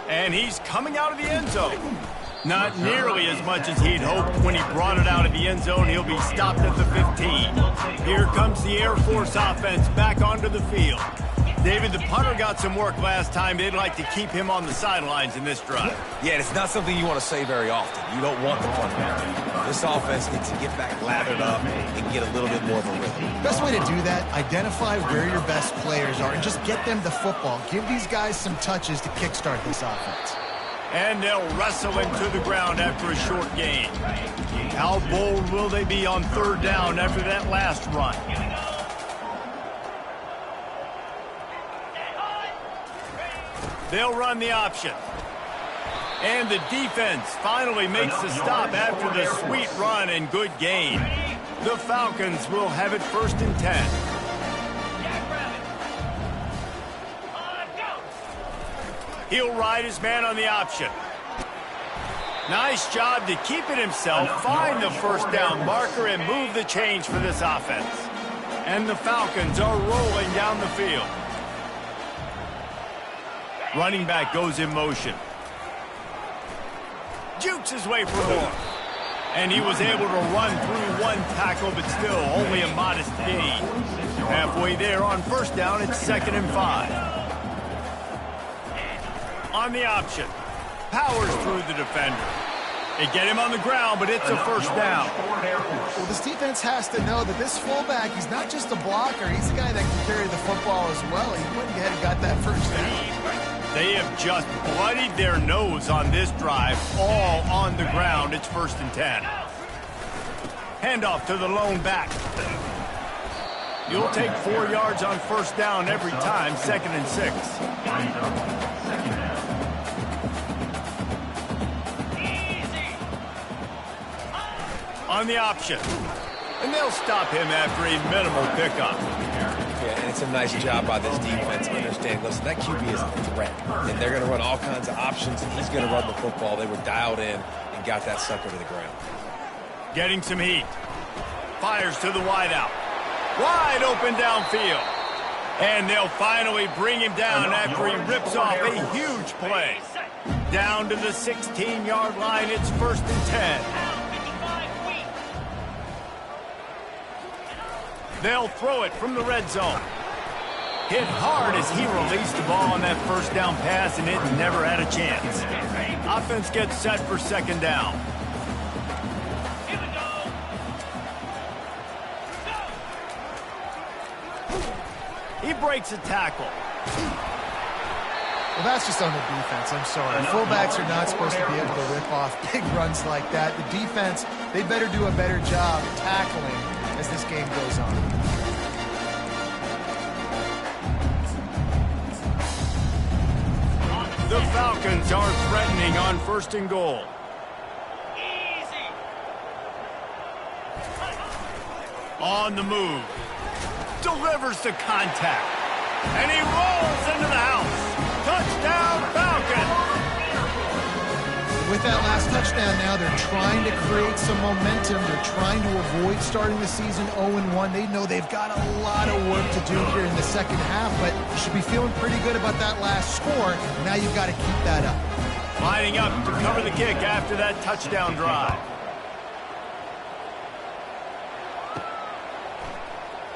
And he's coming out of the end zone. Not nearly as much as he'd hoped when he brought it out of the end zone. He'll be stopped at the 15. Here comes the Air Force offense back onto the field. David, the punter got some work last time. They'd like to keep him on the sidelines in this drive. Yeah, it's not something you want to say very often. You don't want the punt back. This offense needs to get back lathered up and get a little bit more of a rhythm. Best way to do that, identify where your best players are and just get them the football. Give these guys some touches to kickstart this offense. And they'll wrestle him to the ground after a short gain. How bold will they be on third down after that last run? They'll run the option. And the defense finally makes the stop after the sweet run and good gain. The Falcons will have it 1st and 10. He'll ride his man on the option. Nice job to keep it himself, find the first down marker, and move the change for this offense. And the Falcons are rolling down the field. Running back goes in motion. Jukes his way for more. And he was able to run through one tackle, but still only a modest gain. Halfway there on first down, it's 2nd and 5. On the option. Powers through the defender. They get him on the ground, but it's a first down. Well, this defense has to know that this fullback, he's not just a blocker. He's a guy that can carry the football as well. He went ahead and got that first down. They have just bloodied their nose on this drive, all on the ground. It's 1st and 10. Handoff to the lone back. You'll take 4 yards on first down every time, 2nd and 6. On the option. And they'll stop him after a minimal pickup. Yeah, and it's a nice job by this defense. Understand, listen, that QB is a threat. And they're going to run all kinds of options, and he's going to run the football. They were dialed in and got that sucker to the ground. Getting some heat. Fires to the wideout. Wide open downfield. And they'll finally bring him down after he rips off a huge play. Down to the 16-yard line, it's 1st and 10. They'll throw it from the red zone. Hit hard as he released the ball on that first down pass, and it never had a chance. Offense gets set for 2nd down. He breaks a tackle. Well, that's just on the defense. I'm sorry. Fullbacks are not supposed to be able to rip off big runs like that. The defense, they better do a better job tackling as this game goes on. The Falcons are threatening on 1st and goal. On the move. Delivers the contact. And he rolls into the house. Touchdown, Falcons! With that last touchdown now, they're trying to create some momentum. They're trying to avoid starting the season 0-1. They know they've got a lot of work to do here in the second half, but you should be feeling pretty good about that last score. Now you've got to keep that up. Lining up to cover the kick after that touchdown drive.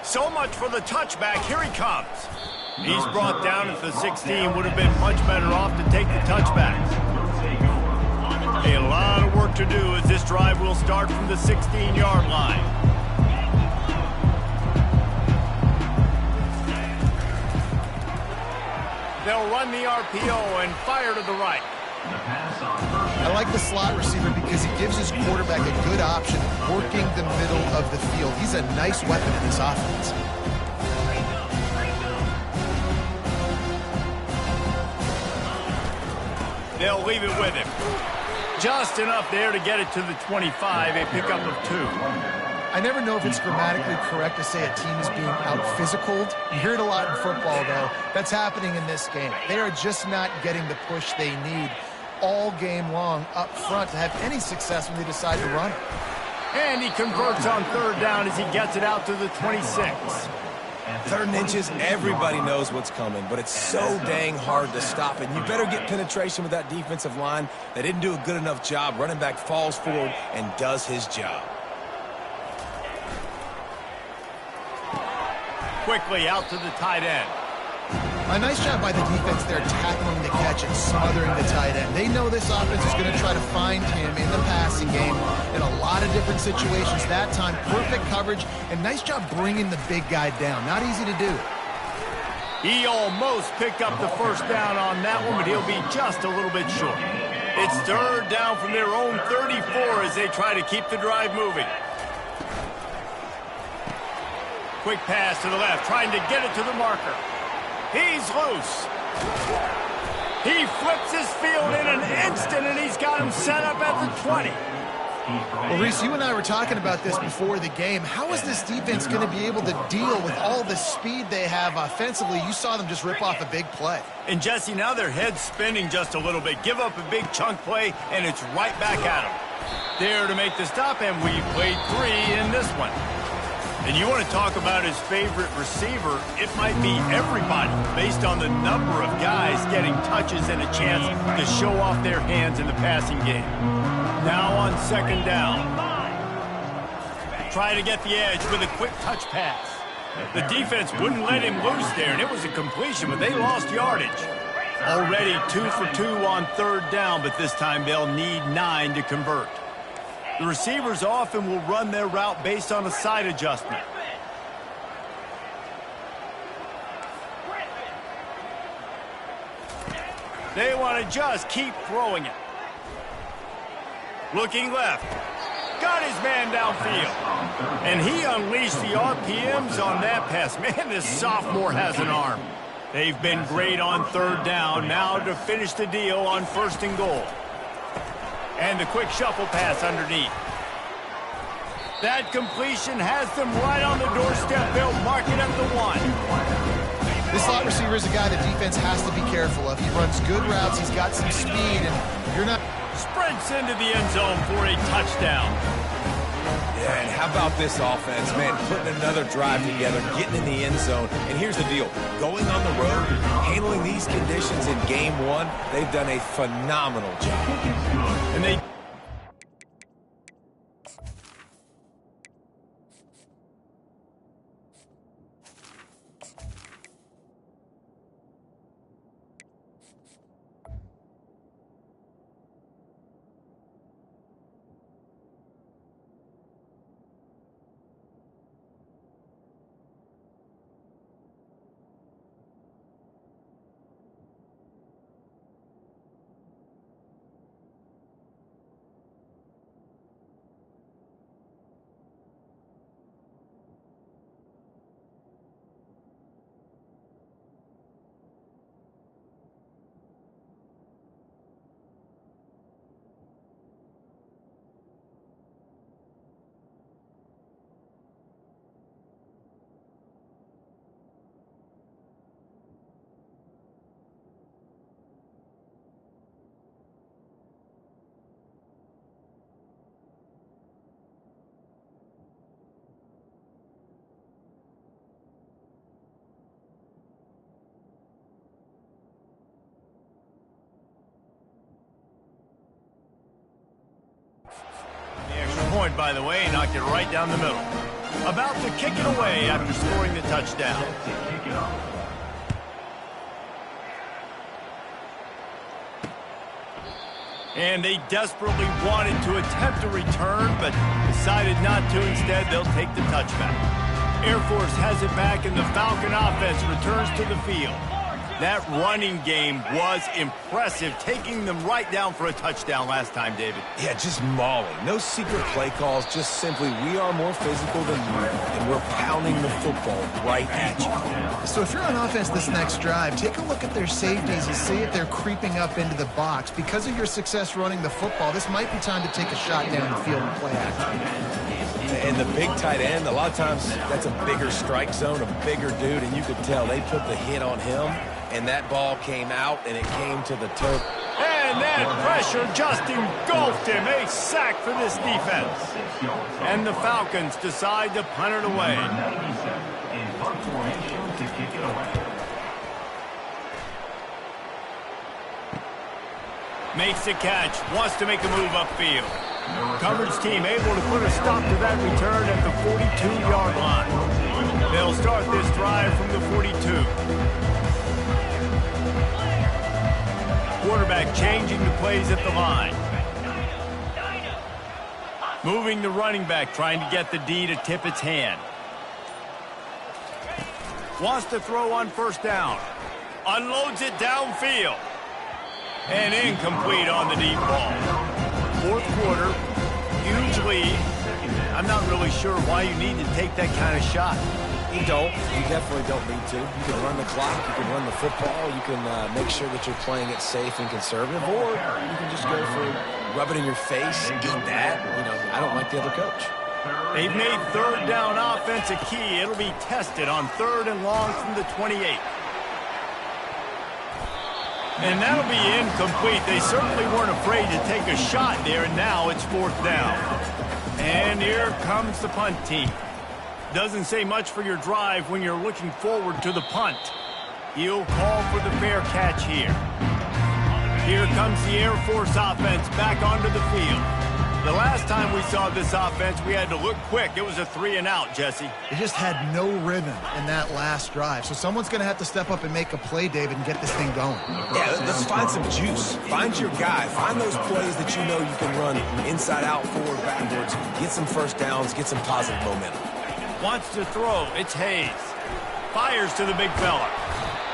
So much for the touchback. Here he comes. He's brought down at the 16. Would have been much better off to take the touchbacks. A lot of work to do as this drive will start from the 16-yard line. They'll run the RPO and fire to the right. I like the slot receiver because he gives his quarterback a good option working the middle of the field. He's a nice weapon in this offense. They'll leave it with him. Just enough there to get it to the 25, a pickup of 2. I never know if it's grammatically correct to say a team is being out-physicaled. You hear it a lot in football, though. That's happening in this game. They are just not getting the push they need all game long up front to have any success when they decide to run it. And he converts on 3rd down as he gets it out to the 26. 3rd and inches, everybody knows what's coming, but it's so dang hard to stop it. You better get penetration with that defensive line. They didn't do a good enough job. Running back falls forward and does his job. Quickly out to the tight end. A nice job by the defense there tackling the catch and smothering the tight end. They know this offense is going to try to find him in the passing game in a lot of different situations. That time, perfect coverage, and nice job bringing the big guy down. Not easy to do. He almost picked up the first down on that one, but he'll be just a little bit short. It's third down from their own 34 as they try to keep the drive moving. Quick pass to the left, trying to get it to the marker. He's loose. He flips his field in an instant, and he's got him set up at the 20. Well, Reese, you and I were talking about this before the game. How is this defense going to be able to deal with all the speed they have offensively? You saw them just rip off a big play. And, Jesse, now their head's spinning just a little bit. Give up a big chunk play, and it's right back at them. There to make the stop, and we played 3 in this one. And you want to talk about his favorite receiver, it might be everybody, based on the number of guys getting touches and a chance to show off their hands in the passing game. Now on second down. Try to get the edge with a quick touch pass. The defense wouldn't let him loose there, and it was a completion, but they lost yardage. Already 2 for 2 on third down, but this time they'll need 9 to convert. The receivers often will run their route based on a side adjustment. They want to just keep throwing it. Looking left. Got his man downfield. And he unleashed the RPMs on that pass. Man, this sophomore has an arm. They've been great on third down. Now to finish the deal on first and goal. And the quick shuffle pass underneath. That completion has them right on the doorstep. They'll mark it at the 1. This slot receiver is a guy the defense has to be careful of. He runs good routes. He's got some speed, and you're not... Sprints into the end zone for a touchdown. Yeah, and how about this offense, man? Putting another drive together, getting in the end zone. And here's the deal. Going on the road, handling these conditions in game 1, they've done a phenomenal job. And they... Point, by the way, knocked it right down the middle. About to kick it away after scoring the touchdown. And they desperately wanted to attempt a return, but decided not to. Instead, they'll take the touchback. Air Force has it back, and the Falcon offense returns to the field. That running game was impressive, taking them right down for a touchdown last time, David. Yeah, just mauling. No secret play calls, just simply we are more physical than you, and we're pounding the football right at you. So if you're on offense this next drive, take a look at their safeties and see if they're creeping up into the box. Because of your success running the football, this might be time to take a shot down the field and play action. And the big tight end, a lot of times that's a bigger strike zone, a bigger dude, and you could tell they put the hit on him. And that ball came out, and it came to the turf. And that pressure just engulfed him. A sack for this defense. And the Falcons decide to punt it away. Makes the catch. Wants to make a move upfield. Coverage team able to put a stop to that return at the 42-yard line. They'll start this drive from the 42. quarterback changing the plays at the line. Moving the running back, trying to get the D to tip its hand. Wants to throw on first down. Unloads it downfield. And incomplete on the deep ball. Fourth quarter, huge lead. I'm not really sure why you need to take that kind of shot. You don't. You definitely don't need to. You can run the clock. You can run the football. You can make sure that you're playing it safe and conservative. Or you can just go for rub it in your face, eat that. You know, I don't like the other coach. They've made third down offense a key. It'll be tested on 3rd and long from the 28. And that'll be incomplete. They certainly weren't afraid to take a shot there, and now it's 4th down. And here comes the punt team. Doesn't say much for your drive when you're looking forward to the punt. He'll call for the fair catch here. Here comes the Air Force offense back onto the field. The last time we saw this offense, we had to look quick. It was a 3-and-out, Jesse. They just had no rhythm in that last drive. So someone's going to have to step up and make a play, David, and get this thing going. Yeah, let's find some juice. Find your guy. Find those plays that you know you can run inside out, forward, backwards. Get some first downs. Get some positive momentum. Wants to throw. It's Hayes. Fires to the big fella.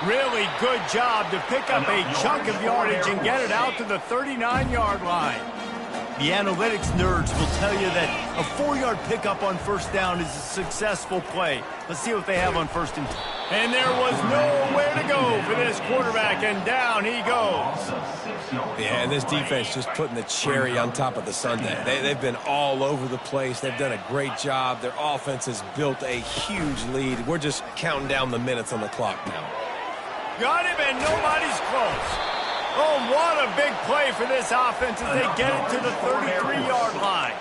Really good job to pick up a chunk of yardage and get it out to the 39-yard line. The analytics nerds will tell you that a 4-yard pickup on first down is a successful play. Let's see what they have on 1st and 10. And there was nowhere to go for this quarterback, and down he goes. Yeah, and this defense just putting the cherry on top of the sundae. They've been all over the place. They've done a great job. Their offense has built a huge lead. We're just counting down the minutes on the clock now. Got him, and nobody's close. Oh, what a big play for this offense as they get it to the 33-yard line.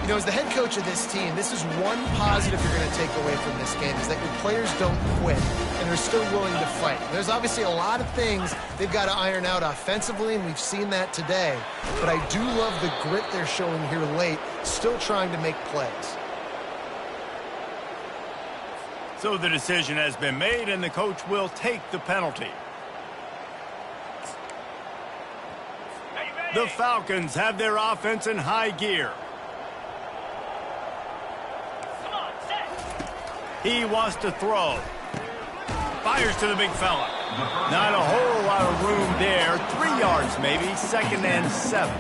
You know, as the head coach of this team, this is one positive you're going to take away from this game, is that your players don't quit, and they're still willing to fight. There's obviously a lot of things they've got to iron out offensively, and we've seen that today. But I do love the grit they're showing here late, still trying to make plays. So the decision has been made, and the coach will take the penalty. The Falcons have their offense in high gear. He wants to throw. Fires to the big fella. Not a whole lot of room there. 3 yards maybe. 2nd and 7.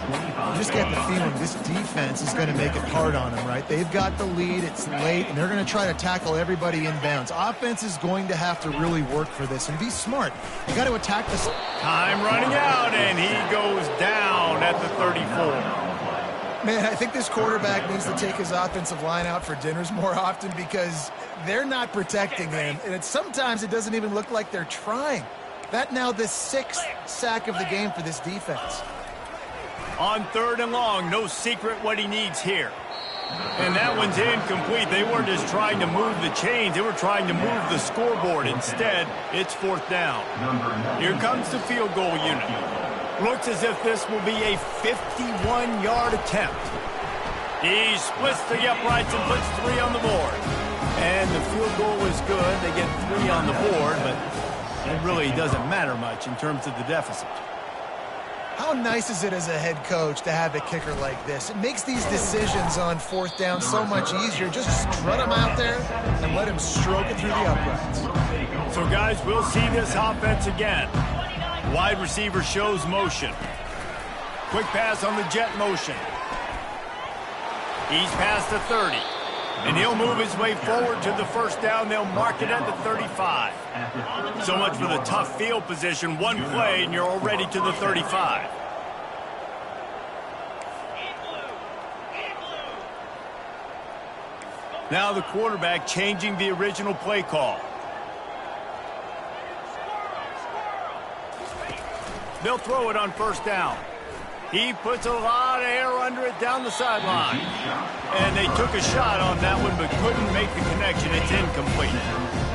You just get the feeling this defense is going to make it hard on them, right? They've got the lead. It's late, and they're going to try to tackle everybody inbounds. Offense is going to have to really work for this and be smart. You got to attack this. Time running out, and he goes down at the 34. Man, I think this quarterback needs to take his offensive line out for dinners more often because they're not protecting him. And sometimes it doesn't even look like they're trying. That now the 6th sack of the game for this defense. On 3rd and long, no secret what he needs here. And that one's incomplete. They weren't just trying to move the chains. They were trying to move the scoreboard. Instead, it's 4th down. Here comes the field goal unit. Looks as if this will be a 51-yard attempt. He splits the uprights and puts 3 on the board. And the field goal is good. They get 3 on the board, but it really doesn't matter much in terms of the deficit. How nice is it as a head coach to have a kicker like this? It makes these decisions on 4th down so much easier. Just strut him out there and let him stroke it through the uprights. So, guys, we'll see this offense again. Wide receiver shows motion. Quick pass on the jet motion. He's past the 30. And he'll move his way forward to the 1st down. They'll mark it at the 35. So much for the tough field position. One play, and you're already to the 35. Now the quarterback changing the original play call. They'll throw it on 1st down. He puts a lot of air under it down the sideline. And they took a shot on that one but couldn't make the connection. It's incomplete.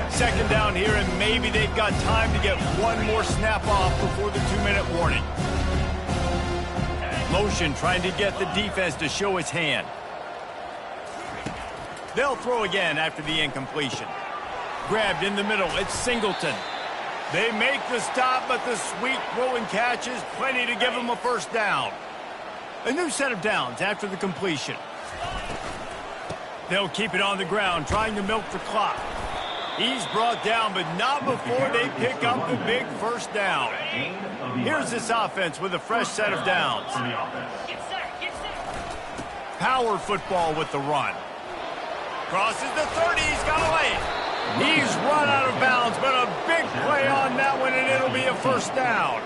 2nd down here, and maybe they've got time to get one more snap off before the 2-minute warning. Motion trying to get the defense to show its hand. They'll throw again after the incompletion. Grabbed in the middle. It's Singleton. They make the stop, but the sweet throw and catch is plenty to give them a first down. A new set of downs after the completion. They'll keep it on the ground, trying to milk the clock. He's brought down, but not before they pick up the big first down. Here's this offense with a fresh set of downs. Power football with the run. Crosses the 30, he's got a lane. He's run out of bounds, but a big play on that one, and it'll be a first down.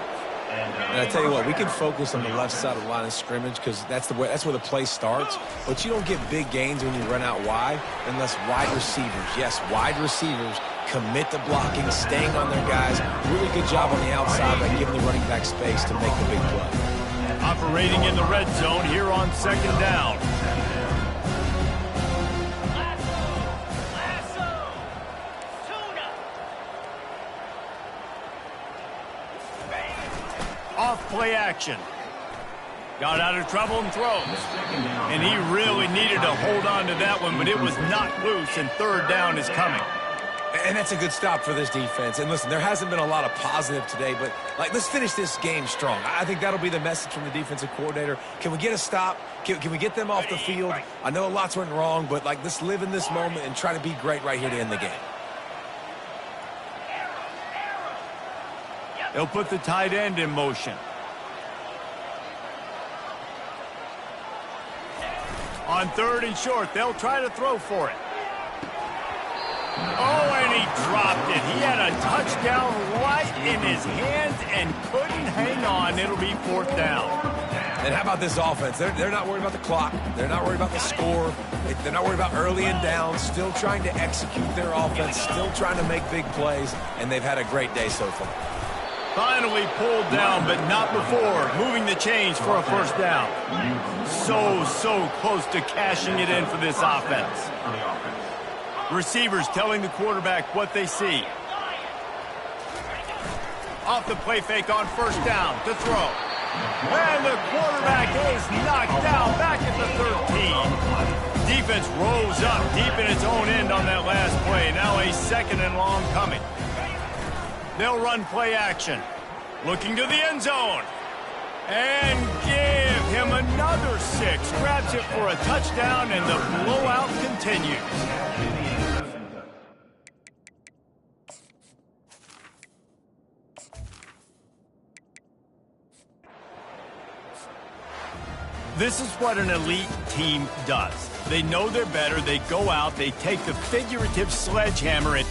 And I tell you what, we can focus on the left side of the line of scrimmage because that's where the play starts. But you don't get big gains when you run out wide unless wide receivers, yes, wide receivers, commit to blocking, staying on their guys. Really good job on the outside by giving the running back space to make the big play. Operating in the red zone here on second down. Off play action. Got out of trouble and throws. And he really needed to hold on to that one, but it was not loose, and third down is coming. And that's a good stop for this defense. And listen, there hasn't been a lot of positive today, but let's finish this game strong. I think that'll be the message from the defensive coordinator. Can we get a stop? Can we get them off the field? I know lots went wrong, but let's live in this moment and try to be great right here to end the game. They'll put the tight end in motion. On third and short, they'll try to throw for it. Oh, and he dropped it. He had a touchdown right in his hands and couldn't hang on. It'll be fourth down. And how about this offense? They're not worried about the clock. They're not worried about the score. They're not worried about early and down. Still trying to execute their offense. Still trying to make big plays. And they've had a great day so far. Finally pulled down, but not before. Moving the chains for a first down. So close to cashing it in for this offense. Receivers telling the quarterback what they see. Off the play fake on first down to throw. And the quarterback is knocked down back at the 13. Defense rose up deep in its own end on that last play. Now a second and long coming. They'll run play action. Looking to the end zone. And give him another 6. Grabs it for a touchdown, and the blowout continues. This is what an elite team does. They know they're better. They go out. They take the figurative sledgehammer and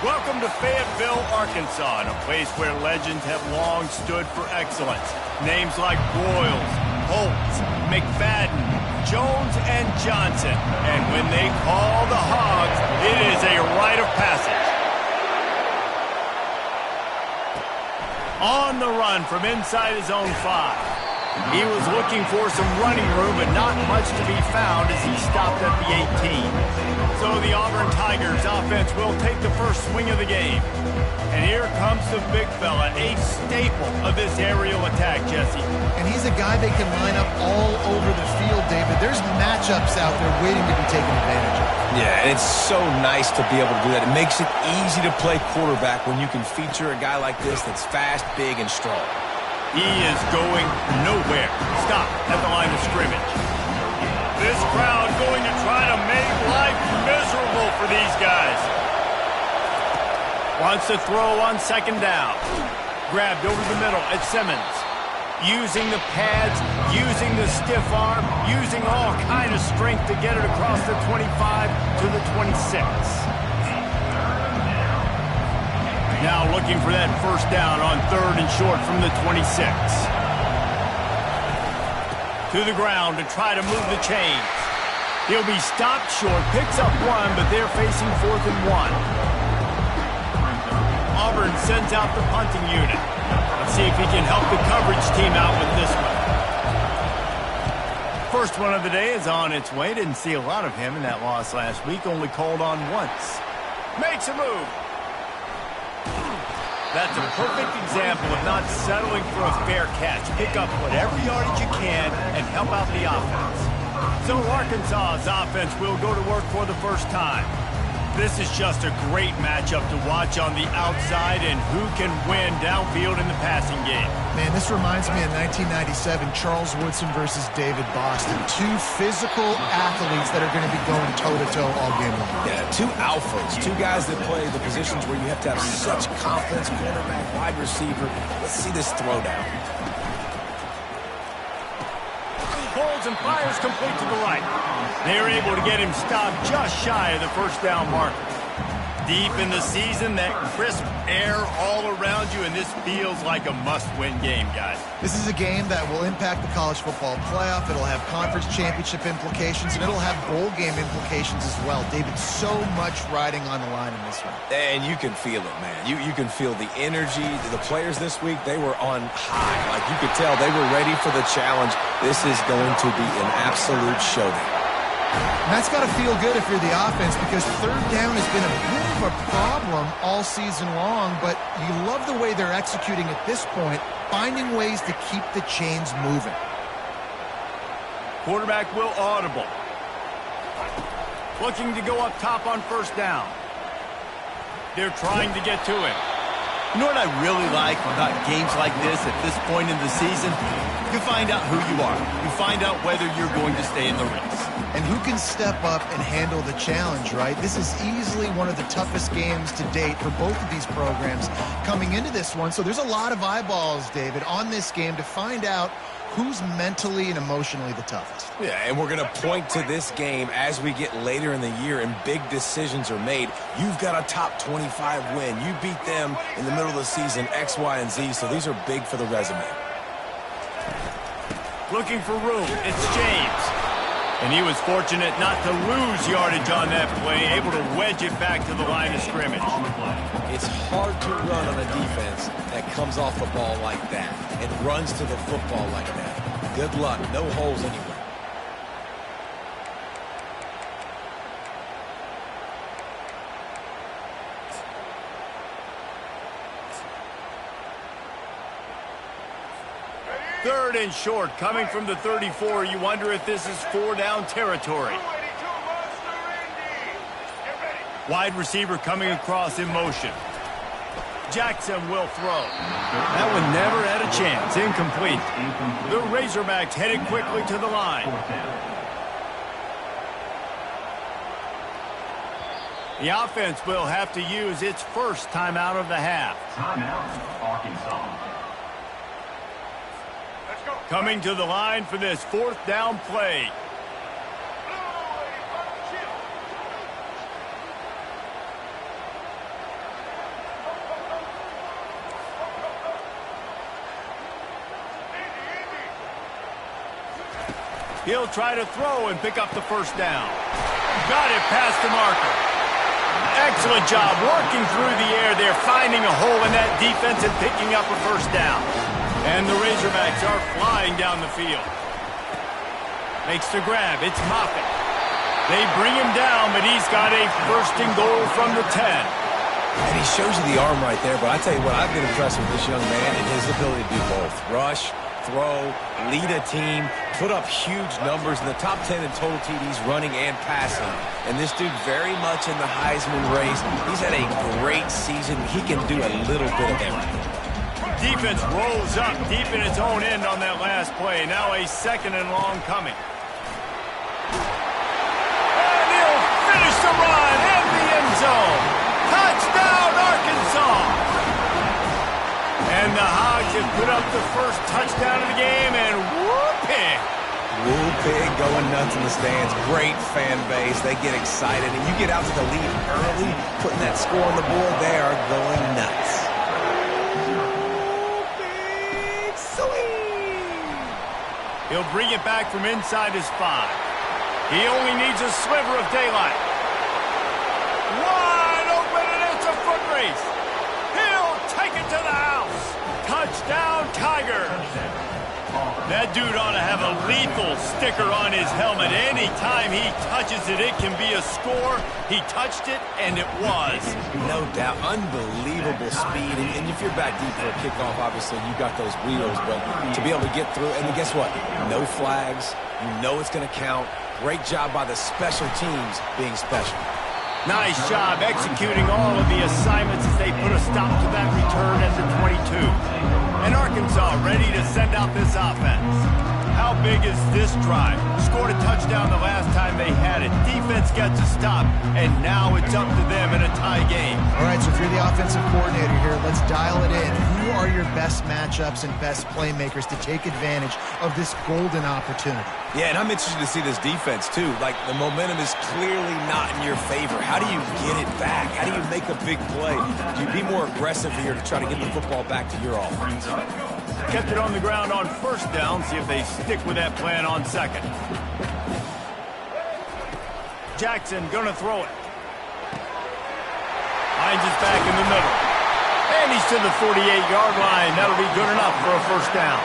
Welcome to Fayetteville, Arkansas, a place where legends have long stood for excellence. Names like Broyles, Holtz, McFadden, Jones, and Johnson. And when they call the Hogs, it is a rite of passage. On the run from inside his own 5. He was looking for some running room, but not much to be found as he stopped at the 18. So the Auburn Tigers offense will take the first swing of the game. And here comes the big fella, a staple of this aerial attack, Jesse. And he's a guy they can line up all over the field, David. There's matchups out there waiting to be taken advantage of. Yeah, and it's so nice to be able to do that. It makes it easy to play quarterback when you can feature a guy like this that's fast, big, and strong. He is going nowhere. Stop at the line of scrimmage. This crowd going to try to make life miserable for these guys. Wants to throw on second down. Grabbed over the middle at Simmons. Using the pads, using the stiff arm, using all kind of strength to get it across the 25 to the 26. Now looking for that first down on 3rd and short from the 26. To the ground to try to move the chains. He'll be stopped short, picks up 1, but they're facing 4th and 1. Auburn sends out the punting unit. Let's see if he can help the coverage team out with this one. First one of the day is on its way. Didn't see a lot of him in that loss last week. Only called on once. Makes a move. That's a perfect example of not settling for a fair catch. Pick up whatever yardage you can and help out the offense. So Arkansas's offense will go to work for the first time. This is just a great matchup to watch on the outside and who can win downfield in the passing game. Man, this reminds me of 1997, Charles Woodson versus David Boston. 2 physical athletes that are going to be going toe-to-toe all game long. Yeah, 2 alphas, 2 guys that play the positions where you have to have such confidence, quarterback, wide receiver. Let's see this throwdown. Holds and fires complete to the right. They're able to get him stopped just shy of the first down marker. Deep in the season, that crisp air all around you, and this feels like a must-win game, guys. This is a game that will impact the college football playoff. It'll have conference championship implications, and it'll have bowl game implications as well. David, so much riding on the line in this one. And you can feel it, man. You can feel the energy. The players this week, they were on high. Like you could tell they were ready for the challenge. This is going to be an absolute showdown. And that's got to feel good if you're the offense, because 3rd down has been a bit of a problem all season long, but you love the way they're executing at this point, finding ways to keep the chains moving. Quarterback will audible. Looking to go up top on first down. They're trying to get to him. You know what I really like about games like this at this point in the season? You find out who you are. You find out whether you're going to stay in the race. And who can step up and handle the challenge, right? This is easily one of the toughest games to date for both of these programs coming into this one. So there's a lot of eyeballs, David, on this game to find out who's mentally and emotionally the toughest. Yeah, and we're going to point to this game as we get later in the year and big decisions are made. You've got a top 25 win. You beat them in the middle of the season, X, Y, and Z, so these are big for the resume. Looking for room. It's James. And he was fortunate not to lose yardage on that play, able to wedge it back to the line of scrimmage. It's hard to run on a defense that comes off the ball like that and runs to the football like that. Good luck. No holes anywhere. Third and short, coming from the 34. You wonder if this is 4-down territory. Wide receiver coming across in motion. Jackson will throw. That one never had a chance. Incomplete. The Razorbacks headed quickly to the line. The offense will have to use its first timeout of the half. Timeout, Arkansas. Coming to the line for this 4th down play. He'll try to throw and pick up the first down. Got it past the marker. Excellent job working through the air there, finding a hole in that defense and picking up a first down. And the Razorbacks are flying down the field. Makes the grab. It's Moffitt. They bring him down, but he's got a first and goal from the 10. And he shows you the arm right there, but I tell you what, I've been impressed with this young man and his ability to do both. Rush, throw, lead a team, put up huge numbers in the top 10 in total TDs running and passing. And this dude very much in the Heisman race. He's had a great season. He can do a little bit of everything. Defense rolls up deep in its own end on that last play. Now a second and long coming. And he'll finish the run in the end zone. Touchdown, Arkansas! And the Hogs have put up the first touchdown of the game, and whoop-pig! Woo-pig going nuts in the stands. Great fan base. They get excited, and you get out to the lead early, putting that score on the board. They are going nuts. Woo-pig, sweet! He'll bring it back from inside his 5. He only needs a sliver of daylight. Wide open, and it's a foot race. He'll take it to the house. Touchdown, Tigers. That dude ought to have a lethal sticker on his helmet. Anytime he touches it, it can be a score. He touched it, and it was. No doubt. Unbelievable speed. And if you're back deep for a kickoff, obviously, you got those wheels. But to be able to get through, and guess what? No flags. You know it's going to count. Great job by the special teams being special. Nice job executing all of the assignments as they put a stop to that return at the 22. And Arkansas ready to send out this offense. How big is this drive? Scored a touchdown the last time they had it. Defense gets a stop, and now it's up to them in a tie game. All right, so if you're the offensive coordinator here, let's dial it in. Who are your best matchups and best playmakers to take advantage of this golden opportunity? Yeah, and I'm interested to see this defense, too. Like, the momentum is clearly not in your favor. How do you get it back? How do you make a big play? Do you be more aggressive here to try to get the football back to your offense? Kept it on the ground on first down. See if they stick with that plan on second. Jackson gonna throw it. Hines is back in the middle. And he's to the 48-yard line. That'll be good enough for a first down.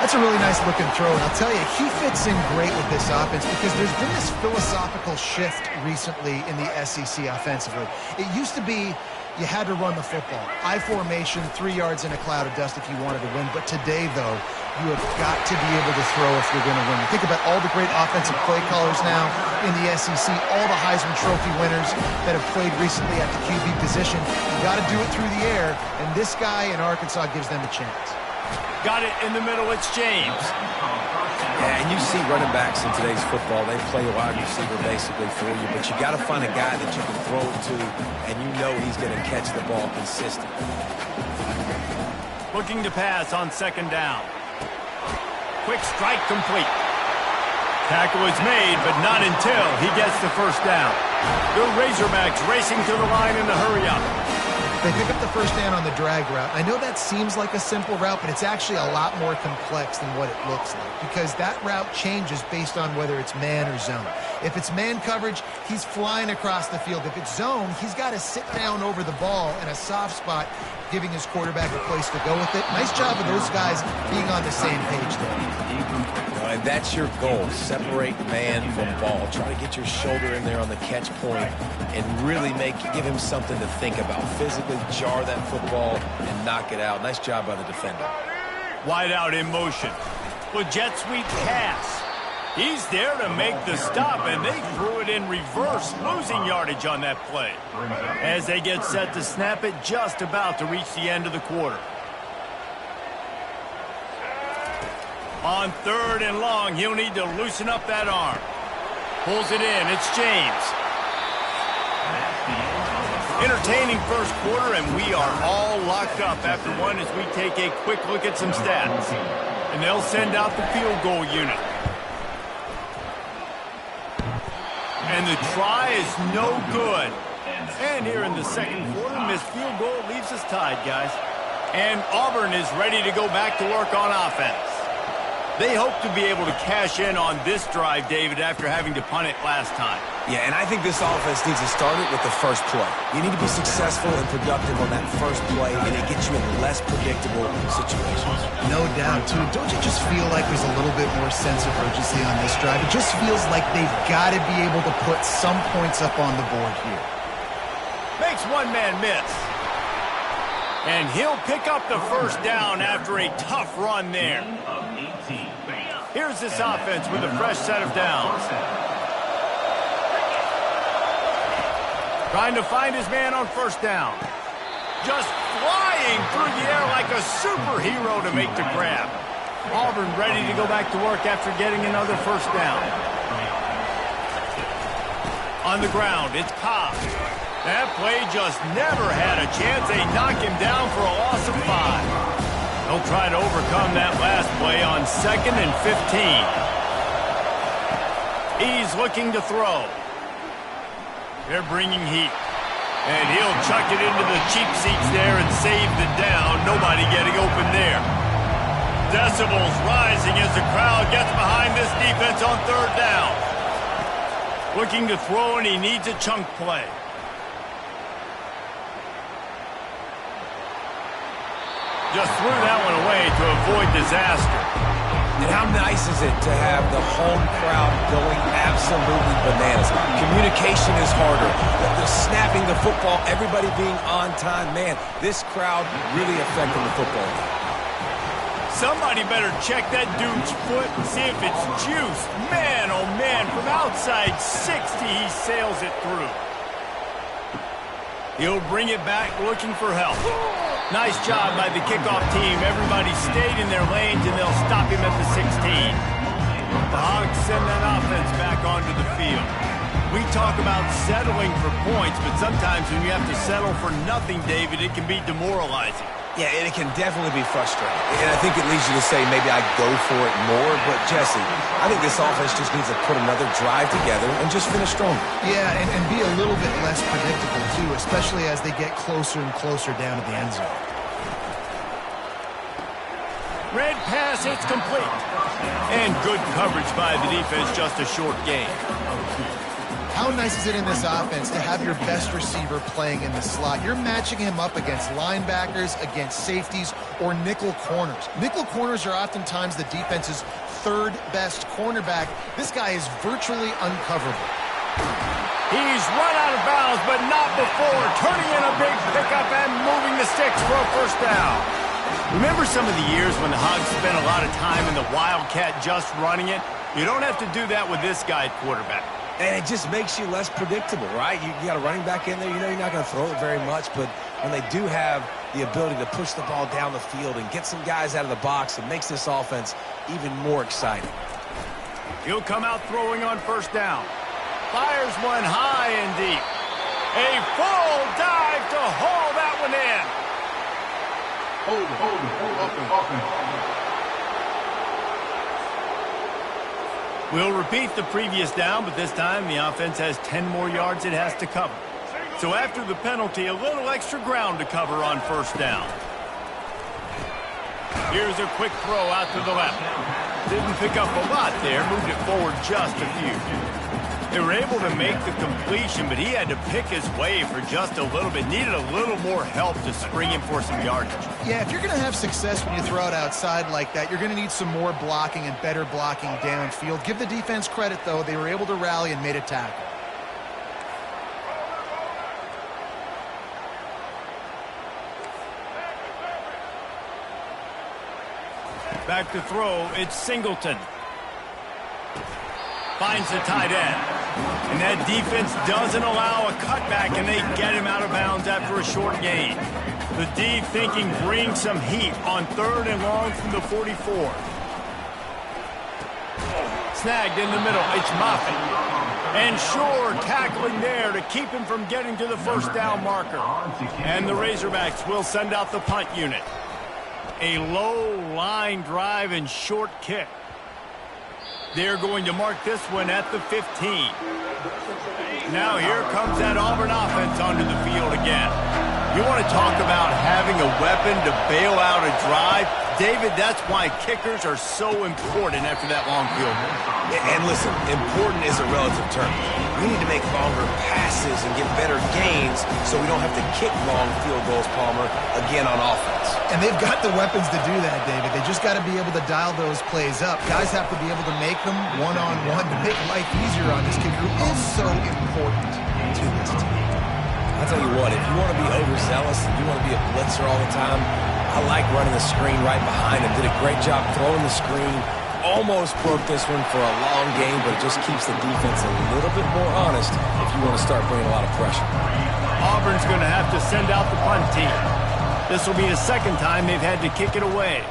That's a really nice looking throw, and I'll tell you, he fits in great with this offense because there's been this philosophical shift recently in the SEC offensively. It used to be you had to run the football. I formation, 3 yards in a cloud of dust if you wanted to win. But today, though, you have got to be able to throw if you're going to win. You think about all the great offensive play callers now in the SEC, all the Heisman Trophy winners that have played recently at the QB position. You got to do it through the air, and this guy in Arkansas gives them a chance. Got it in the middle. It's James. Yeah, and you see running backs in today's football, they play a wide receiver basically for you, but you got to find a guy that you can throw it to, and you know he's going to catch the ball consistently. Looking to pass on second down. Quick strike complete. Tackle is made, but not until he gets the first down. The Razorbacks racing to the line in the hurry-up. They pick up the first down on the drag route. I know that seems like a simple route, but it's actually a lot more complex than what it looks like because that route changes based on whether it's man or zone. If it's man coverage, he's flying across the field. If it's zone, he's got to sit down over the ball in a soft spot, giving his quarterback a place to go with it. Nice job of those guys being on the same page there. And that's your goal. Separate man from ball. Try to get your shoulder in there on the catch point and really give him something to think about. Physically jar that football and knock it out. Nice job by the defender. Wide out in motion. Well, jet sweep pass. He's there to make the stop, and they threw it in reverse, losing yardage on that play. As they get set to snap it, just about to reach the end of the quarter. On third and long, he'll need to loosen up that arm. Pulls it in. It's James. Entertaining first quarter, and we are all locked up after one as we take a quick look at some stats. And they'll send out the field goal unit. And the try is no good. And here in the second quarter, missed field goal leaves us tied, guys. And Auburn is ready to go back to work on offense. They hope to be able to cash in on this drive, David, after having to punt it last time. Yeah, and I think this offense needs to start it with the first play. You need to be successful and productive on that first play, and it gets you in less predictable situations. No doubt, too. Don't you just feel like there's a little bit more sense of urgency on this drive? It just feels like they've got to be able to put some points up on the board here. Makes one man miss. And he'll pick up the first down after a tough run there. Here's this offense with a fresh set of downs. Trying to find his man on first down. Just flying through the air like a superhero to make the grab. Auburn ready to go back to work after getting another first down. On the ground, it's Cobb. That play just never had a chance. They knock him down for a loss of 5. They'll try to overcome that last play on 2nd and 15. He's looking to throw. They're bringing heat. And he'll chuck it into the cheap seats there and save the down. Nobody getting open there. Decibels rising as the crowd gets behind this defense on 3rd down. Looking to throw, and he needs a chunk play. Just threw that one away to avoid disaster. And how nice is it to have the home crowd going absolutely bananas? Communication is harder. They're snapping the football, everybody being on time. Man, this crowd really affecting the football game. Somebody better check that dude's foot and see if it's juiced. Man, oh man, from outside 60, he sails it through. He'll bring it back looking for help. Nice job by the kickoff team. Everybody stayed in their lanes, and they'll stop him at the 16. The Hogs send that offense back onto the field. We talk about settling for points, but sometimes when you have to settle for nothing, David, it can be demoralizing. Yeah, and it can definitely be frustrating. And I think it leads you to say maybe I go for it more. But, Jesse, I think this offense just needs to put another drive together and just finish stronger. Yeah, and be a little bit less predictable, too, especially as they get closer and closer down to the end zone. Red pass, it's complete. And good coverage by the defense, just a short gain. How nice is it in this offense to have your best receiver playing in the slot? You're matching him up against linebackers, against safeties, or nickel corners. Nickel corners are oftentimes the defense's 3rd best cornerback. This guy is virtually uncoverable. He's run out of bounds, but not before. Turning in a big pickup and moving the sticks for a first down. Remember some of the years when the Hogs spent a lot of time in the Wildcat just running it? You don't have to do that with this guy at quarterback. And it just makes you less predictable, right? You got a running back in there. You know you're not going to throw it very much, but when they do have the ability to push the ball down the field and get some guys out of the box, it makes this offense even more exciting. He'll come out throwing on first down. Fires one high and deep. A full dive to haul that one in. We'll repeat the previous down, but this time the offense has 10 more yards it has to cover. So after the penalty, a little extra ground to cover on first down. Here's a quick throw out to the left. Didn't pick up a lot there, moved it forward just a few. They were able to make the completion, but he had to pick his way for just a little bit. Needed a little more help to spring him for some yardage. Yeah, if you're going to have success when you throw it outside like that, you're going to need some more blocking and better blocking downfield. Give the defense credit, though. They were able to rally and made a tackle. Back to throw, it's Singleton. Finds the tight end. And that defense doesn't allow a cutback, and they get him out of bounds after a short gain. The D thinking bring some heat on 3rd and long from the 44. Snagged in the middle, it's Moffitt. And Shore tackling there to keep him from getting to the first down marker. And the Razorbacks will send out the punt unit. A low line drive and short kick. They're going to mark this one at the 15. Now here comes that Auburn offense onto the field again. You want to talk about having a weapon to bail out a drive? David, that's why kickers are so important after that long field goal. And listen, important is a relative term. We need to make longer passes and get better gains so we don't have to kick long field goals, Palmer, again on offense. And they've got the weapons to do that, David. They just got to be able to dial those plays up. Guys have to be able to make them one-on-one to make life easier on this kicker who is so important to this team. I'll tell you what, if you want to be overzealous and you want to be a blitzer all the time, I like running the screen right behind him. Did a great job throwing the screen. Almost broke this one for a long game, but it just keeps the defense a little bit more honest if you want to start bringing a lot of pressure. Auburn's going to have to send out the punt team. This will be the second time they've had to kick it away.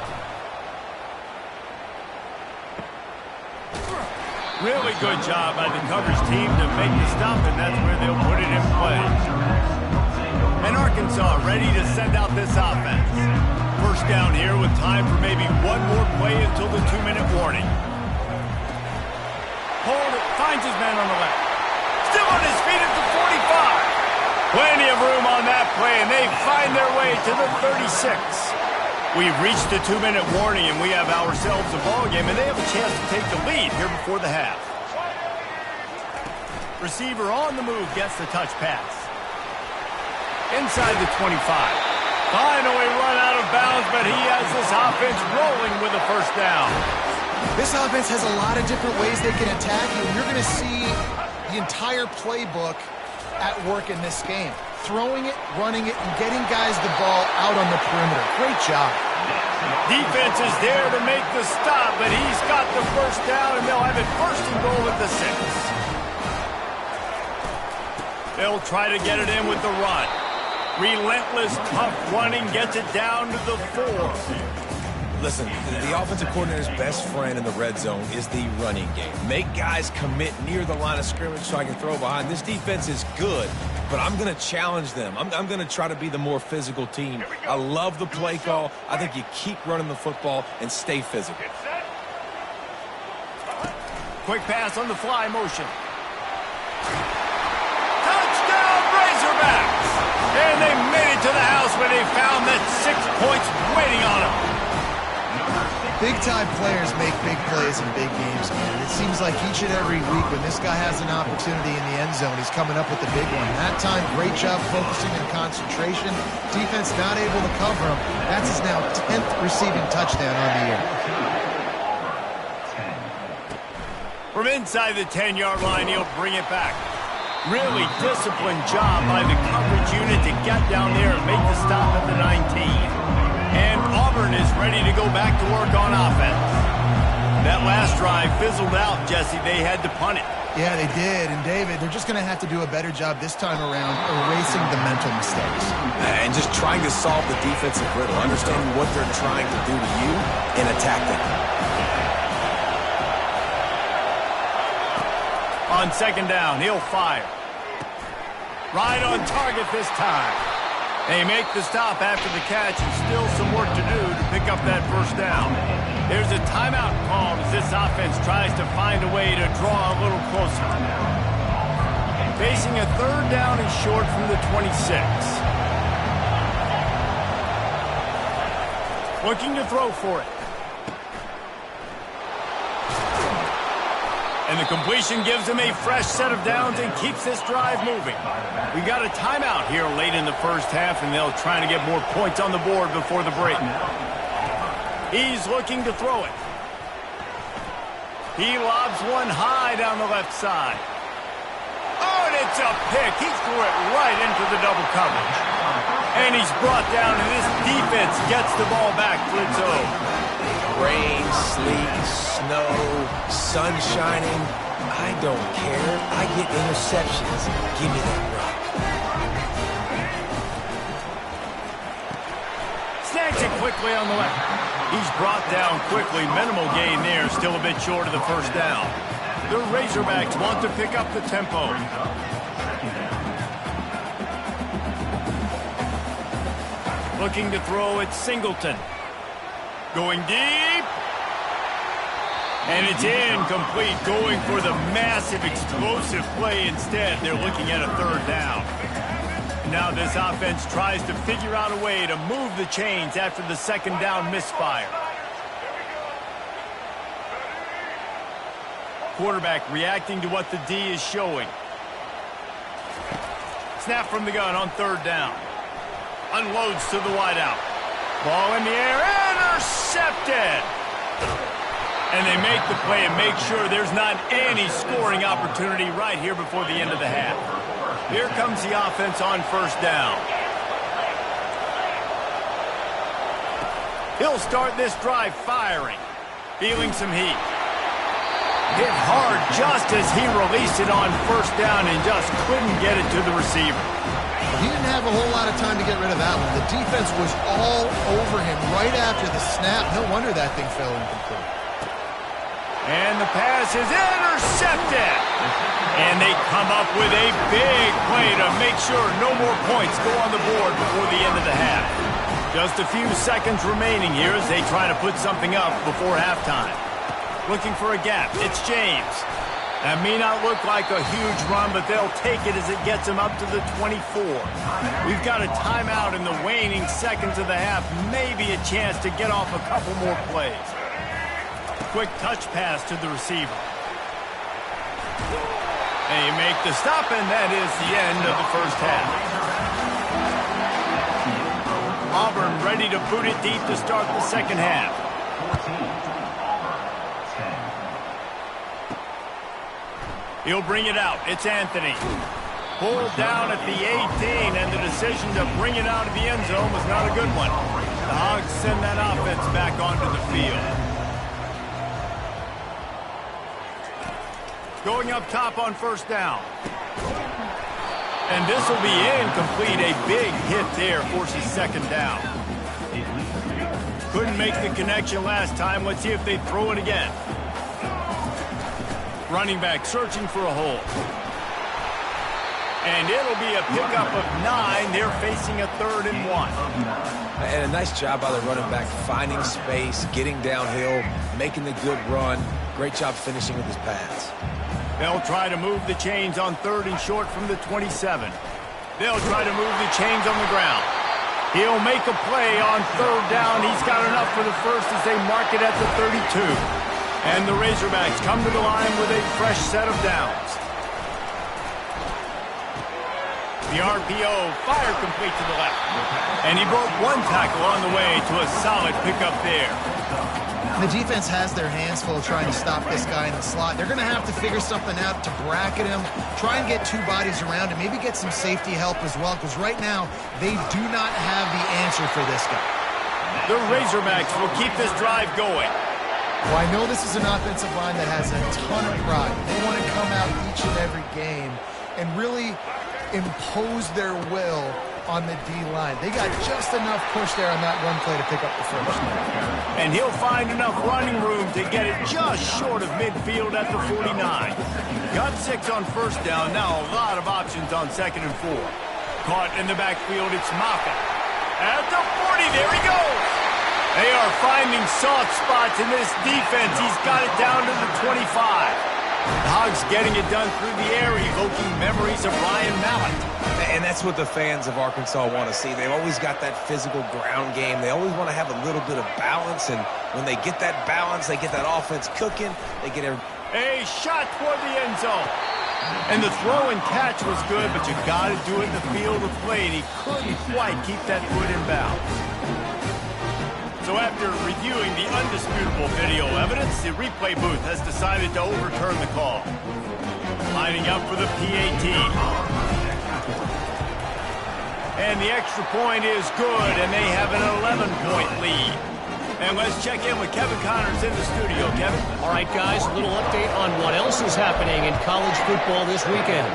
Really good job by the coverage team to make the stop, and that's where they'll put it in play. And Arkansas ready to send out this offense. First down here with time for maybe one more play until the 2-minute warning. Hold it, finds his man on the left. Still on his feet at the 45. Plenty of room on that play, and they find their way to the 36. We've reached the 2-minute warning, and we have ourselves a ball game, and they have a chance to take the lead here before the half. Receiver on the move gets the touch pass. Inside the 25. Finally run out of bounds, but he has this offense rolling with a first down. This offense has a lot of different ways they can attack you, and you're going to see the entire playbook at work in this game. Throwing it, running it, and getting guys the ball out on the perimeter. Great job. Defense is there to make the stop, but he's got the first down, and they'll have it first and goal at the 6. They'll try to get it in with the run. Relentless, tough running gets it down to the 4. Listen, the offensive coordinator's best friend in the red zone is the running game. Make guys commit near the line of scrimmage so I can throw behind. This defense is good, but I'm going to challenge them. I'm going to try to be the more physical team. I love the play call. I think you keep running the football and stay physical. Quick pass on the fly motion. Touchdown, Razorbacks! And they made it to the house where they found that 6 points waiting on them. Big-time players make big plays in big games, man. It seems like each and every week when this guy has an opportunity in the end zone, he's coming up with the big one. That time, great job focusing and concentration. Defense not able to cover him. That's his now 10th receiving touchdown on the year. From inside the 10-yard line, he'll bring it back. Really disciplined job by the coverage unit to get down there and make the stop at the 19. And Auburn is ready to go back to work on offense. That last drive fizzled out, Jesse. They had to punt it. Yeah, they did. And, David, they're just going to have to do a better job this time around erasing the mental mistakes. And just trying to solve the defensive riddle, understanding what they're trying to do to you and attack them. On second down, he'll fire. Right on target this time. They make the stop after the catch, and still some work to do to pick up that first down. There's a timeout called as this offense tries to find a way to draw a little closer. Facing a third down and short from the 26. Looking to throw for it. And the completion gives him a fresh set of downs and keeps this drive moving. We got a timeout here late in the first half, and they'll try to get more points on the board before the break. He's looking to throw it. He lobs one high down the left side. Oh, and it's a pick. He threw it right into the double coverage. And he's brought down, and this defense gets the ball back for its own. Rain, sleet, snow, sun shining. I don't care. I get interceptions. Give me that rock. Snags it quickly on the left. He's brought down quickly. Minimal gain there. Still a bit short of the first down. The Razorbacks want to pick up the tempo. Looking to throw at Singleton. Going deep. And it's incomplete. Going for the massive explosive play instead. They're looking at a third down. Now this offense tries to figure out a way to move the chains after the second down misfire. Quarterback reacting to what the D is showing. Snap from the gun on third down. Unloads to the wideout. Ball in the air, intercepted! And they make the play and make sure there's not any scoring opportunity right here before the end of the half. Here comes the offense on first down. He'll start this drive firing. Feeling some heat. Hit hard just as he released it on first down and just couldn't get it to the receiver. He didn't have a whole lot of time to get rid of that one. The defense was all over him right after the snap. No wonder that thing fell incomplete. And the pass is intercepted. And they come up with a big play to make sure no more points go on the board before the end of the half. Just a few seconds remaining here as they try to put something up before halftime. Looking for a gap. It's James. That may not look like a huge run, but they'll take it as it gets them up to the 24. We've got a timeout in the waning seconds of the half. Maybe a chance to get off a couple more plays. Quick touch pass to the receiver. They make the stop, and that is the end of the first half. Auburn ready to boot it deep to start the second half. He'll bring it out. It's Anthony. Pulled down at the 18, and the decision to bring it out of the end zone was not a good one. The Hogs send that offense back onto the field. Going up top on first down. And this will be incomplete. A big hit there forces second down. Couldn't make the connection last time. Let's see if they throw it again. Running back searching for a hole. And it'll be a pickup of 9. They're facing a 3rd and 1. And a nice job by the running back, finding space, getting downhill, making the good run. Great job finishing with his pass. They'll try to move the chains on 3rd and short from the 27. They'll try to move the chains on the ground. He'll make a play on 3rd down. He's got enough for the first as they mark it at the 32. And the Razorbacks come to the line with a fresh set of downs. The RPO, fire complete to the left. And he broke one tackle on the way to a solid pickup there. The defense has their hands full trying to stop this guy in the slot. They're going to have to figure something out to bracket him, try and get 2 bodies around him, maybe get some safety help as well, because right now they do not have the answer for this guy. The Razorbacks will keep this drive going. Well, I know this is an offensive line that has a ton of pride. They want to come out each and every game and really impose their will on the D-line. They got just enough push there on that one play to pick up the first. And he'll find enough running room to get it just short of midfield at the 49. Got 6 on first down. Now a lot of options on 2nd and 4. Caught in the backfield, it's Moffitt. At the 40, there he goes. They are finding soft spots in this defense. He's got it down to the 25. The Hogs getting it done through the air, evoking memories of Ryan Mallett. And that's what the fans of Arkansas want to see. They've always got that physical ground game. They always want to have a little bit of balance, and when they get that balance, they get that offense cooking. They get a shot toward the end zone. And the throw and catch was good, but you got to do it in the field of play, and he couldn't quite keep that foot in bounds. So after reviewing the undisputable video evidence, the replay booth has decided to overturn the call. Lining up for the PAT. And the extra point is good, and they have an 11-point lead. And let's check in with Kevin Connors in the studio. Kevin? All right, guys, a little update on what else is happening in college football this weekend.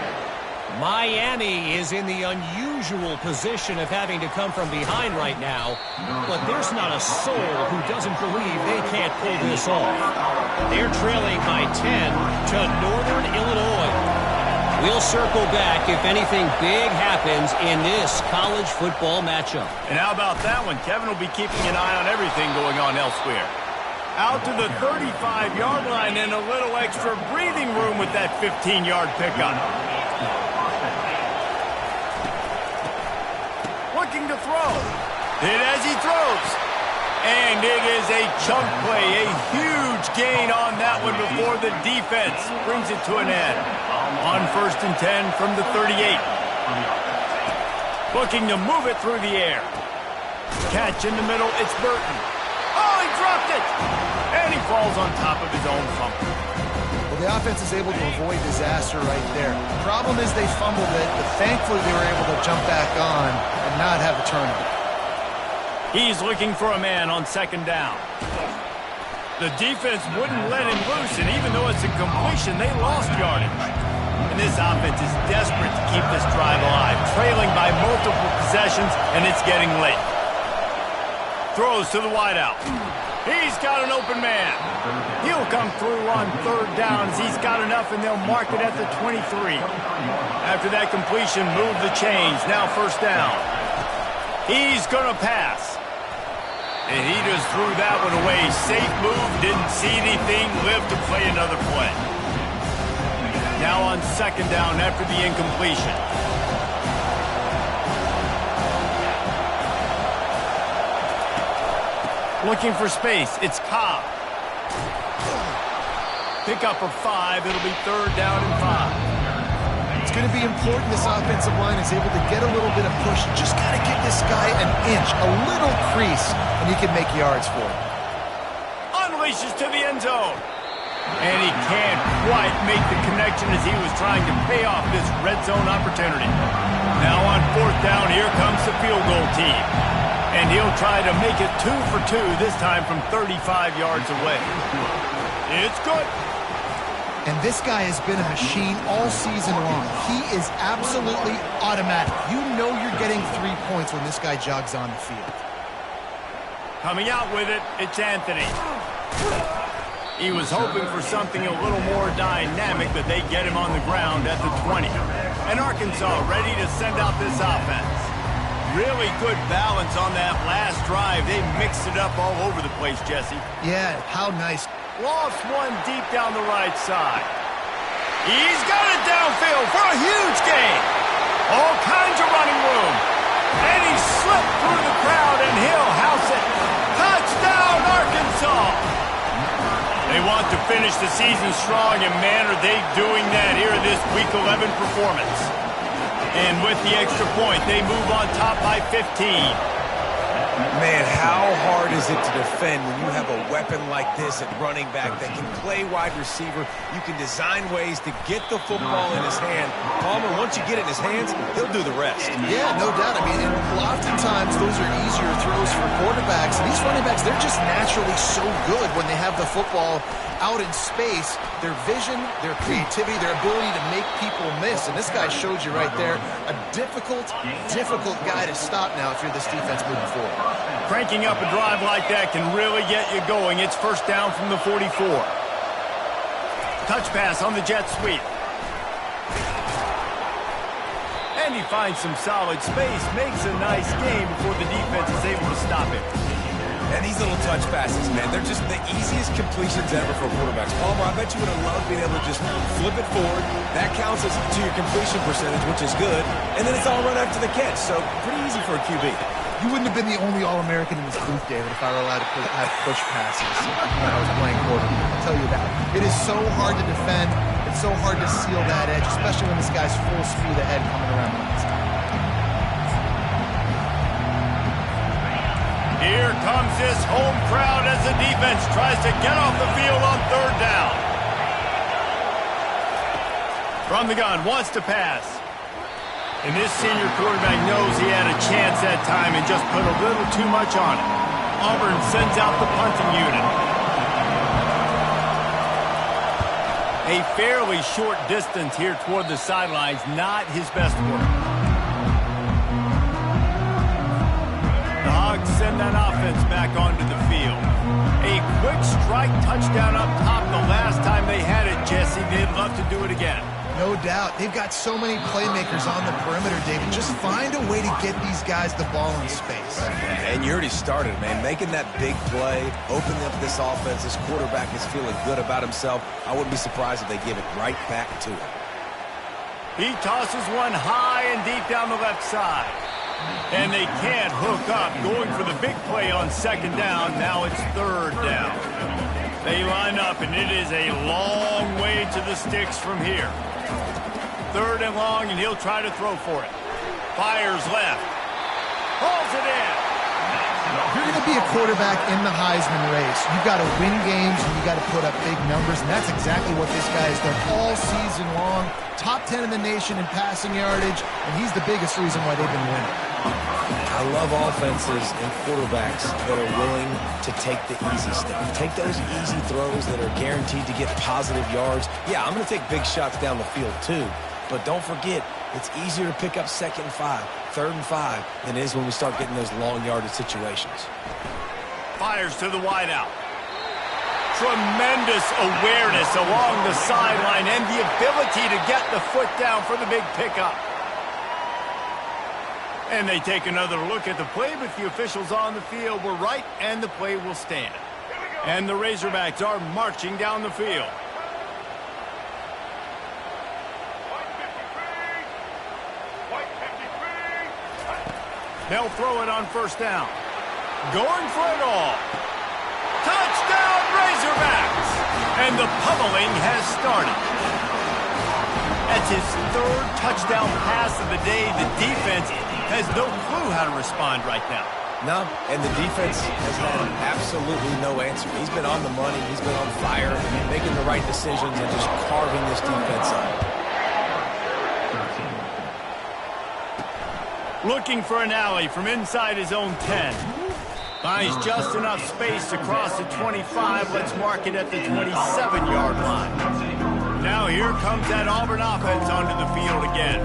Miami is in the unusual position of having to come from behind right now, but there's not a soul who doesn't believe they can't pull this off. They're trailing by 10 to Northern Illinois. We'll circle back if anything big happens in this college football matchup. And how about that one? Kevin will be keeping an eye on everything going on elsewhere. Out to the 35-yard line and a little extra breathing room with that 15-yard pickup. looking to throw. Hit as he throws. And it is a chunk play, a huge gain on that one before the defense brings it to an end. On 1st and 10 from the 38. Looking to move it through the air. Catch in the middle, it's Burton. Oh, he dropped it! And he falls on top of his own fumble. Well, the offense is able to avoid disaster right there. The problem is they fumbled it, but thankfully they were able to jump back on and not have a turnover. He's looking for a man on 2nd down. The defense wouldn't let him loose, and even though it's a completion, they lost yardage. And this offense is desperate to keep this drive alive, trailing by multiple possessions, and it's getting late. Throws to the wideout. He's got an open man. He'll come through on 3rd down as he's got enough, and they'll mark it at the 23. After that completion, move the chains. Now 1st down. He's going to pass. And he just threw that one away. Safe move, didn't see anything, lived to play another play. Now on 2nd down after the incompletion. Looking for space, it's Cobb. Pick up a 5, it'll be 3rd down and 5. It's going to be important this offensive line is able to get a little bit of push. Just got to give this guy an inch, a little crease, and he can make yards for it. Unleashes to the end zone. And he can't quite make the connection as he was trying to pay off this red zone opportunity. Now on 4th down, here comes the field goal team. And he'll try to make it 2 for 2, this time from 35 yards away. It's good. And this guy has been a machine all season long. He is absolutely automatic. You know you're getting 3 points when this guy jogs on the field. Coming out with it, it's Anthony. He was hoping for something a little more dynamic, but they get him on the ground at the 20. And Arkansas ready to send out this offense. Really good balance on that last drive. They mixed it up all over the place, Jesse. Yeah, how nice. Lost one deep down the right side. He's got it downfield for a huge gain. All kinds of running room. And he slipped through the crowd, and he'll house it. Touchdown, Arkansas! They want to finish the season strong, and man, are they doing that here in this Week 11 performance. And with the extra point, they move on top by 15. Man, how hard is it to defend when you have a weapon like this at running back that can play wide receiver? You can design ways to get the football in his hand. Palmer, once you get it in his hands, he'll do the rest. Yeah, no doubt. I mean, and oftentimes those are easier throws for quarterbacks. And these running backs, they're just naturally so good when they have the football out in space. Their vision, their creativity, their ability to make people miss. And this guy showed you right there, a difficult guy to stop now if you're this defense moving forward. Cranking up a drive like that can really get you going. It's 1st down from the 44. Touch pass on the jet sweep. And he finds some solid space, makes a nice game before the defense is able to stop it. And these little touch passes, man, they're just the easiest completions ever for quarterbacks. Palmer, I bet you would have loved being able to just flip it forward. That counts as to your completion percentage, which is good. And then it's all run after the catch, so pretty easy for a QB. You wouldn't have been the only All-American in this booth, David, if I were allowed to have push passes when I was playing quarterback. I'll tell you that. It is so hard to defend. It's so hard to seal that edge, especially when this guy's full speed ahead coming around the outside. Here comes this home crowd as the defense tries to get off the field on 3rd down. From the gun, wants to pass. And this senior quarterback knows he had a chance that time and just put a little too much on it. Auburn sends out the punting unit. A fairly short distance here toward the sidelines, not his best work. The Hogs send that offense back onto the field. A quick strike touchdown up top the last time they had it, Jesse. They'd love to do it again. No doubt. They've got so many playmakers on the perimeter, David. Just find a way to get these guys the ball in space. And you already started, man. Making that big play, opening up this offense. This quarterback is feeling good about himself. I wouldn't be surprised if they give it right back to him. He tosses one high and deep down the left side. And they can't hook up, going for the big play on second down. Now it's third down. They line up, and it is a long way to the sticks from here. Third and long, and he'll try to throw for it. Fires left. Hauls it in. If you're going to be a quarterback in the Heisman race, you've got to win games and you've got to put up big numbers, and that's exactly what this guy has done all season long. Top 10 in the nation in passing yardage, and he's the biggest reason why they've been winning. I love offenses and quarterbacks that are willing to take the easy stuff. Take those easy throws that are guaranteed to get positive yards. Yeah, I'm going to take big shots down the field too, but don't forget, it's easier to pick up second and 5, third and 5 than it is when we start getting those long yardage situations. Fires to the wideout. Tremendous awareness along the sideline and the ability to get the foot down for the big pickup. And they take another look at the play, but the officials on the field were right, and the play will stand. And the Razorbacks are marching down the field. They'll throw it on first down. Going for it all. Touchdown, Razorbacks! And the pummeling has started. That's his third touchdown pass of the day. The defense has no clue how to respond right now. No, and the defense has had absolutely no answer. He's been on the money. He's been on fire, making the right decisions and just carving this defense up. Looking for an alley from inside his own 10. Finds just enough space to cross the 25. Let's mark it at the 27-yard line. Now here comes that Auburn offense onto the field again.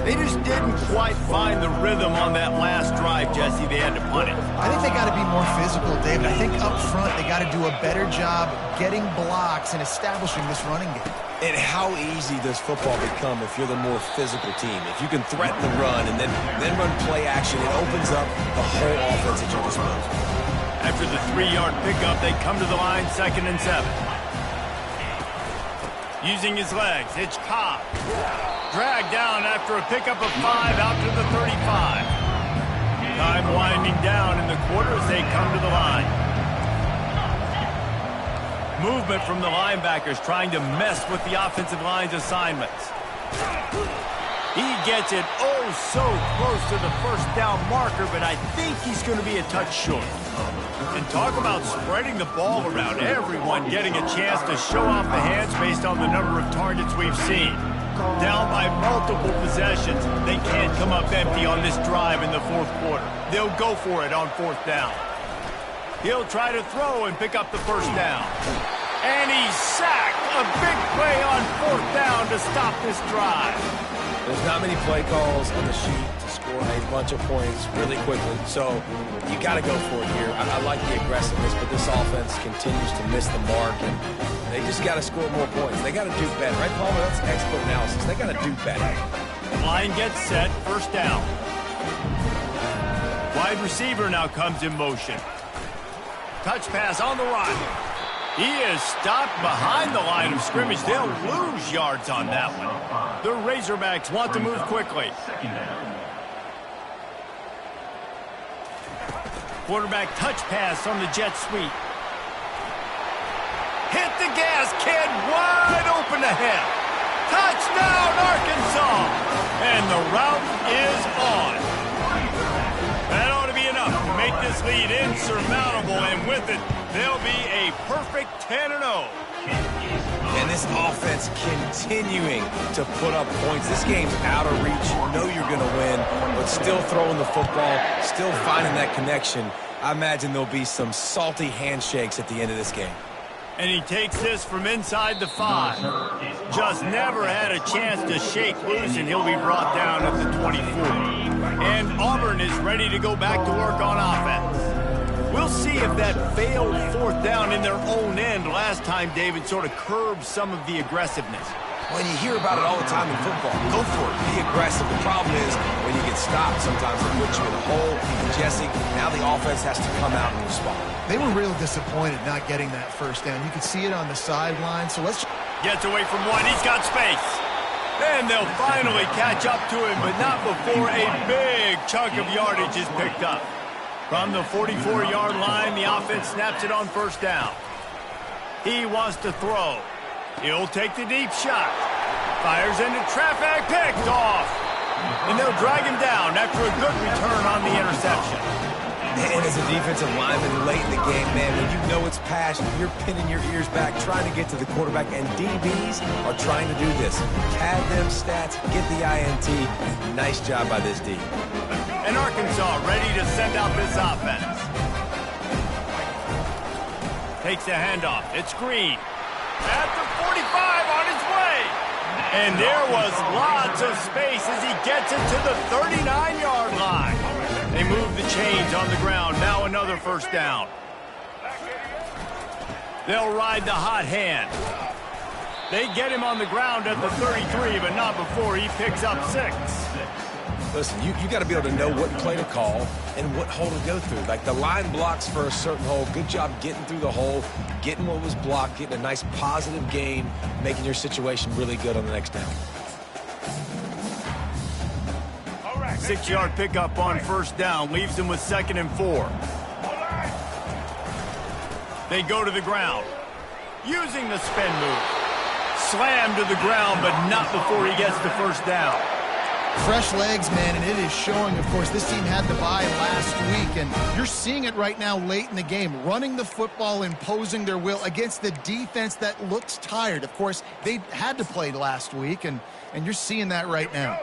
They just didn't quite find the rhythm on that last drive, Jesse. They had to punt it. I think they got to be more physical, David. I think up front they got to do a better job getting blocks and establishing this running game. And how easy does football become if you're the more physical team? If you can threaten the run and then run play action, it opens up the whole offense at your disposal. After the 3-yard pickup, they come to the line, 2nd and 7. Using his legs, it's Cobb. Dragged down after a pickup of 5 out to the 35. Time winding down in the quarter as they come to the line. Movement from the linebackers trying to mess with the offensive line's assignments. He gets it oh so close to the first down marker, but I think he's going to be a touch short. And talk about spreading the ball around. Everyone getting a chance to show off the hands based on the number of targets we've seen. Down by multiple possessions, they can't come up empty on this drive in the fourth quarter. They'll go for it on 4th down. He'll try to throw and pick up the first down. And he's sacked. A big play on 4th down to stop this drive. There's not many play calls on the sheet to score a bunch of points really quickly, so you got to go for it here. I like the aggressiveness, but this offense continues to miss the mark, and they just got to score more points. They got to do better, right, Palmer? That's expert analysis. They got to do better. Line gets set, 1st down. Wide receiver now comes in motion. Touch pass on the run. He is stopped behind the line of scrimmage. They'll lose yards on that one. The Razorbacks want to move quickly. Quarterback touch pass on the jet sweep. Hit the gas, kid. Wide open ahead. Touchdown, Arkansas. And the route is on. That ought to be enough to make this lead insurmountable, and with it, they'll be a perfect 10-0. And this offense continuing to put up points. This game's out of reach. You know you're going to win, but still throwing the football, still finding that connection. I imagine there'll be some salty handshakes at the end of this game. And he takes this from inside the 5. Just never had a chance to shake loose, and he'll be brought down at the 24. And Auburn is ready to go back to work on offense. We'll see if that failed 4th down in their own end last time, David, sort of curbed some of the aggressiveness. When you hear about it all the time in football, go for it. Be aggressive. The problem is when you get stopped, sometimes it puts you in a hole. And Jesse, now the offense has to come out and respond. They were real disappointed not getting that 1st down. You could see it on the sideline. So let's... Gets away from one. He's got space. And they'll finally catch up to him, but not before a big chunk of yardage is picked up. From the 44-yard line, the offense snaps it on first down. He wants to throw. He'll take the deep shot. Fires into traffic, picked off. And they'll drag him down after a good return on the interception. And as a defensive lineman late in the game, man, when you know it's passed, you're pinning your ears back, trying to get to the quarterback, and DBs are trying to do this. Pad them stats, get the INT. Nice job by this D. And Arkansas ready to send out this offense. Takes a handoff. It's Green. At the 45 on his way. And there was lots of space as he gets it to the 39-yard line. They move the chains on the ground. Now another first down. They'll ride the hot hand. They get him on the ground at the 33, but not before he picks up 6. Listen, you got to be able to know what play to call and what hole to go through. Like the line blocks for a certain hole. Good job getting through the hole, getting what was blocked, getting a nice positive gain, making your situation really good on the next down. 6-yard pickup on first down leaves them with 2nd and 4. They go to the ground. Using the spin move. Slam to the ground, but not before he gets the first down. Fresh legs, man, and it is showing, of course, this team had the bye last week, and you're seeing it right now late in the game, running the football, imposing their will against the defense that looks tired. Of course, they had to play last week, and you're seeing that right now.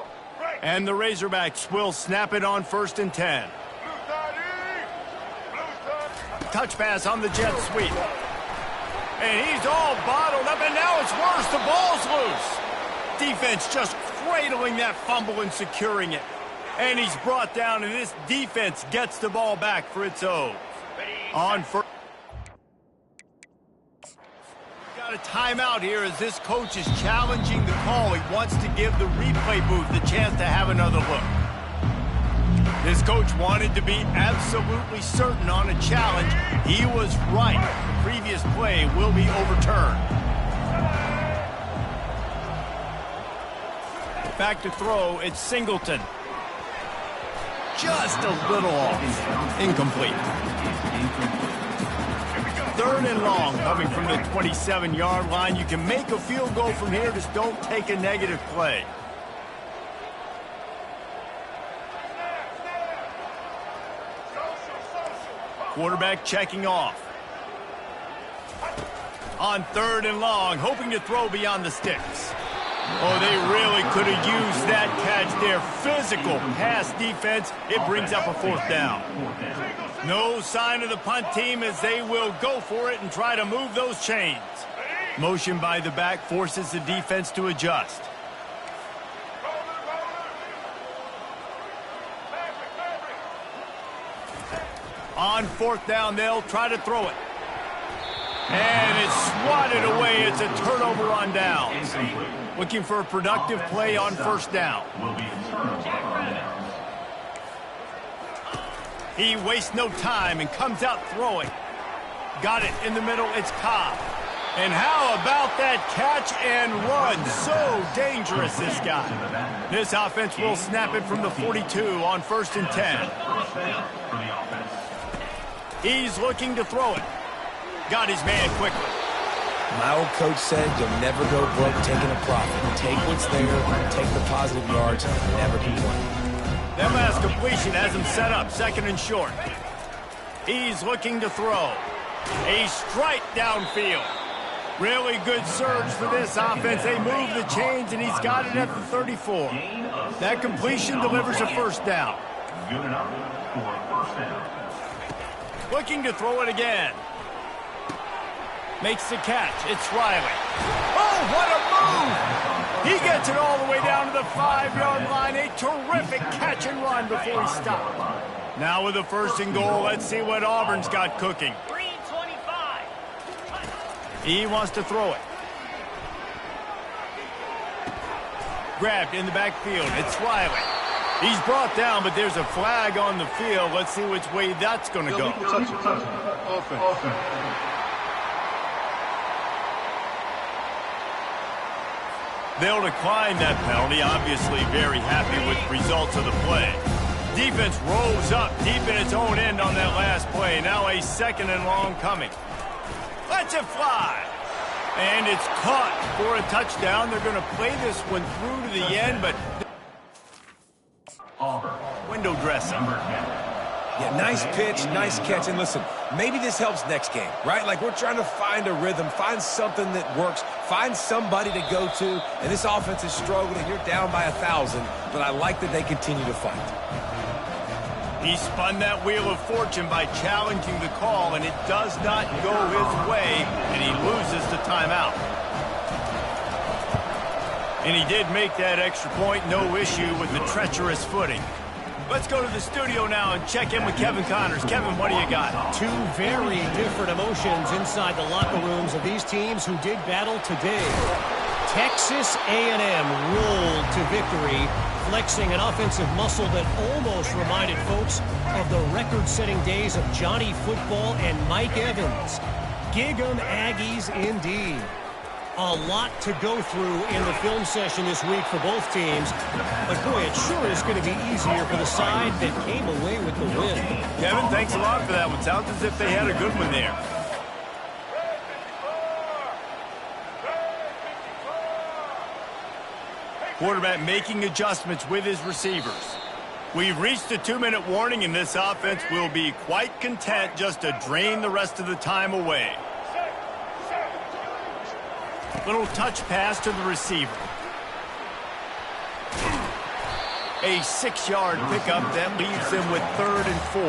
And the Razorbacks will snap it on 1st and 10. Touch pass on the jet sweep. And he's all bottled up, and now it's worse. The ball's loose. Defense just cradling that fumble and securing it. And he's brought down, and this defense gets the ball back for its own. On first. Got a timeout here as this coach is challenging the call. He wants to give the replay booth the chance to have another look. This coach wanted to be absolutely certain on a challenge. He was right. The previous play will be overturned. Back to throw, it's Singleton. Just a little off. Incomplete. 3rd and long coming from the 27-yard line. You can make a field goal from here, just don't take a negative play. Quarterback checking off. On 3rd and long, hoping to throw beyond the sticks. Oh, they really could have used that catch there. Physical pass defense. It brings up a 4th down. No sign of the punt team as they will go for it and try to move those chains. Motion by the back forces the defense to adjust. On 4th down, they'll try to throw it. And it's swatted away. It's a turnover on downs. Looking for a productive play on 1st down. He wastes no time and comes out throwing. Got it in the middle. It's Cobb. And how about that catch and run? So dangerous, this guy. This offense will snap it from the 42 on 1st and 10. He's looking to throw it. Got his man quickly. My old coach said you'll never go broke taking a profit. Take what's there, take the positive yards, never complain. That last completion has him set up 2nd and short. He's looking to throw. A strike downfield. Really good surge for this offense. They move the chains, and he's got it at the 34. That completion delivers a 1st down. Good enough for a 1st down. Looking to throw it again. Makes the catch. It's Riley. Oh, what a move! He gets it all the way down to the 5-yard line. A terrific catch and run before he stopped. Now with the 1st and goal, let's see what Auburn's got cooking. 325. He wants to throw it. Grabbed in the backfield. It's Riley. He's brought down, but there's a flag on the field. Let's see which way that's going to go. They'll decline that penalty, obviously very happy with the results of the play. Defense rolls up deep in its own end on that last play. Now a 2nd and long coming. Lets it fly. And it's caught for a touchdown. They're going to play this one through to the end, but window dressing. Yeah, nice pitch, nice catch. And listen, maybe this helps next game, right? Like we're trying to find a rhythm, find something that works, find somebody to go to. And this offense is struggling. You're down by 1,000, but I like that they continue to fight. He spun that wheel of fortune by challenging the call, and it does not go his way, and he loses the timeout. And he did make that extra point, no issue with the treacherous footing. Let's go to the studio now and check in with Kevin Connors. Kevin, what do you got? Two very different emotions inside the locker rooms of these teams who did battle today. Texas A&M rolled to victory, flexing an offensive muscle that almost reminded folks of the record-setting days of Johnny Football and Mike Evans. Gig 'em Aggies indeed. A lot to go through in the film session this week for both teams. But, boy, it sure is going to be easier for the side that came away with the win. Kevin, thanks a lot for that one. Sounds as if they had a good one there. Quarterback making adjustments with his receivers. We've reached the 2-minute warning, and this offense will be quite content just to drain the rest of the time away. Little touch pass to the receiver. A 6-yard pickup that leaves them with 3rd and 4.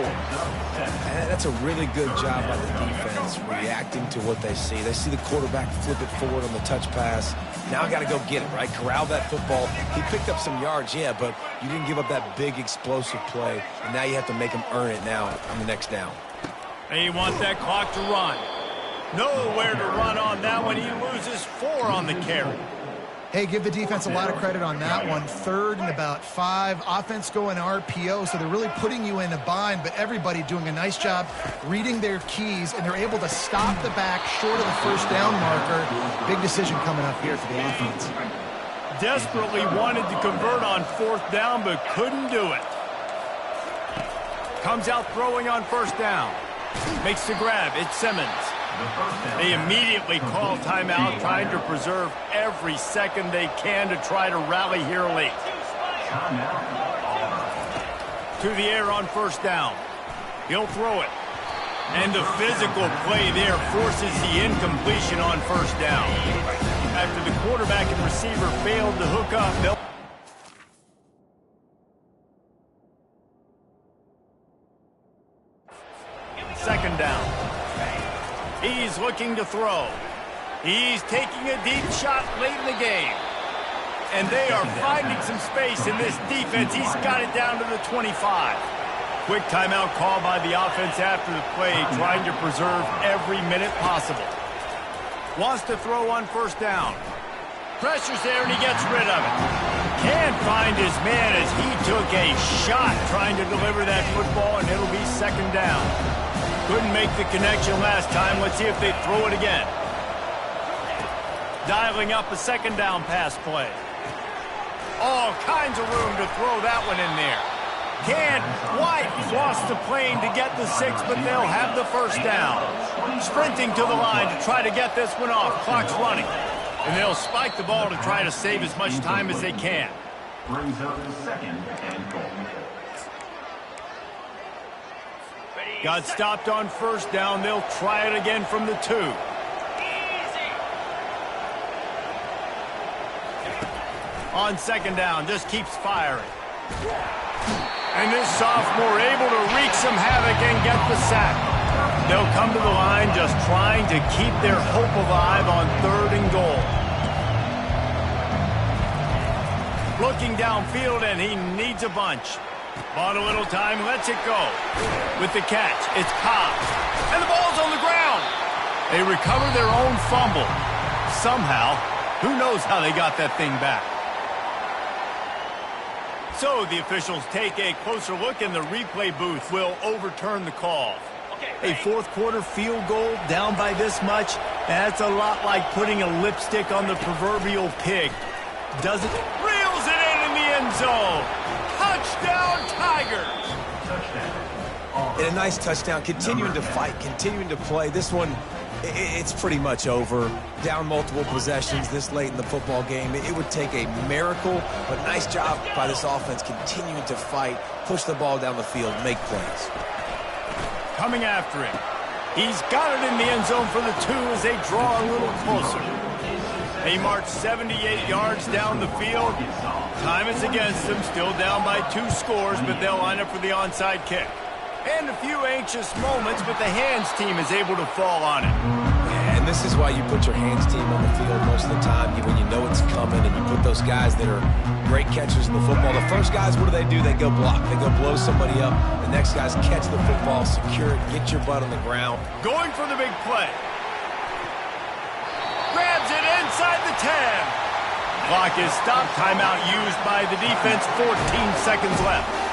That's a really good job by the defense reacting to what they see. They see the quarterback flip it forward on the touch pass. Now I got to go get it, right? Corral that football. He picked up some yards, yeah, but you didn't give up that big explosive play, and now you have to make him earn it now on the next down. They want that clock to run. Nowhere to run on that one. He loses 4 on the carry. Hey, give the defense a lot of credit on that one. 3rd and about 5. Offense going RPO, so they're really putting you in a bind, but everybody doing a nice job reading their keys, and they're able to stop the back short of the 1st down marker. Big decision coming up here for the offense. Desperately wanted to convert on 4th down, but couldn't do it. Comes out throwing on 1st down. Makes the grab. It's Simmons. They immediately call timeout, trying to preserve every second they can to try to rally here late. To the air on 1st down. He'll throw it. And the physical play there forces the incompletion on 1st down. After the quarterback and receiver failed to hook up, they'll 2nd down. He's looking to throw. He's taking a deep shot late in the game. And they are finding some space in this defense. He's got it down to the 25. Quick timeout call by the offense after the play, trying to preserve every minute possible. Wants to throw on 1st down. Pressure's there, and he gets rid of it. Can't find his man as he took a shot trying to deliver that football, and it'll be 2nd down. Couldn't make the connection last time. Let's see if they throw it again. Dialing up a 2nd down pass play. All kinds of room to throw that one in there. Can't quite floss the plane to get the 6, but they'll have the 1st down. Sprinting to the line to try to get this one off. Clock's running. And they'll spike the ball to try to save as much time as they can. Brings up 2nd and goal. Got stopped on 1st down. They'll try it again from the 2. On 2nd down, just keeps firing. And this sophomore able to wreak some havoc and get the sack. They'll come to the line just trying to keep their hope alive on 3rd and goal. Looking downfield, and he needs a bunch. Bought a little time, lets it go. With the catch, it's Cobb. And the ball's on the ground. They recover their own fumble. Somehow, who knows how they got that thing back. So the officials take a closer look, and the replay booth will overturn the call. A 4th quarter field goal down by this much, that's a lot like putting a lipstick on the proverbial pig. Doesn't. Reels it in the end zone. Touchdown, Tigers. And a nice touchdown, continuing to fight, continuing to play. This one, it's pretty much over. Down multiple possessions this late in the football game. It would take a miracle, but nice job by this offense continuing to fight, push the ball down the field, make plays. Coming after him. He's got it in the end zone for the 2 as they draw a little closer. They march 78 yards down the field. Time is against them, still down by 2 scores, but they'll line up for the onside kick. And a few anxious moments, but the hands team is able to fall on it. And this is why you put your hands team on the field most of the time when you know it's coming, and you put those guys that are great catchers in the football. The first guys, what do? They go block. They go blow somebody up. The next guys catch the football, secure it, get your butt on the ground. Going for the big play. Grabs it inside the 10. Clock is stopped. Timeout used by the defense. 14 seconds left.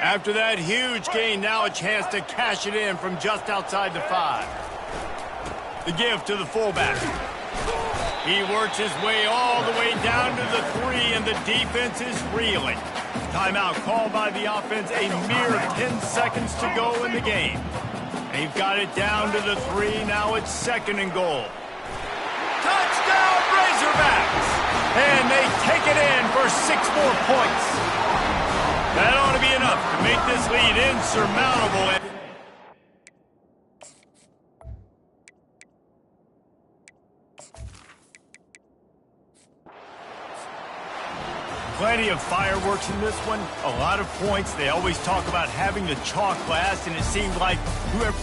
After that huge gain, now a chance to cash it in from just outside the 5. The give to the fullback. He works his way all the way down to the 3, and the defense is reeling. Timeout called by the offense, a mere 10 seconds to go in the game. They've got it down to the 3, now it's 2nd and goal. Touchdown, Razorbacks! And they take it in for 6 more points. That ought to be enough to make this lead insurmountable. Plenty of fireworks in this one, a lot of points. They always talk about having the chalk last, and it seemed like whoever...